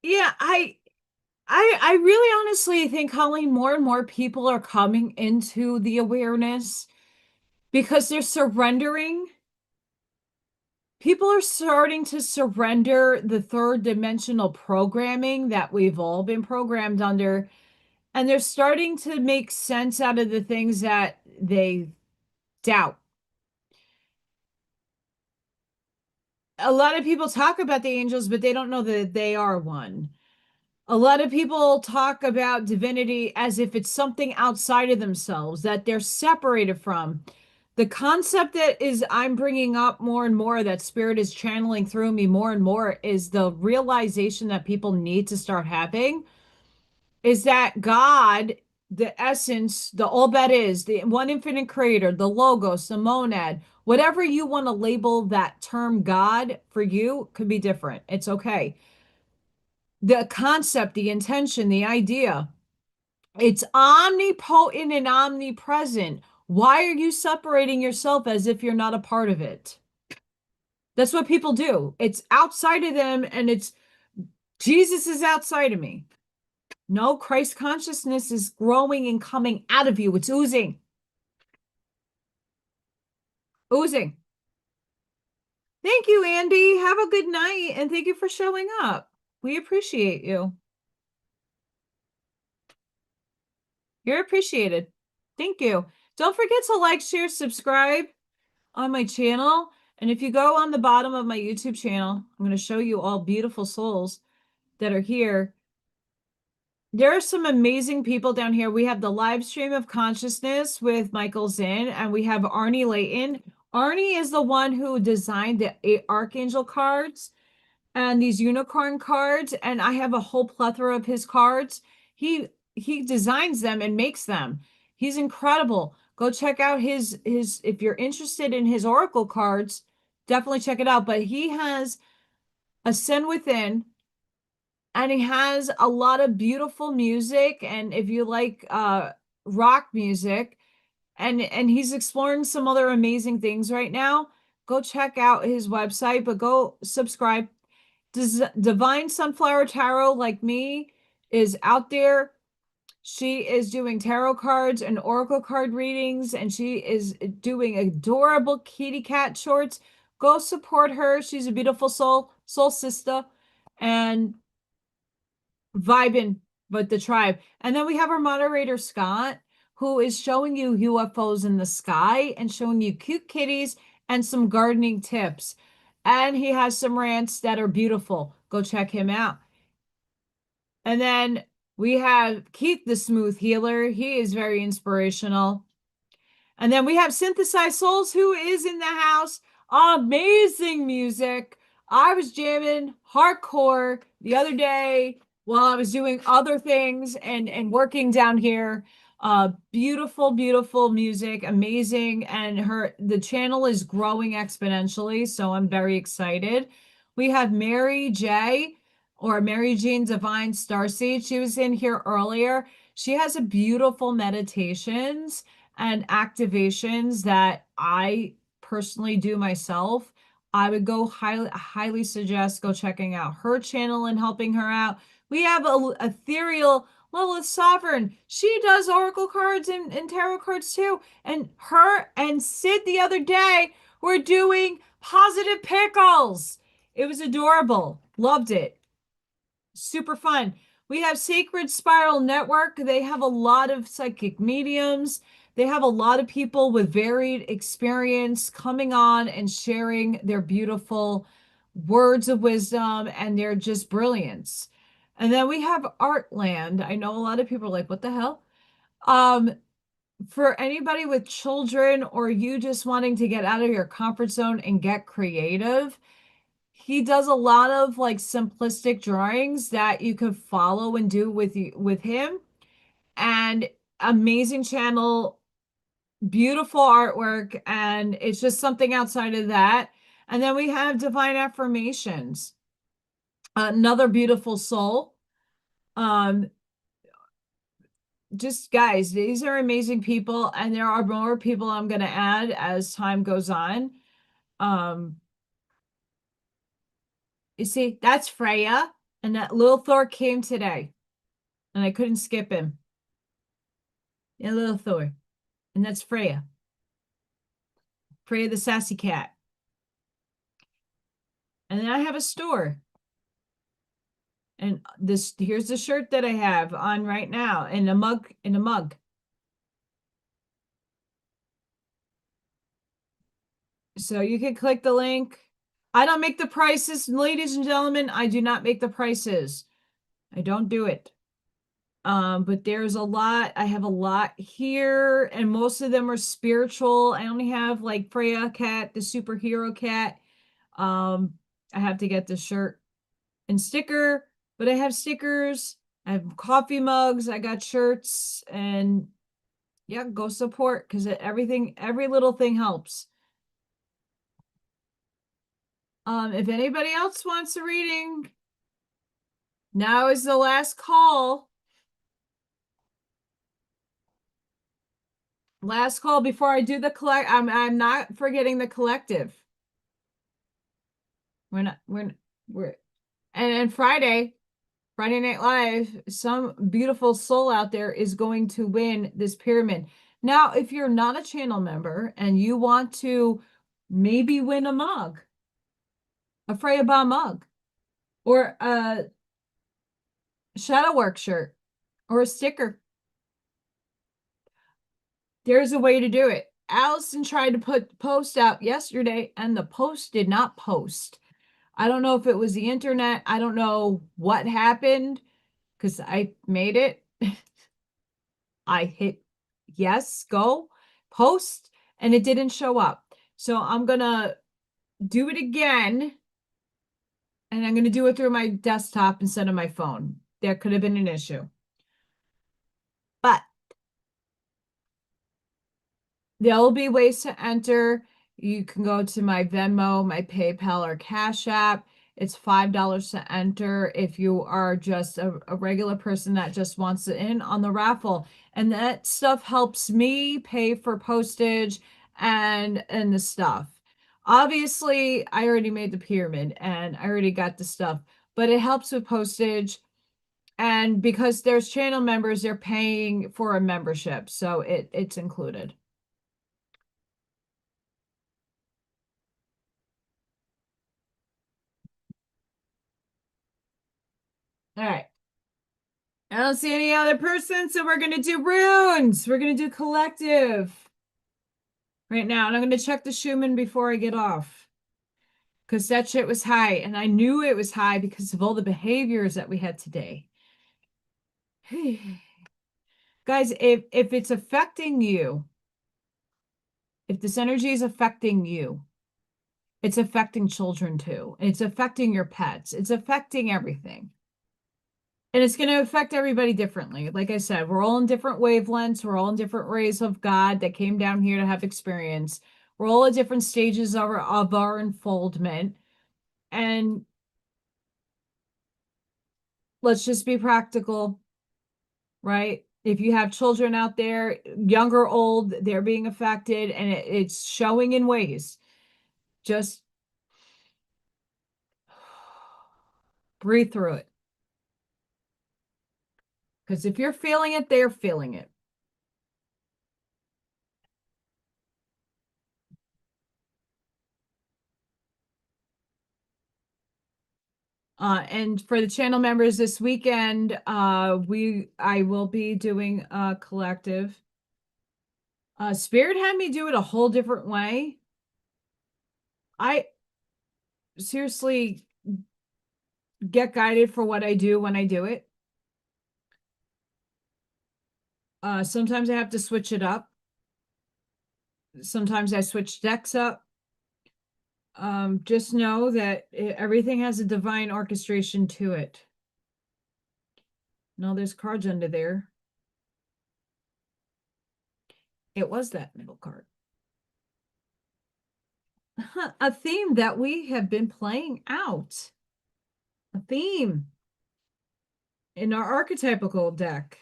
Yeah, I really honestly think, Colleen, more and more people are coming into the awareness because they're surrendering. People are starting to surrender the third dimensional programming that we've all been programmed under, and they're starting to make sense out of the things that they doubt. A lot of people talk about the angels, but they don't know that they are one. A lot of people talk about divinity as if it's something outside of themselves that they're separated from. The concept that is I'm bringing up more and more, that spirit is channeling through me more and more, is the realization that people need to start having is that God, the essence, the all that is, the one infinite creator, the logos, the monad, whatever you want to label that term God for you could be different. It's okay. The concept, the intention, the idea, it's omnipotent and omnipresent. Why are you separating yourself as if you're not a part of it? That's what people do. It's outside of them, and it's Jesus is outside of me. No, Christ consciousness is growing and coming out of you. It's oozing. Oozing. Thank you, Andy. Have a good night, and thank you for showing up. We appreciate you. You're appreciated. Thank you. Don't forget to like, share, subscribe on my channel. And if you go on the bottom of my YouTube channel, I'm going to show you all beautiful souls that are here. There are some amazing people down here. We have the live stream of consciousness with Michael Zinn, and we have Arnie Layton. Arnie is the one who designed the Archangel cards and these unicorn cards, and I have a whole plethora of his cards. He designs them and makes them. He's incredible. Go check out his if you're interested in his oracle cards, definitely check it out. But he has Ascend Within, and he has a lot of beautiful music. And if you like rock music, and he's exploring some other amazing things right now, go check out his website, but go subscribe. Divine Sunflower Tarot, like me, is out there. She is doing tarot cards and oracle card readings, and she is doing adorable kitty cat shorts. Go support her. She's a beautiful soul sister, and vibing with the tribe. And then we have our moderator, Scott, who is showing you UFOs in the sky and showing you cute kitties and some gardening tips. And he has some rants that are beautiful. Go check him out. And then we have Keith the Smooth Healer. He is very inspirational. And then we have Synthesized Souls, who is in the house. Amazing music. I was jamming hardcore the other day while I was doing other things and working down here. Beautiful, beautiful music, amazing. And the channel is growing exponentially, so I'm very excited. We have Mary J, or MaryjeanDivineStarseed. She was in here earlier. She has a beautiful meditations and activations that I personally do myself. I would go highly suggest go checking out her channel and helping her out. We have a ethereal Lilith Sovereign. She does oracle cards and tarot cards too. And her and Sid the other day were doing positive pickles. It was adorable. Loved it. Super fun. We have Sacred Spiral Network. They have a lot of psychic mediums. They have a lot of people with varied experience coming on and sharing their beautiful words of wisdom and their just brilliance. And then we have Artland. I know a lot of people are like, what the hell? For anybody with children or you just wanting to get out of your comfort zone and get creative, he does a lot of like simplistic drawings that you could follow and do with him. And amazing channel, beautiful artwork, and it's just something outside of that. And then we have Divine Affirmations, another beautiful soul. Um, just guys, these are amazing people, and there are more people I'm going to add as time goes on. You see, that's Freya. And that Lil Thor came today. And I couldn't skip him. Yeah, Lil Thor. And that's Freya. Freya the sassy cat. And then I have a store. And here's the shirt that I have on right now in a mug. So you can click the link. I don't make the prices, ladies and gentlemen. I do not make the prices. I don't do it. But there's a lot. I have a lot here, and most of them are spiritual. I only have like Freya cat, the superhero cat. I have to get the shirt and sticker, but I have stickers. I have coffee mugs. I got shirts, and yeah, go support because every little thing helps. If anybody else wants a reading, now is the last call. Last call before I do the collect. I'm not forgetting the collective. We're and Friday Night Live, some beautiful soul out there is going to win this pyramid. Now, if you're not a channel member and you want to maybe win a mug, a Freya Bomb mug, or a shadow work shirt, or a sticker, there's a way to do it. Allison tried to post out yesterday, and the post did not post. I don't know if it was the internet. I don't know what happened because I made it. I hit yes, go, post, and it didn't show up. So I'm going to do it again, and I'm going to do it through my desktop instead of my phone. There could have been an issue. But there'll be ways to enter. You can go to my Venmo, my PayPal, or Cash App. It's $5 to enter if you are just a regular person that just wants it in on the raffle. And that stuff helps me pay for postage and the stuff. Obviously, I already made the pyramid and I already got the stuff, but it helps with postage. And because there's channel members, they're paying for a membership, so it's included. All right. I don't see any other person, so we're going to do runes. We're going to do collective right now. And I'm going to check the Schumann before I get off. Because that shit was high. And I knew it was high because of all the behaviors that we had today. Guys, if it's affecting you, if this energy is affecting you, it's affecting children too. It's affecting your pets. It's affecting everything. And it's going to affect everybody differently. Like I said, we're all in different wavelengths. We're all in different rays of God that came down here to have experience. We're all at different stages of our unfoldment. And let's just be practical, right? If you have children out there, young or old, they're being affected and it's showing in ways. Just breathe through it. Because if you're feeling it, they're feeling it. And for the channel members this weekend, I will be doing a collective. Spirit had me do it a whole different way. I seriously get guided for what I do when I do it. Sometimes I have to switch it up. Sometimes I switch decks up. Just know that everything has a divine orchestration to it. No, there's cards under there. It was that middle card. A theme that we have been playing out. A theme in our archetypical deck.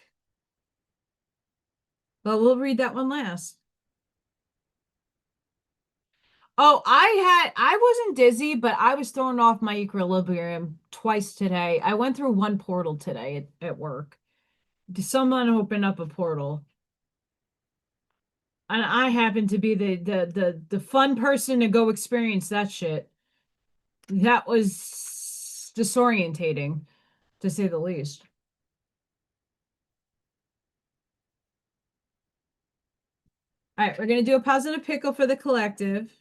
But we'll read that one last. Oh, I wasn't dizzy, but I was thrown off my equilibrium twice today. I went through one portal today at work. Someone opened up a portal, and I happened to be the fun person to go experience that shit. That was disorientating, to say the least. All right, we're gonna do a positive pickle for the collective.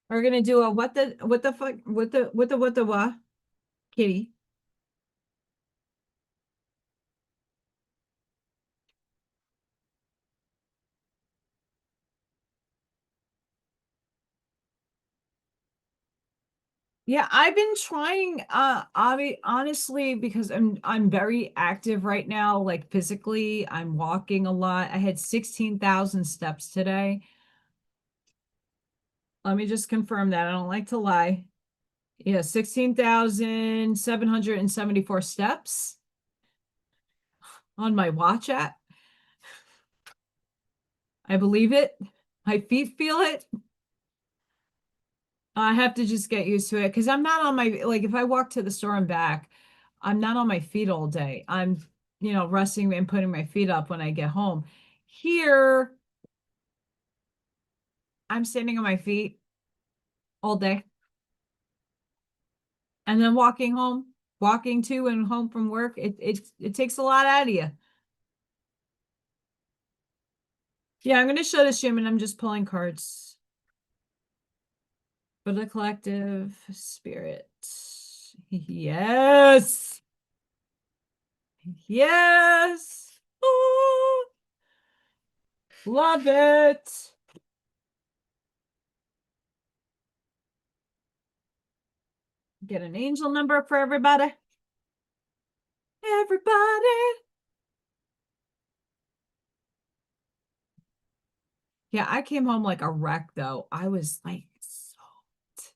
We're gonna do a what the fuck what the what kitty. Yeah, I've been trying honestly because I'm very active right now, like physically. I'm walking a lot. I had 16,000 steps today. Let me just confirm that. I don't like to lie. Yeah, 16,774 steps on my watch app. I believe it. My feet feel it. I have to just get used to it because I'm not on my, like, if I walk to the store and back, I'm not on my feet all day. I'm, resting and putting my feet up when I get home. Here, I'm standing on my feet all day and then walking to and home from work. It takes a lot out of you. Yeah, I'm going to show this Jim, I'm just pulling cards for the collective spirit. Yes. Yes. Oh, love it. Get an angel number for everybody. Everybody. Yeah, I came home like a wreck though. I was like soaked.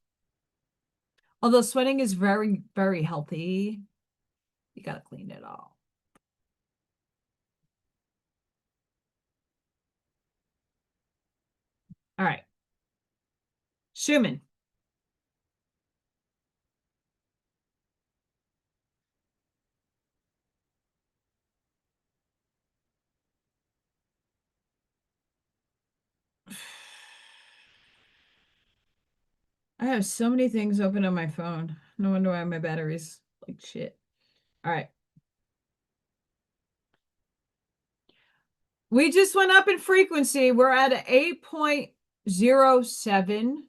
Although sweating is very, very healthy, you gotta clean it all. All right. Schumann. I have so many things open on my phone. No wonder why my battery's like shit. All right. We just went up in frequency. We're at an 8.07.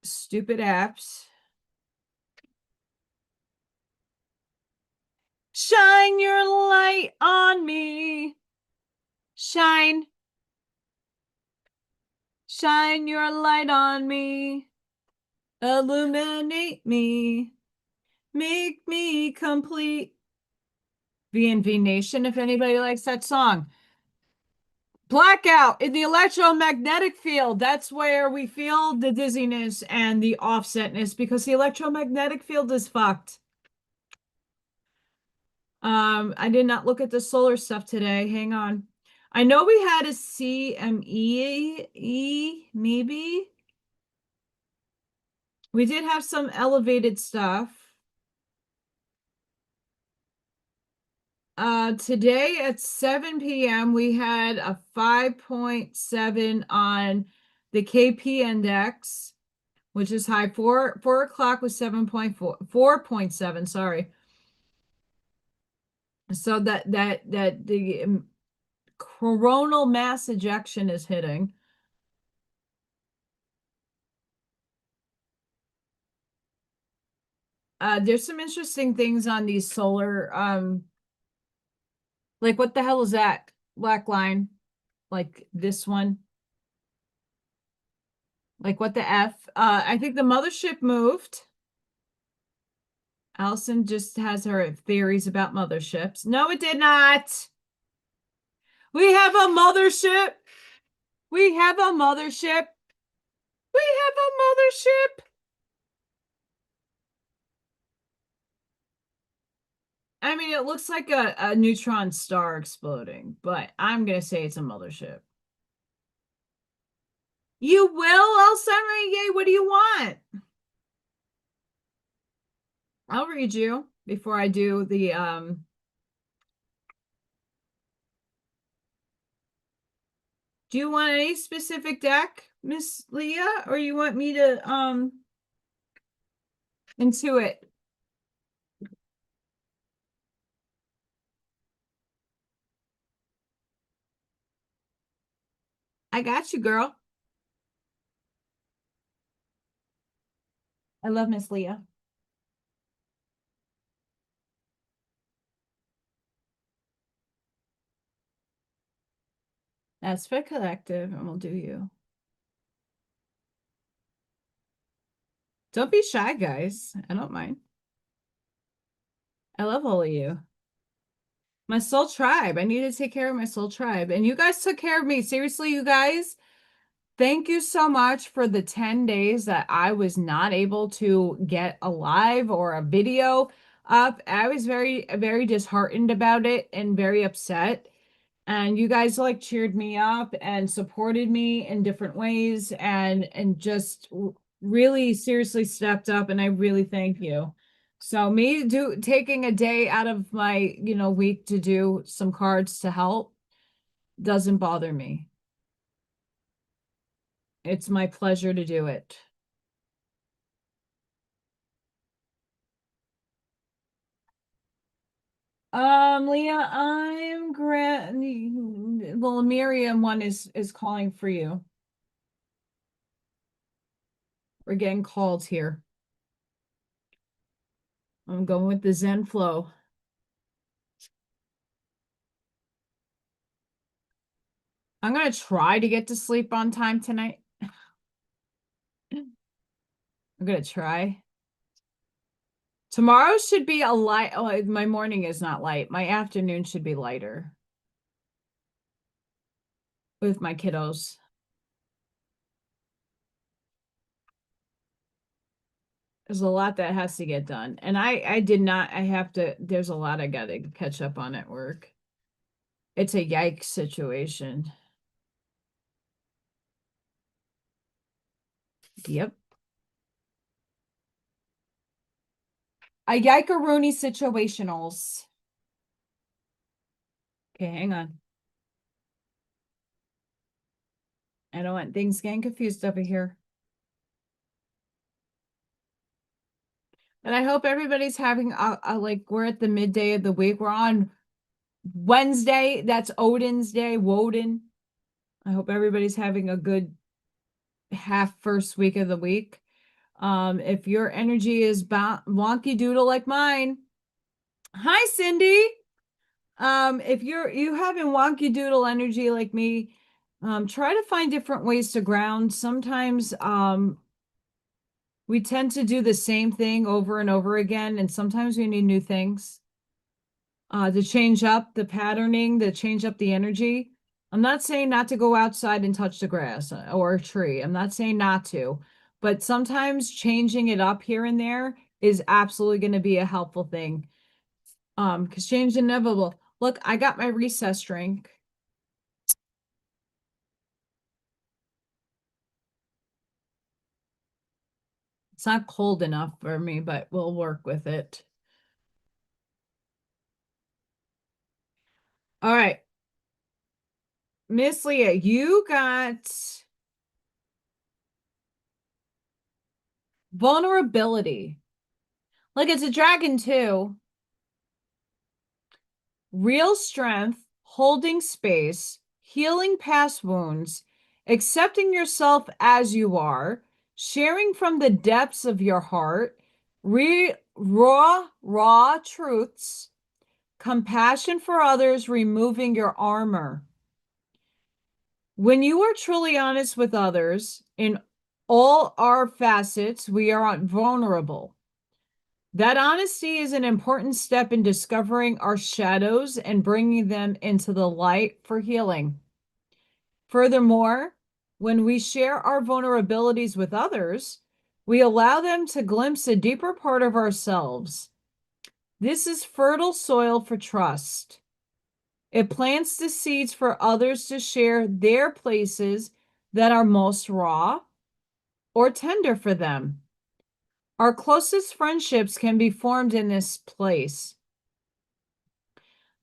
Stupid apps. Shine your light on me. Shine. Shine your light on me. Illuminate me. Make me complete. VNV Nation, if anybody likes that song. Blackout in the electromagnetic field. That's where we feel the dizziness and the offsetness because the electromagnetic field is fucked. I did not look at the solar stuff today. Hang on. I know we had a CME, maybe. We did have some elevated stuff. Today at 7 p.m. we had a 5.7 on the KP index, which is high. 4 o'clock was 7.4, 4.7, sorry. So that the coronal mass ejection is hitting. There's some interesting things on these solar, like what the hell is that black line? Like this one? Like what the F? I think the mothership moved. Allison just has her theories about motherships. No, it did not. We have a mothership. We have a mothership. We have a mothership. I mean, it looks like a neutron star exploding, but I'm going to say it's a mothership. You will, El Summer? Yay, what do you want? I'll read you before I do the do you want any specific deck, Miss Leah, or you want me to intuit? I got you, girl. I love Miss Leah. That's for collective, and we'll do you. Don't be shy, guys. I don't mind. I love all of you. My soul tribe. I need to take care of my soul tribe. And you guys took care of me. Seriously, you guys, thank you so much for the 10 days that I was not able to get a live or a video up. I was very, very disheartened about it and very upset. And you guys like cheered me up and supported me in different ways and just really seriously stepped up, and I really thank you. So me taking a day out of my, week to do some cards to help doesn't bother me. It's my pleasure to do it. Leah, I'm well, Miriam one is calling for you. We're getting called here. I'm going with the Zen flow. I'm gonna try to get to sleep on time tonight. I'm gonna try. Tomorrow should be a light. Oh, my morning is not light. My afternoon should be lighter with my kiddos. There's a lot that has to get done. And I did not, I have to, there's a lot I gotta catch up on at work. It's a yikes situation. Yep. A yike-a-rooney situationals. Okay, hang on. I don't want things getting confused over here. And I hope everybody's having like, we're at the midday of the week. We're on Wednesday. That's Odin's Day, Woden. I hope everybody's having a good half first week of the week. If your energy is wonky doodle like mine, hi Cindy. If you having wonky doodle energy like me, try to find different ways to ground. Sometimes we tend to do the same thing over and over again, and sometimes we need new things to change up the patterning, to change up the energy. I'm not saying not to go outside and touch the grass or a tree. I'm not saying not to, but sometimes changing it up here and there is absolutely going to be a helpful thing. Because change is inevitable. Look, I got my recess drink. It's not cold enough for me, but we'll work with it. All right. Miss Leah, you got vulnerability. Like it's a dragon too. Real strength, holding space, healing past wounds, accepting yourself as you are, sharing from the depths of your heart, raw truths, compassion for others, removing your armor. When you are truly honest with others in all our facets, we are vulnerable. That honesty is an important step in discovering our shadows and bringing them into the light for healing. Furthermore, when we share our vulnerabilities with others, we allow them to glimpse a deeper part of ourselves. This is fertile soil for trust. It plants the seeds for others to share their places that are most raw or tender for them. Our closest friendships can be formed in this place.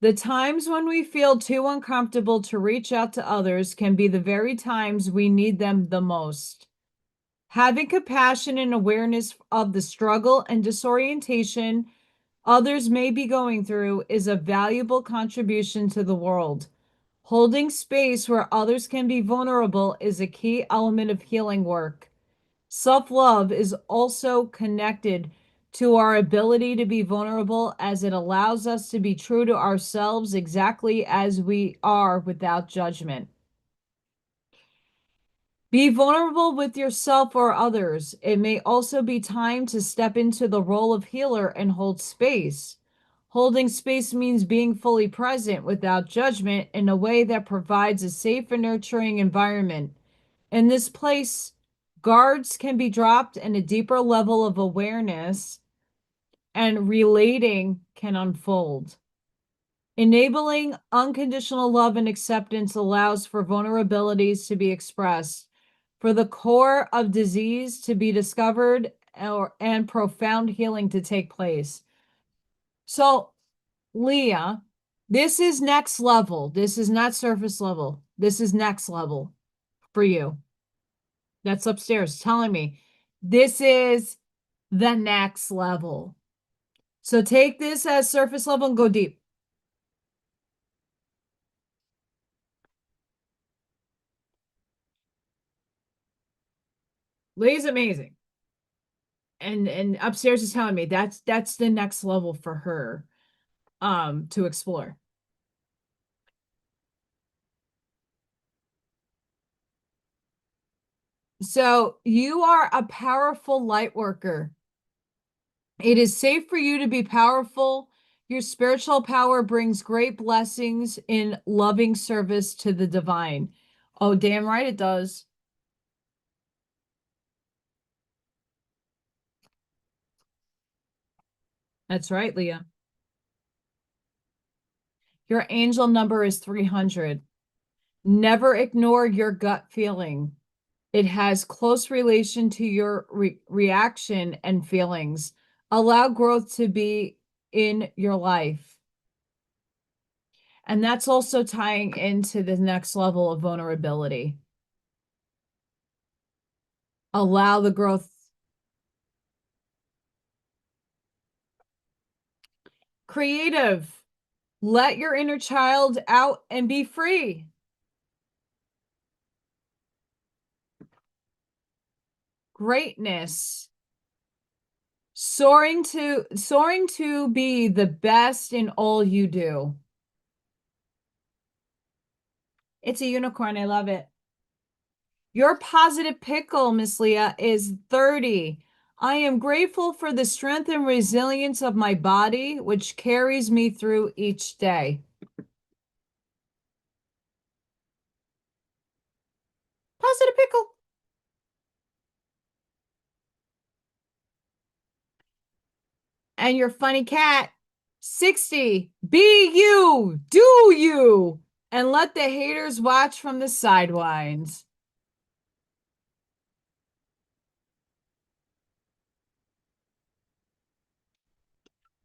The times when we feel too uncomfortable to reach out to others can be the very times we need them the most. Having compassion and awareness of the struggle and disorientation others may be going through is a valuable contribution to the world. Holding space where others can be vulnerable is a key element of healing work. Self-love is also connected to our ability to be vulnerable as it allows us to be true to ourselves exactly as we are without judgment. Be vulnerable with yourself or others. It may also be time to step into the role of healer and hold space. Holding space means being fully present without judgment in a way that provides a safe and nurturing environment. In this place, guards can be dropped and a deeper level of awareness and relating can unfold. Enabling unconditional love and acceptance allows for vulnerabilities to be expressed, for the core of disease to be discovered, and profound healing to take place. So, Leah, this is next level. This is not surface level. This is next level for you. That's upstairs telling me this is the next level. So take this as surface level and go deep. Leah's amazing. And upstairs is telling me that's the next level for her to explore. So you are a powerful light worker. It is safe for you to be powerful. Your spiritual power brings great blessings in loving service to the divine. Oh, damn right it does. That's right, Leah. Your angel number is 300. Never ignore your gut feeling. It has close relation to your reaction and feelings. Allow growth to be in your life. And that's also tying into the next level of vulnerability. Allow the growth. Creative. Let your inner child out and be free. Greatness. Soaring to be the best in all you do. It's a unicorn. I love it. Your positive pickle, Miss Leah, is 30. I am grateful for the strength and resilience of my body, which carries me through each day. Positive pickle. And your funny cat, 60. Be you, do you, and let the haters watch from the sidelines.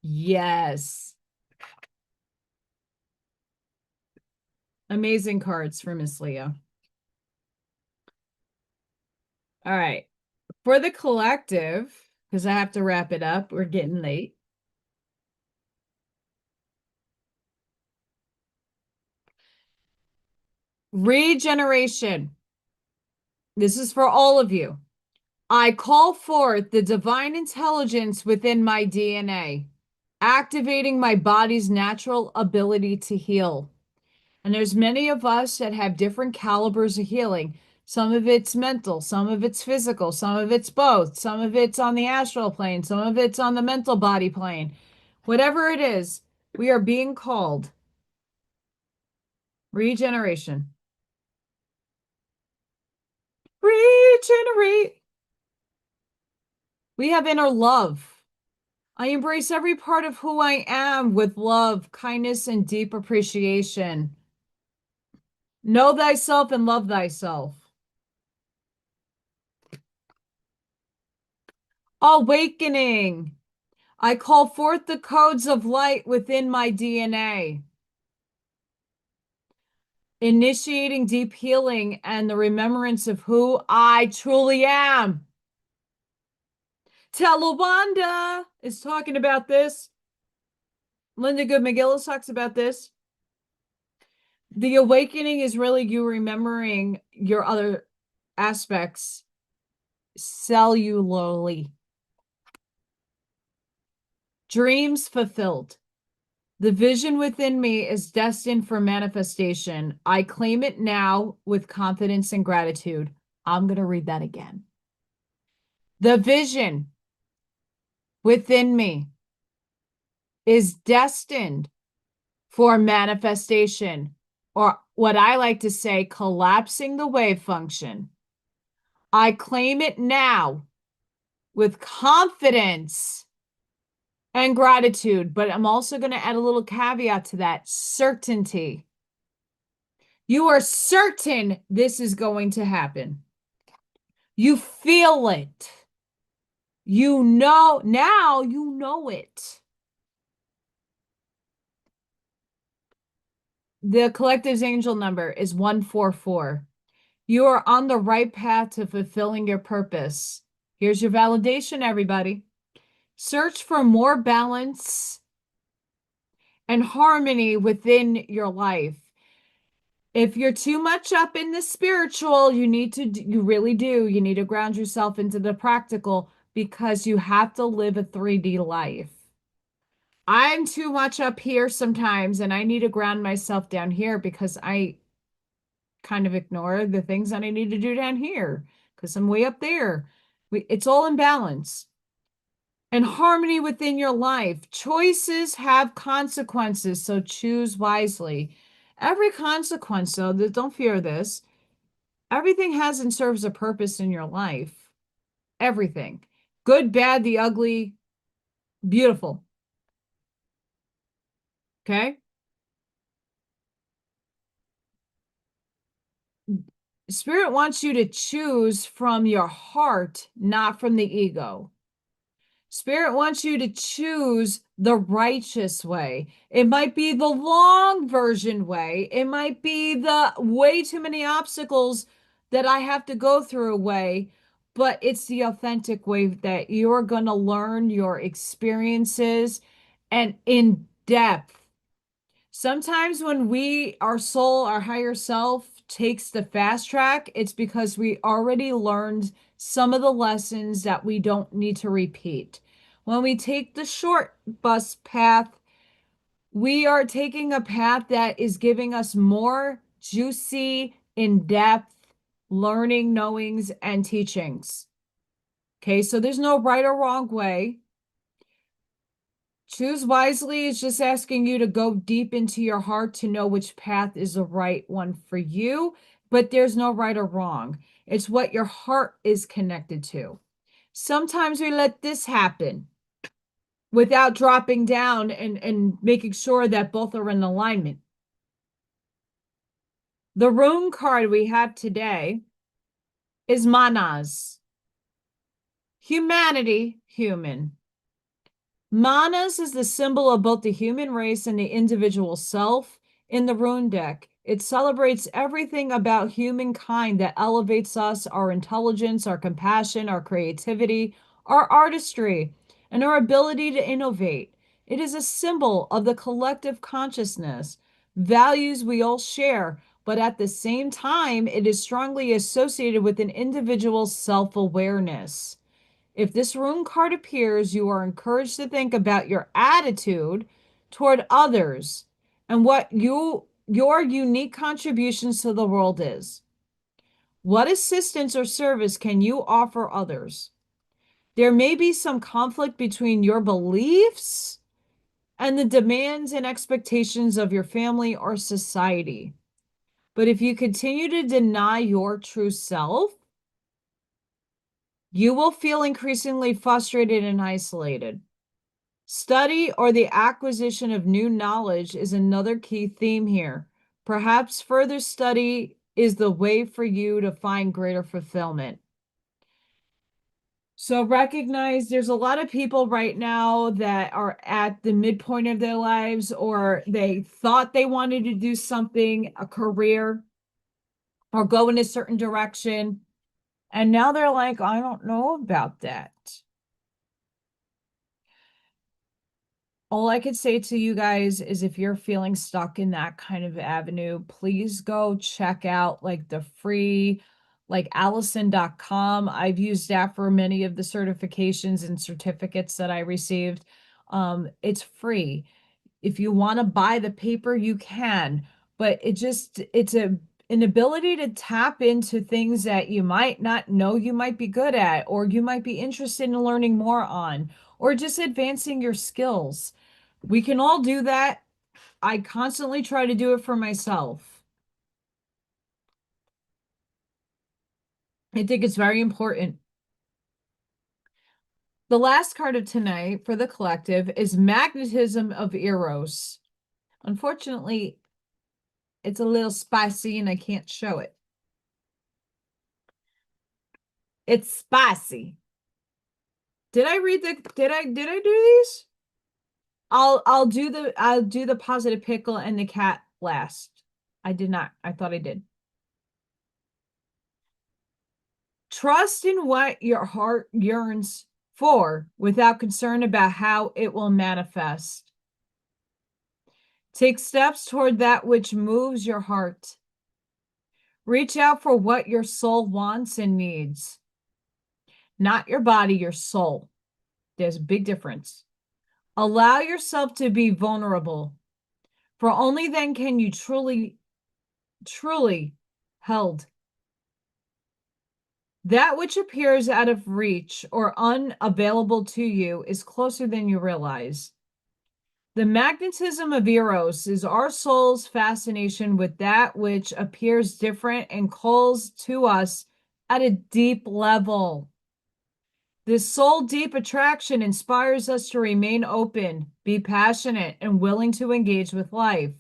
Yes. Amazing cards for Miss Leah. All right. For the collective, because I have to wrap it up, we're getting late. Regeneration. This is for all of you. I call forth the divine intelligence within my DNA, activating my body's natural ability to heal. And there's many of us that have different calibers of healing. Some of it's mental, some of it's physical, some of it's both, some of it's on the astral plane, some of it's on the mental body plane. Whatever it is, we are being called. Regeneration. Regenerate. We have inner love. I embrace every part of who I am with love, kindness, and deep appreciation. Know thyself and love thyself. Awakening. I call forth the codes of light within my DNA. Initiating deep healing and the remembrance of who I truly am. Talawanda is talking about this. Linda Good McGillis talks about this. The awakening is really you remembering your other aspects cellularly. Dreams fulfilled. The vision within me is destined for manifestation. I claim it now with confidence and gratitude. I'm going to read that again. The vision within me is destined for manifestation, or what I like to say, collapsing the wave function. I claim it now with confidence and gratitude, but I'm also going to add a little caveat to that, certainty. You are certain this is going to happen. You feel it. You know, now you know it. The collective's angel number is 144. You are on the right path to fulfilling your purpose. Here's your validation, everybody. Search for more balance and harmony within your life. If you're too much up in the spiritual, you really do. You need to ground yourself into the practical because you have to live a 3D life. I'm too much up here sometimes, and I need to ground myself down here because I kind of ignore the things that I need to do down here because I'm way up there. It's all in balance. And harmony within your life. Choices have consequences, so choose wisely. Every consequence, though, don't fear this. Everything has and serves a purpose in your life. Everything. Good, bad, the ugly, beautiful. Okay? Spirit wants you to choose from your heart, not from the ego. Spirit wants you to choose the righteous way. It might be the long version way. It might be the way too many obstacles that I have to go through way, but it's the authentic way that you're going to learn your experiences and in depth. Sometimes when our soul, our higher self takes the fast track, it's because we already learned some of the lessons that we don't need to repeat. When we take the short bus path, we are taking a path that is giving us more juicy, in-depth learning, knowings, and teachings. Okay, so there's no right or wrong way. Choose wisely is just asking you to go deep into your heart to know which path is the right one for you, but there's no right or wrong. It's what your heart is connected to. Sometimes we let this happen without dropping down and making sure that both are in alignment. The rune card we have today is Manas. Humanity, human. Manas is the symbol of both the human race and the individual self in the rune deck. It celebrates everything about humankind that elevates us, our intelligence, our compassion, our creativity, our artistry, and our ability to innovate. It is a symbol of the collective consciousness, values we all share, but at the same time, it is strongly associated with an individual's self-awareness. If this rune card appears, you are encouraged to think about your attitude toward others and what your unique contributions to the world is. What assistance or service can you offer others? There may be some conflict between your beliefs and the demands and expectations of your family or society. But if you continue to deny your true self, you will feel increasingly frustrated and isolated. Study or the acquisition of new knowledge is another key theme here. Perhaps further study is the way for you to find greater fulfillment. So recognize there's a lot of people right now that are at the midpoint of their lives, or they thought they wanted to do something, a career, or go in a certain direction. And now they're like, I don't know about that. All I could say to you guys is if you're feeling stuck in that kind of avenue, please go check out like the free, like Allison.com. I've used that for many of the certifications and certificates that I received. It's free. If you want to buy the paper, you can, but it's an ability to tap into things that you might not know you might be good at, or you might be interested in learning more on, or just advancing your skills. We can all do that. I constantly try to do it for myself. I think it's very important. The last card of tonight for the collective is Magnetism of Eros. Unfortunately, it's a little spicy and I can't show it. It's spicy. Did I do these? I'll do the positive pickle and the cat last. I did not. I thought I did. Trust in what your heart yearns for without concern about how it will manifest. Take steps toward that which moves your heart. Reach out for what your soul wants and needs. Not your body, your soul. There's a big difference. Allow yourself to be vulnerable, for only then can you truly held. That which appears out of reach or unavailable to you is closer than you realize. The magnetism of Eros is our soul's fascination with that which appears different and calls to us at a deep level. This soul deep attraction inspires us to remain open, be passionate, and willing to engage with life,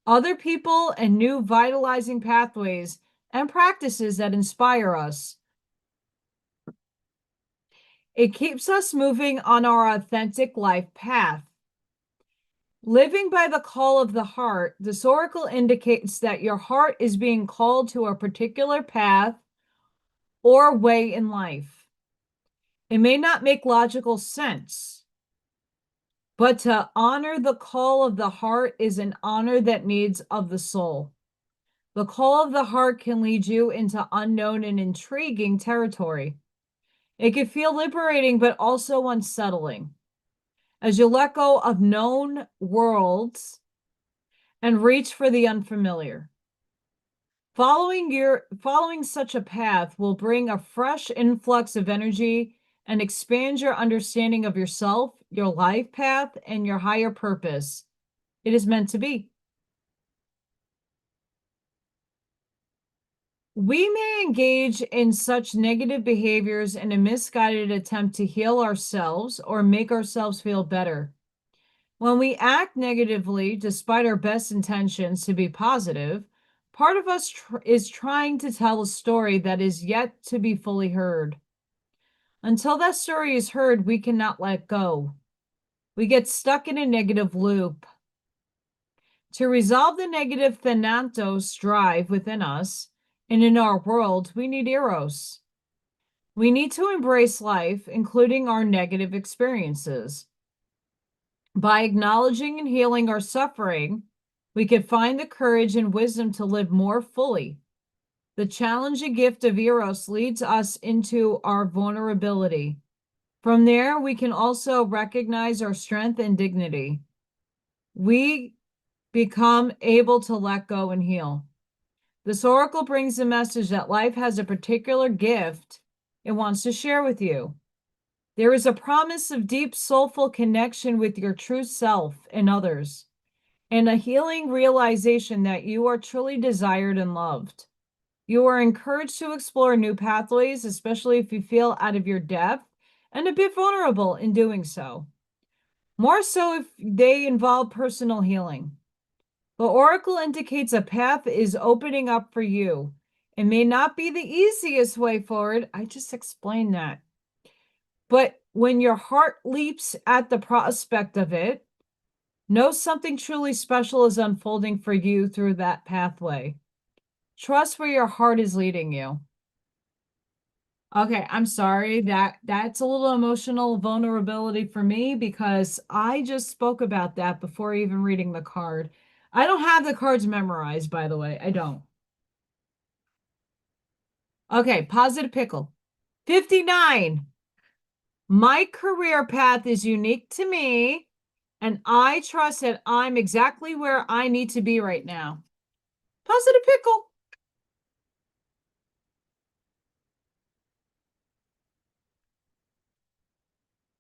other people, and new vitalizing pathways and practices that inspire us. It keeps us moving on our authentic life path. Living by the call of the heart, this oracle indicates that your heart is being called to a particular path or way in life. It may not make logical sense, but to honor the call of the heart is an honor that needs of the soul. The call of the heart can lead you into unknown and intriguing territory. It can feel liberating, but also unsettling, as you let go of known worlds and reach for the unfamiliar. Following such a path will bring a fresh influx of energy and expand your understanding of yourself, your life path, and your higher purpose. It is meant to be. We may engage in such negative behaviors in a misguided attempt to heal ourselves or make ourselves feel better. When we act negatively, despite our best intentions to be positive, part of us is trying to tell a story that is yet to be fully heard. Until that story is heard, we cannot let go. We get stuck in a negative loop. To resolve the negative Thanatos drive within us and in our world, we need Eros. We need to embrace life, including our negative experiences. By acknowledging and healing our suffering, we can find the courage and wisdom to live more fully. The challenging gift of Eros leads us into our vulnerability. From there, we can also recognize our strength and dignity. We become able to let go and heal. This oracle brings the message that life has a particular gift it wants to share with you. There is a promise of deep, soulful connection with your true self and others, and a healing realization that you are truly desired and loved. You are encouraged to explore new pathways, especially if you feel out of your depth and a bit vulnerable in doing so. More so if they involve personal healing. The oracle indicates a path is opening up for you. It may not be the easiest way forward. I just explained that. But when your heart leaps at the prospect of it, know something truly special is unfolding for you through that pathway. Trust where your heart is leading you. Okay, I'm sorry that's a little emotional vulnerability for me because I just spoke about that before even reading the card. I don't have the cards memorized, by the way. I don't. Okay, positive pickle. 59. My career path is unique to me, and I trust that I'm exactly where I need to be right now. Positive pickle.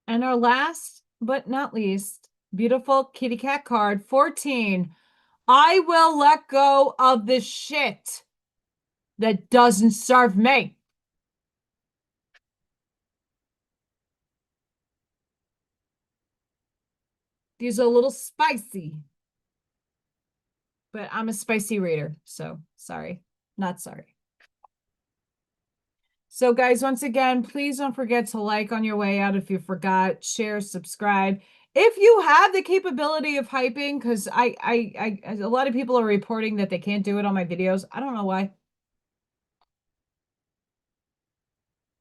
And our last but not least, beautiful kitty cat card, 14. I will let go of the shit that doesn't serve me. These are a little spicy, but I'm a spicy reader, so sorry, not sorry. So guys, once again, please don't forget to like on your way out if you forgot, share, subscribe. If you have the capability of hyping, because a lot of people are reporting that they can't do it on my videos. I don't know why.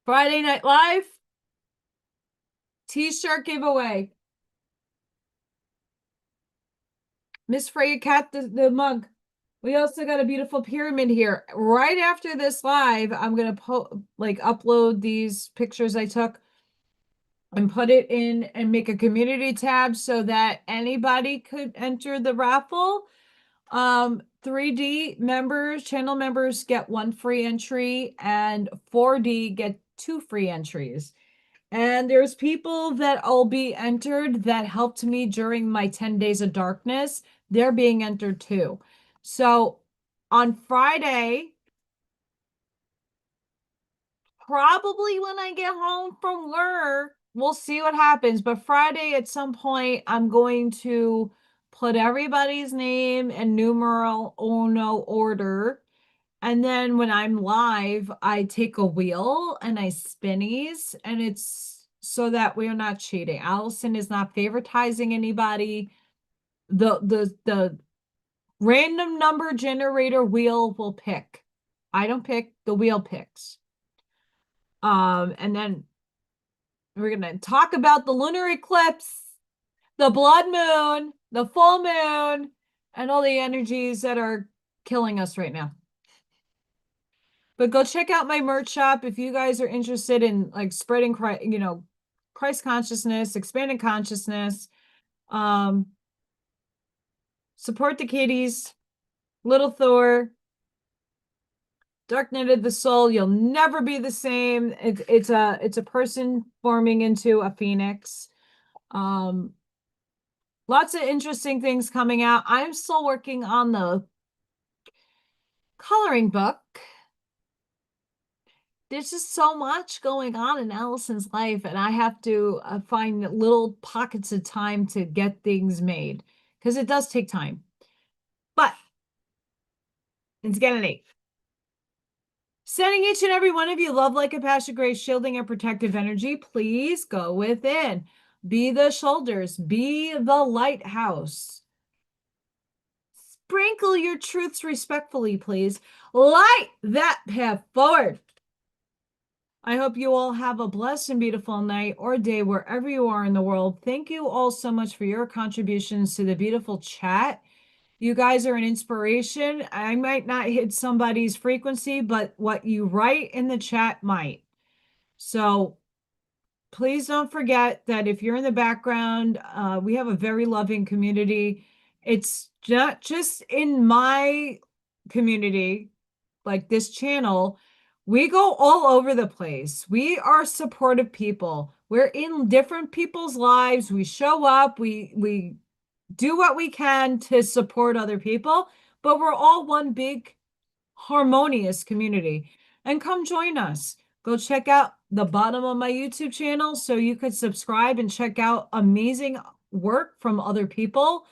Friday Night Live, t-shirt giveaway. Miss Freya Cat, the mug. We also got a beautiful pyramid here. Right after this live, I'm gonna upload these pictures I took and put it in and make a community tab so that anybody could enter the raffle. 3D members, channel members get 1 free entry, and 4D get 2 free entries. And there's people that will be entered that helped me during my 10 days of darkness. They're being entered too. So on Friday, probably when I get home from work, we'll see what happens. But Friday at some point, I'm going to put everybody's name and numeral no order. And then when I'm live, I take a wheel and I spinnies, and it's so that we're not cheating. Allison is not favoritizing anybody. The random number generator wheel will pick. I don't pick, the wheel picks. And then we're gonna talk about the lunar eclipse, the blood moon, the full moon, and all the energies that are killing us right now. But go check out my merch shop if you guys are interested in like spreading Christ consciousness, expanding consciousness. Support the kitties, Little Thor, Dark Night of the Soul. You'll never be the same. It's a person forming into a phoenix. Lots of interesting things coming out. I'm still working on the coloring book. There's just so much going on in Allison's life, and I have to find little pockets of time to get things made because it does take time. But it's getting late. Sending each and every one of you love, like a passion, grace, shielding, and protective energy. Please go within. Be the shoulders. Be the lighthouse. Sprinkle your truths respectfully, please. Light that path forward. I hope you all have a blessed and beautiful night or day wherever you are in the world. Thank you all so much for your contributions to the beautiful chat. You guys are an inspiration. I might not hit somebody's frequency, but what you write in the chat might. So please don't forget that if you're in the background, we have a very loving community. It's not just in my community, like this channel. We go all over the place. We are supportive people. We're in different people's lives. We show up. We do what we can to support other people, but we're all one big harmonious community. And come join us. Go check out the bottom of my YouTube channel so you could subscribe and check out amazing work from other people.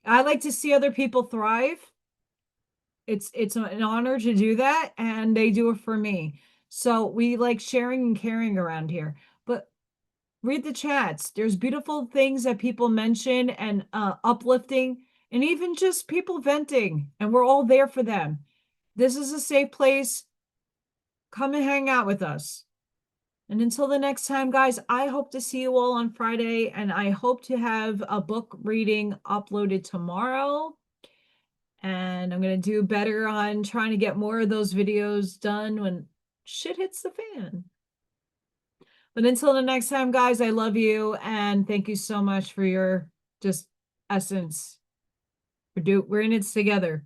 I like to see other people thrive. It's an honor to do that, and they do it for me. So we like sharing and caring around here. But read the chats. There's beautiful things that people mention and uplifting, and even just people venting, and we're all there for them. This is a safe place. Come and hang out with us. And until the next time, guys, I hope to see you all on Friday, and I hope to have a book reading uploaded tomorrow. And I'm going to do better on trying to get more of those videos done when shit hits the fan. But until the next time, guys, I love you, and thank you so much for your just essence. We're in it together.